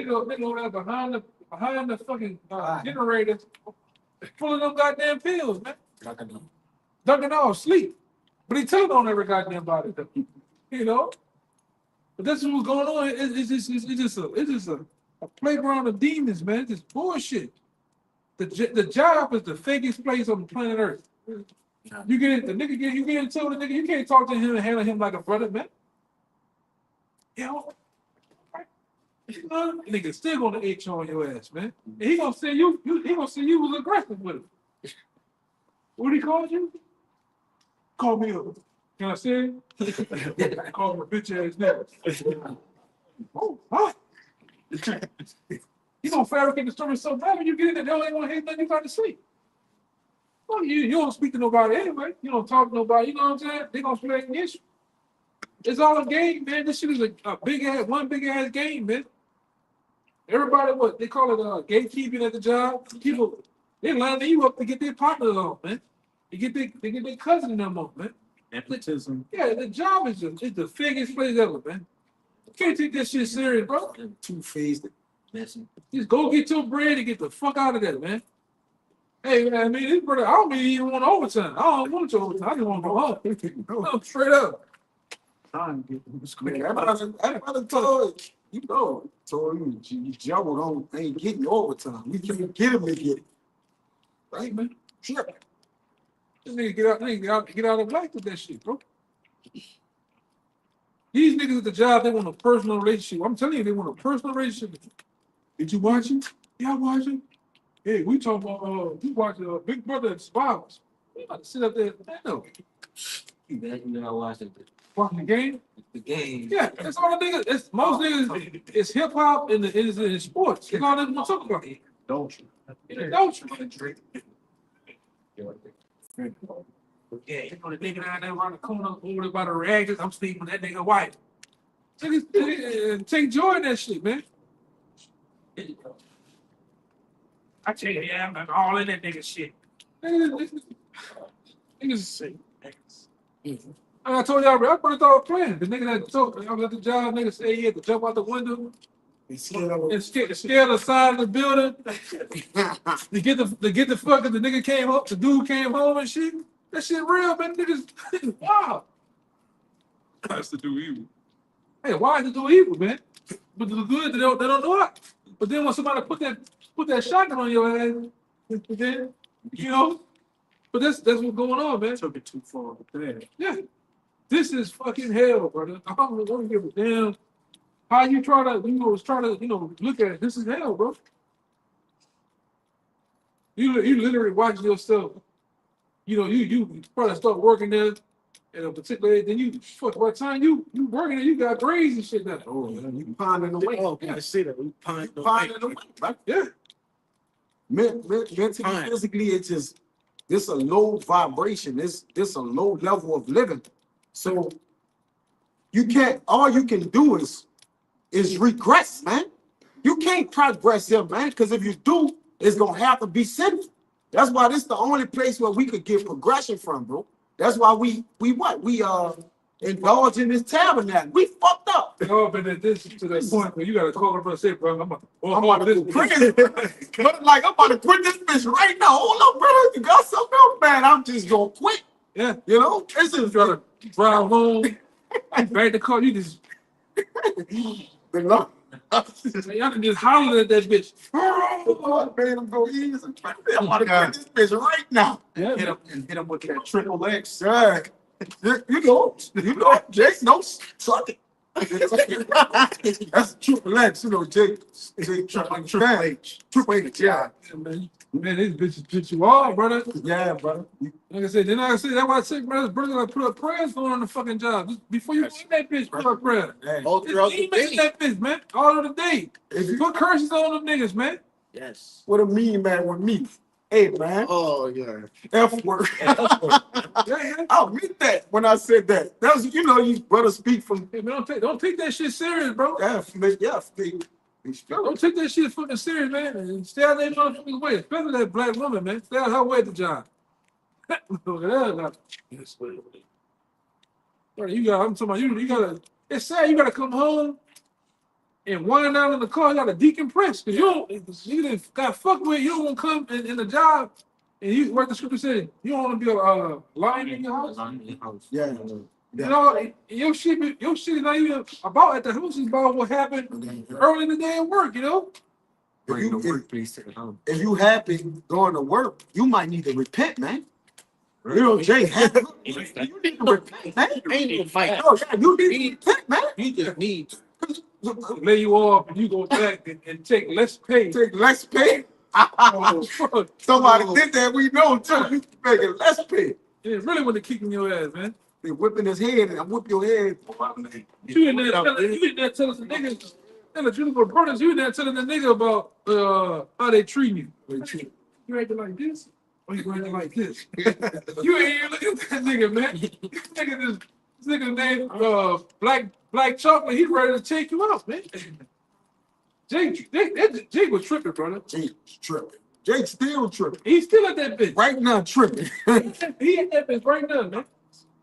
there behind the fucking generator, pulling them goddamn pills, man. Dunking off, sleep. But he telling on every goddamn body, though. You know? But this is what's going on. It's just a playground of demons, man. It's just bullshit. The job is the fakest place on the planet Earth. You get into the nigga, you can't talk to him and handle him like a brother, man. Nigga still gonna H on your ass, man. And he gonna say you was aggressive with him. What he called you? Call me up. Can I say it? Call him a bitch ass nigga. Oh, huh? You gonna fabricate the story so bad when you get in there, they ain't gonna hate nothing you got to sleep. Well, you don't speak to nobody anyway. You don't talk to nobody, you know what I'm saying? They gonna play against you. It's all a game, man. This shit is a big ass game, man. Everybody, what they call it, gatekeeping at the job. People, they lining you up to get their partners on, man. They get their cousin in them on, man. Nepotism. Yeah, the job is it's the biggest place ever, man. You can't take this shit serious, bro. Two-faced. Just go get your bread and get the fuck out of there, man. Hey, man, I mean, this brother, I don't even want overtime. I don't want your overtime. I just want to go home. No, straight up. I told you, told you, Joe ain't getting overtime. We can't get him to get it. Right, man? Sure. This nigga get out of life with that shit, bro. These niggas at the job, they want a personal relationship. I'm telling you, they want a personal relationship. Did you watch it? Yeah, I watched it. Hey, we talk about we watch Big Brother and Survivors. We about to sit up there. I know. You know I watched it. Watching the game? The game. Yeah, that's all the niggas. It's most niggas. It's hip hop and it's in sports. That's all they want to talk about. Don't you? Yeah, you know the nigga down there around the corner over there by the reactors. I'm sleeping with that nigga wife. Take joy in that shit, man. I tell you, yeah, I'm all in that nigga shit. Niggas. I told y'all, I put it all planned. The nigga that told I was at the job, nigga said he had to jump out the window and scare the side of the building to get the fucking the nigga came up, the dude came home and shit. That shit real, man. Niggas, wow. That's to do evil. Hey, why is it do evil, man? But the good, they don't know it. But then when somebody put that shotgun on your ass, then you know. But that's what's going on, man. Took it too far. Yeah, this is fucking hell, brother. I don't give a damn how you try to look at it. This is hell, bro. You literally watching yourself. You know, you probably start working there at a particular age, then you fuck by the time you working there, you got grades and shit now. Oh, man, you pondering away. Oh, yeah. I see that. You pondering away, right? Yeah. Mentally, physically, it's just this a low vibration. This a low level of living. So you can't. All you can do is regress, man. You can't progress here, man. Because if you do, it's gonna have to be sinful. That's why this is the only place where we could get progression from, bro. That's why we indulge in this tabernacle. We fucked up. Oh, but at this to that point where you gotta call up and say, bro, I'm about to quit this. But like I'm about to quit this bitch right now. Hold up, brother. You got something else, man. I'm just gonna quit. Yeah, you know, this is try to drive home. Back the car, you just the Lord. Y'all can just holler at that bitch. Oh, man, I'm going easy. I'm about to quit this bitch right now. Yeah, hit him with that triple X. Yeah. You know, Jake knows something. That's triple X, you know, Jake triple H. Triple H, yeah. Man, these bitches pitch you off, brother. Yeah, brother. Like I said, that's why I said, brother, like put up prayers going on the fucking job. Just before you leave that bitch, put up prayer. All throughout the day. That bitch, man. All of the day. If you put curses on them niggas, man. Yes. What a mean man with me. Hey, man. Oh, yeah. F word. I'll admit that when I said that. That was, you know, you brother speak from. Hey, man, don't take that shit serious, bro. Yeah. Don't take that shit fucking serious, man. And stay out that motherfucking way, especially that black woman, man. Stay out her way at the job. Brother, I'm talking about you gotta. It's sad you gotta come home and wind down in the car. You gotta decompress because you didn't got fucked with. You don't want to come in the job and you what the scripture said. You don't want to be a lion in your house. Yeah. You know, your shit is not even about at the house. It's about what happened early in the day at work, you know? If you happy going to work, you might need to repent, man. You know, Jay, you need to repent, man. Ain't no fight. Oh, yeah, you need to repent, man. He just needs. Lay you off and you go back and take less pay. Take less pay? Somebody did that, we know, too. You making less pay. Yeah, really want to kick in your ass, man. They whipping his head and I whip your head. You in there telling the niggas, telling Juniper brothers, you in there telling the nigga about how they treat you. You acting like this? Or you acting like this? You ain't here looking at that nigga, man. This nigga named Black Chocolate, he ready to take you out, man. Jake was tripping, brother. Jake's tripping. Jake's still tripping. He's still at that bitch. Right now tripping. He at that bitch right now, man.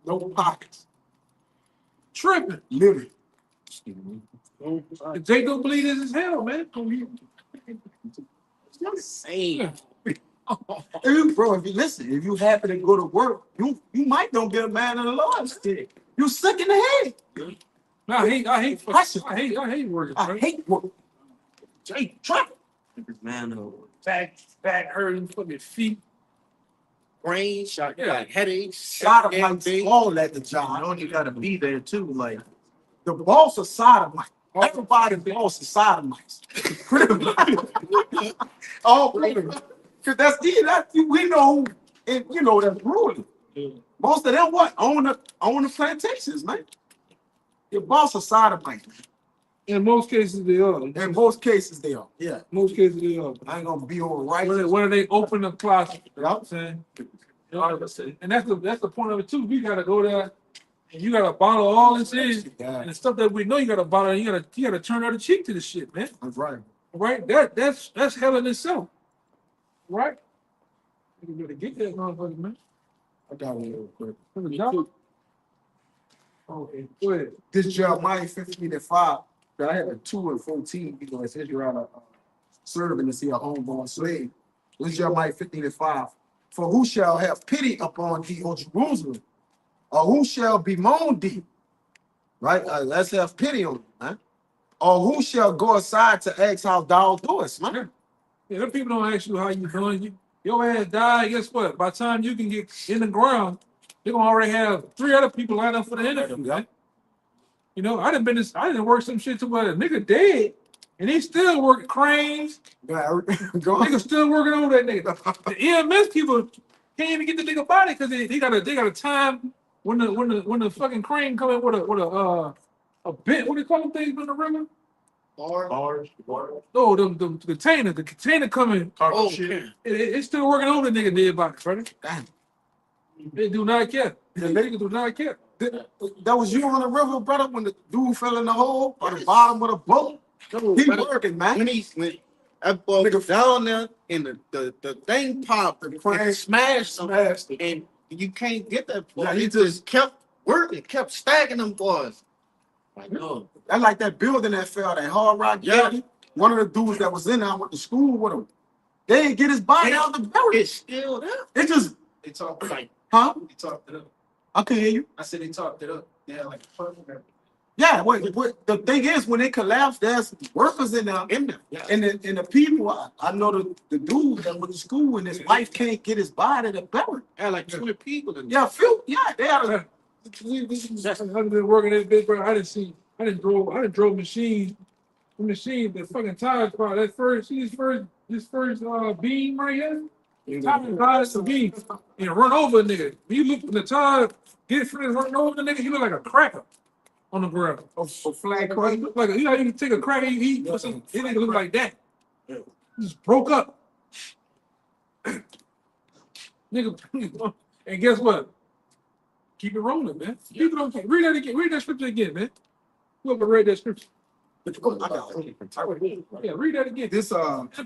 No pockets. Tripping. Living. Jake don't believe this is hell, man. Insane. Bro, if you listen, if you happen to go to work, you might don't get a man of the Lord stick. You sick in the head. No, I hate working. I hate work. Jake, try. Man, Back hurting, fucking feet. brain shot, you got headaches. Sodomites all at the job. You know you gotta be there too, like the boss of sodomite. Everybody's boss is sodomites. Oh, because that's we know, and you know that's ruling. Most of them own the plantations, man. Your boss is sodomite. In most cases, they are. In most cases, they are. Yeah. Most cases, they are. I ain't gonna be on right. When they open the closet, you know what I'm saying? And that's the point of it too. We gotta go there and you gotta bottle all this in and the stuff that we know you gotta bottle. You gotta turn the other cheek to the shit, man. That's right. Right? That's hell in itself. Right? You gotta get that motherfucker, man. I got one real quick. Okay, go ahead. This Jeremiah 15:5. I had a 2 and 14. You know, it says you're out of serving to see a homeborn slave. This Jeremiah 15:5. For who shall have pity upon thee, O Jerusalem? Or who shall bemoan thee? Right? Let's have pity on you, man. Or who shall go aside to ask how thou doest, man? Yeah, them people don't ask you how you doing. Your ass died. Guess what? By the time you can get in the ground, they're gonna already have 3 other people lined up for the interview. Right? You know, I didn't work some shit to where a nigga dead, and he still working cranes. Nigga still working on that nigga. The EMS people can't even get the nigga body because they got a time when the fucking crane come in with a bit. What do you call them things in the river? Barge. No, the container coming. Oh, shit. It's still working on the nigga dead body, brother. Damn. They do not care. The nigga do not care. That was you on the river, brother, when the dude fell in the hole on the bottom of the boat. He working, man. When that boy was down there and the thing popped, the crane smashed him, and you can't get that boy. Yeah, he just kept working, kept stacking them boys. Like, no. I like that building that fell, that hard rock. Yeah. One of the dudes that was in there, I went to school with him. They didn't get his body out the building. It's still there. It just, They talked like huh? they talked it up. I couldn't hear you. I said they talked it up. They had like a partner. Yeah, what the thing is, when they collapsed, there's workers in there. Yeah. And the people, I know the dude that went to school and his wife can't get his body to bury. Had like 20 people in there. Yeah, Phil, yeah, they had a, I've been working that big, bro. I didn't drove machine. The machine, the fucking tires part. That first, see this first beam right here. Tires the beam and run over a nigga. You look in the tire, get finished running over the nigga. He look like a cracker on the ground. a flag Like, crack. look like you know how you can take a cracker, you eat. It nigga look like that. He just broke up. Nigga, and guess what? Keep it rolling, man. People don't care. Read that again. Read that scripture again, man. Whoever read that scripture. Yeah, read that again. This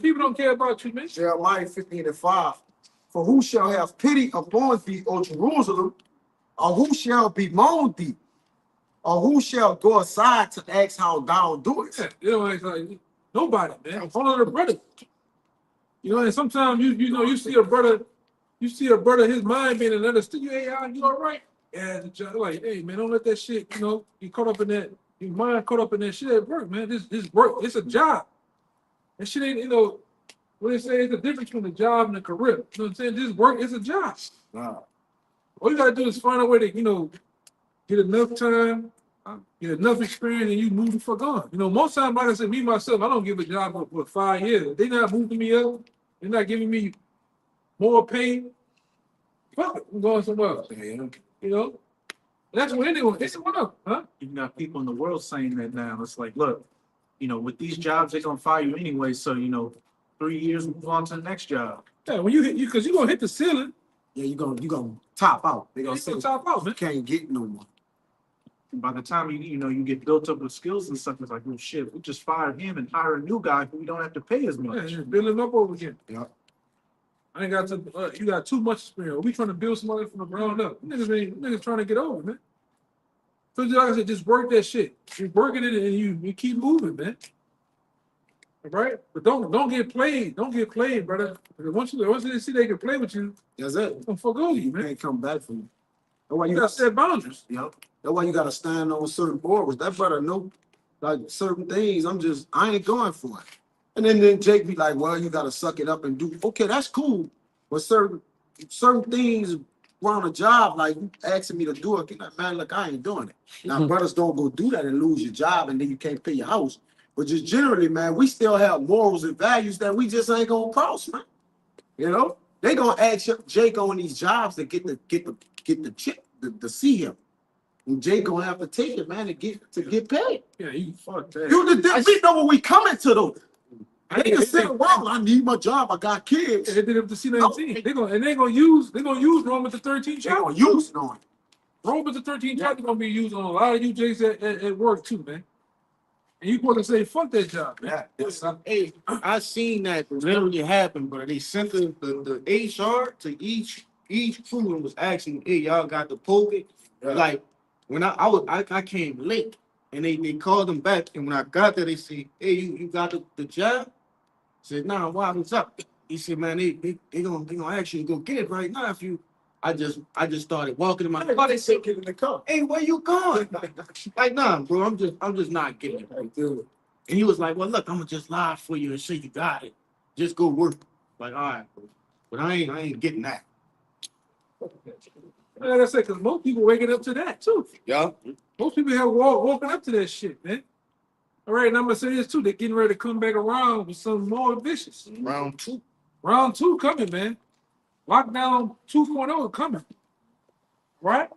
People don't care about you, man. Jeremiah 15:5. For who shall have pity upon thee, O Jerusalem, or who shall bemoan thee, or who shall go aside to ask how thou doest? Yeah, you know, it's like nobody, man. One of the brothers. You know, and sometimes you see a brother, his mind being another still. Hey, you all right? Yeah, like, hey, man, don't let that shit, you caught up in that, your mind caught up in that shit at work, man. This work, it's a job. That shit ain't, what they say is the difference between a job and a career. You know what I'm saying? This work is a job. Wow. All you gotta do is find a way to, get enough time, get enough experience, and you move the fuck on. Most times, like I said, me myself, I don't give a job for 5 years. They not moving me up. They're not giving me more pay. Fuck it, I'm going somewhere else. That's what anyone. It's one up, huh? You got people in the world saying that now. It's like, look, with these jobs, they're gonna fire you anyway. So 3 years, move on to the next job. Yeah, when you hit, because you're gonna hit the ceiling. Yeah, you gonna top out. They're gonna say top out, man. you can't get no more. And by the time you get built up with skills and stuff, it's like, oh shit, we just fired him and hire a new guy who we don't have to pay as much. Yeah, just building up over again. Yeah. I ain't got to. You got too much experience. We trying to build somebody from the ground up. Niggas trying to get over, man. So like I said, just work that shit. You're working it and you keep moving, man. All right, but don't get played. Don't get played, brother. Because once they see they can play with you, That's it. don't fuck over you, You man. can't come back from it. That's why You you gotta got set boundaries. Yep. That's why you gotta stand on certain boards. That brother know like certain things. I ain't going for it. And then Jake be like, well, you gotta suck it up and do. Okay, that's cool. But certain things around a job, like you asking me to do it, you're like, man, look, I ain't doing it. Now, brothers don't go do that and lose your job and then you can't pay your house. But just generally, man, we still have morals and values that we just ain't gonna cross, man. They gonna ask Jake on these jobs to get the chip to see him. And Jake gonna have to take it, man, to get paid. Yeah, you fuck that. We know what we coming to though. They can sit around. I need my job. I got kids. They did up to C-19. They're gonna use Romans the 13th They gonna chapter. use it on it. Romans the 13th chapter gonna be used on a lot of UJs at work too, man. And you supposed to say, fuck that job, man. Hey, I seen that literally happen, but they sent the HR to each crew and was asking, hey, y'all got the poke it? Like when I came late and they called them back, and when I got there, they said, hey, you got the job? I said, nah, what's up? He said, man, they gonna ask you to go get it right now if you. I just started walking in my car. They said, get in the car. Hey, where you going? Like, nah, bro, I'm just not getting it. Right, dude. And he was like, well, look, I'm gonna just lie for you and say you got it. Just go work. Like, all right, bro. But I ain't getting that. Like I said, because most people waking up to that too. Yeah. Most people have woken up to that shit, man. All right, and I'm gonna say this too. They're getting ready to come back around with something more vicious. Round two. Round 2 coming, man. Lockdown 2.0 coming. Right?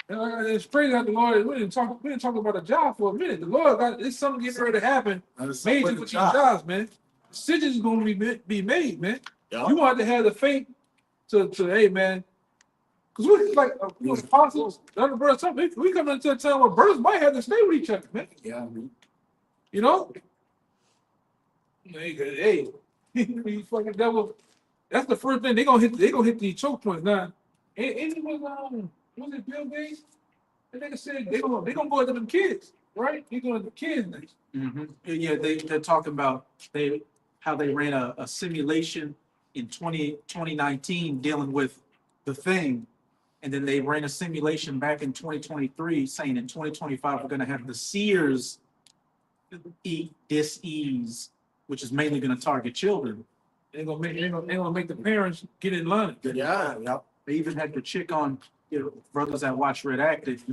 And it's crazy that the Lord, we didn't talk about the job for a minute. The Lord got it's something getting ready to happen. Major with these jobs, man. Decisions gonna be made, man. Yeah. You want to have the faith to hey, man. Because we like apostles, the other brothers, we come into a time where brothers might have to stay with each other, man. Yeah. You know? Hey, you fucking devil. That's the first thing they gonna hit the choke point. Now, and it was it Bill Gates? And they said they gonna go after them kids, right? They going to the kids next. Mm-hmm. Yeah, they're talking about how they ran a simulation in 2019 dealing with the thing, and then they ran a simulation back in 2023 saying in 2025 we're gonna have the Sears disease, which is mainly gonna target children. They're gonna make the parents get in line. Yeah. They even had the chick on, brothers that watch Red Active,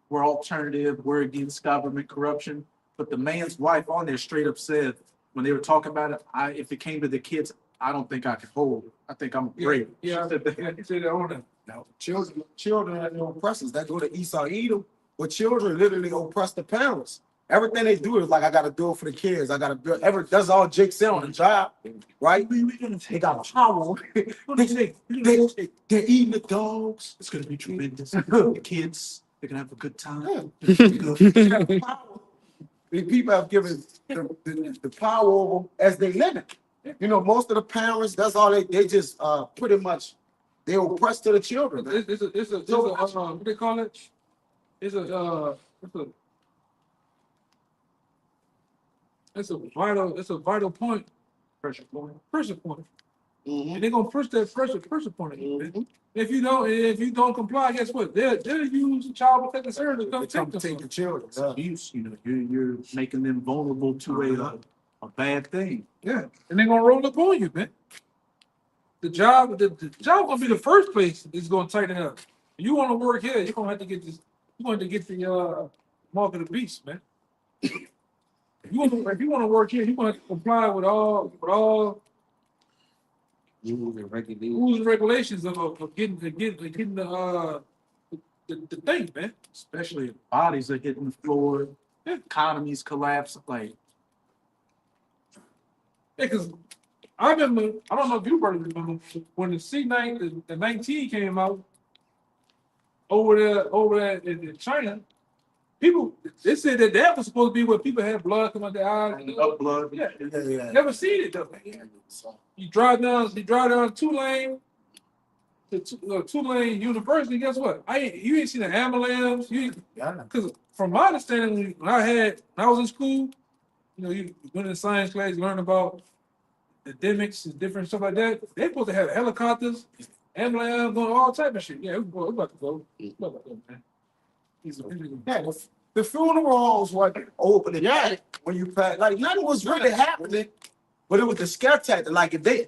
we're alternative, we're against government corruption. But the man's wife on there straight up said, when they were talking about it, if it came to the kids, I don't think I could hold it. I think I'm great. Yeah, he said that on there. Now, children are no oppressors. That go to Esau Edom, but children literally oppress the parents. Everything they do is like, I gotta do it for the kids. I gotta do it. That's all Jake said on the job, right? They got power. They're eating the dogs. It's gonna be tremendous. The kids, they're gonna have a good time. The people have given the power over them as they live it. Most of the parents, that's all they just pretty much they oppress to the children. It's a what they call it? It's a vital point. Pressure point. Mm-hmm. And they're gonna push that pressure point. Mm-hmm. If you don't comply, guess what? They'll use child protective services to come take the children. Abuse, you're making them vulnerable to a bad thing. Yeah, and they're gonna roll up on you, man. The job gonna be the first place is gonna tighten up. If you want to work here, you're gonna have to get this. You're going to get the mark of the beast, man. If you want to work here, you're gonna have to comply with all rules and regulations of getting the thing, man. Especially if bodies are hitting the floor, economies collapse. Like, because I remember, I don't know if you brothers remember when the C9, the 19 came out over there in China. People, they said that was supposed to be where people had blood come out their eyes. Blood. Yeah. Never seen it though. You drive down 2-lane to 2-lane university. Guess what? You ain't seen the Halalyams. Because from my understanding, when I was in school, you went in science class, learn about academics and different stuff like that. They're supposed to have helicopters, Halalyams, going all type of shit. Yeah, we're about to go. Man. The funerals were open. Yeah, when you pass, like nothing was really happening, but it was the scare tactic. Like if they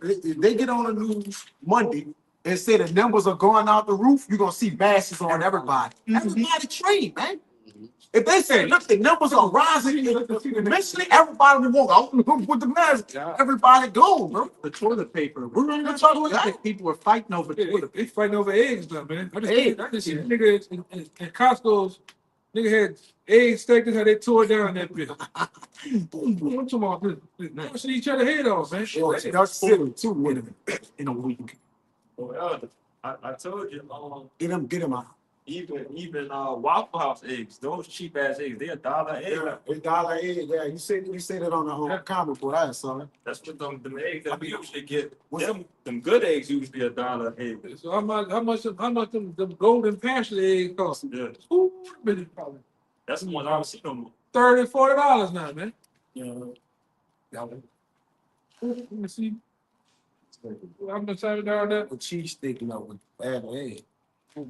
get on the news Monday and say the numbers are going out the roof, you're gonna see bashes on everybody. Everybody trained, man. If they say, look, the numbers are rising, eventually everybody will walk out with the mask. Everybody go, bro. The toilet paper. We're running the toilet paper. People were fighting over toilet paper. They fighting over eggs, though, man. I just see niggas in Costco's Nigga had egg steak, how they tore down that bitch. I'm talking about this. Should each other head off, man. Well, that's silly too with him in a week. Well, I told you, Get him out. even Waffle House eggs, those cheap ass eggs, they're $1 egg. Yeah, $1 egg. Yeah, you said that on the comic book. I saw it. That's what them eggs that we usually get. Them good eggs usually $1 egg. So how much them golden pasture eggs cost? Yeah, Ooh, really probably that's the one I don't see no more. $30, $40 now, man. Let me see. How much time down there? The cheese steak melt with bad egg.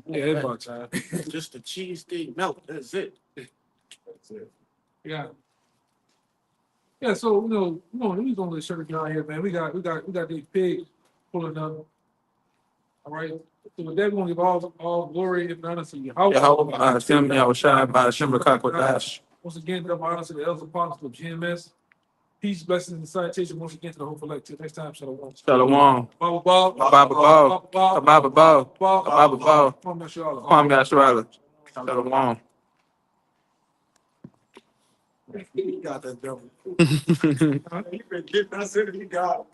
Yeah, it's about time. Just the cheesesteak melt. That's it. Yeah. Yeah, so we going to the church down here, man. We got these pigs pulling up. All right. So with that, we're gonna give all glory and honor to YAHAWAH, bahasham, YAHAWASHI, bahasham, Microchip. Once again, double honor to the elder apostles of GMS. Peace, blessings, and salutation once again to the whole collective. Next time, Shalawam. Shalawam. Baba Bob. Baba Bob. Baba Bob. Baba Bob. Kwame Shalawam. Kwame Shalawam. Shalawam. He got that double. He got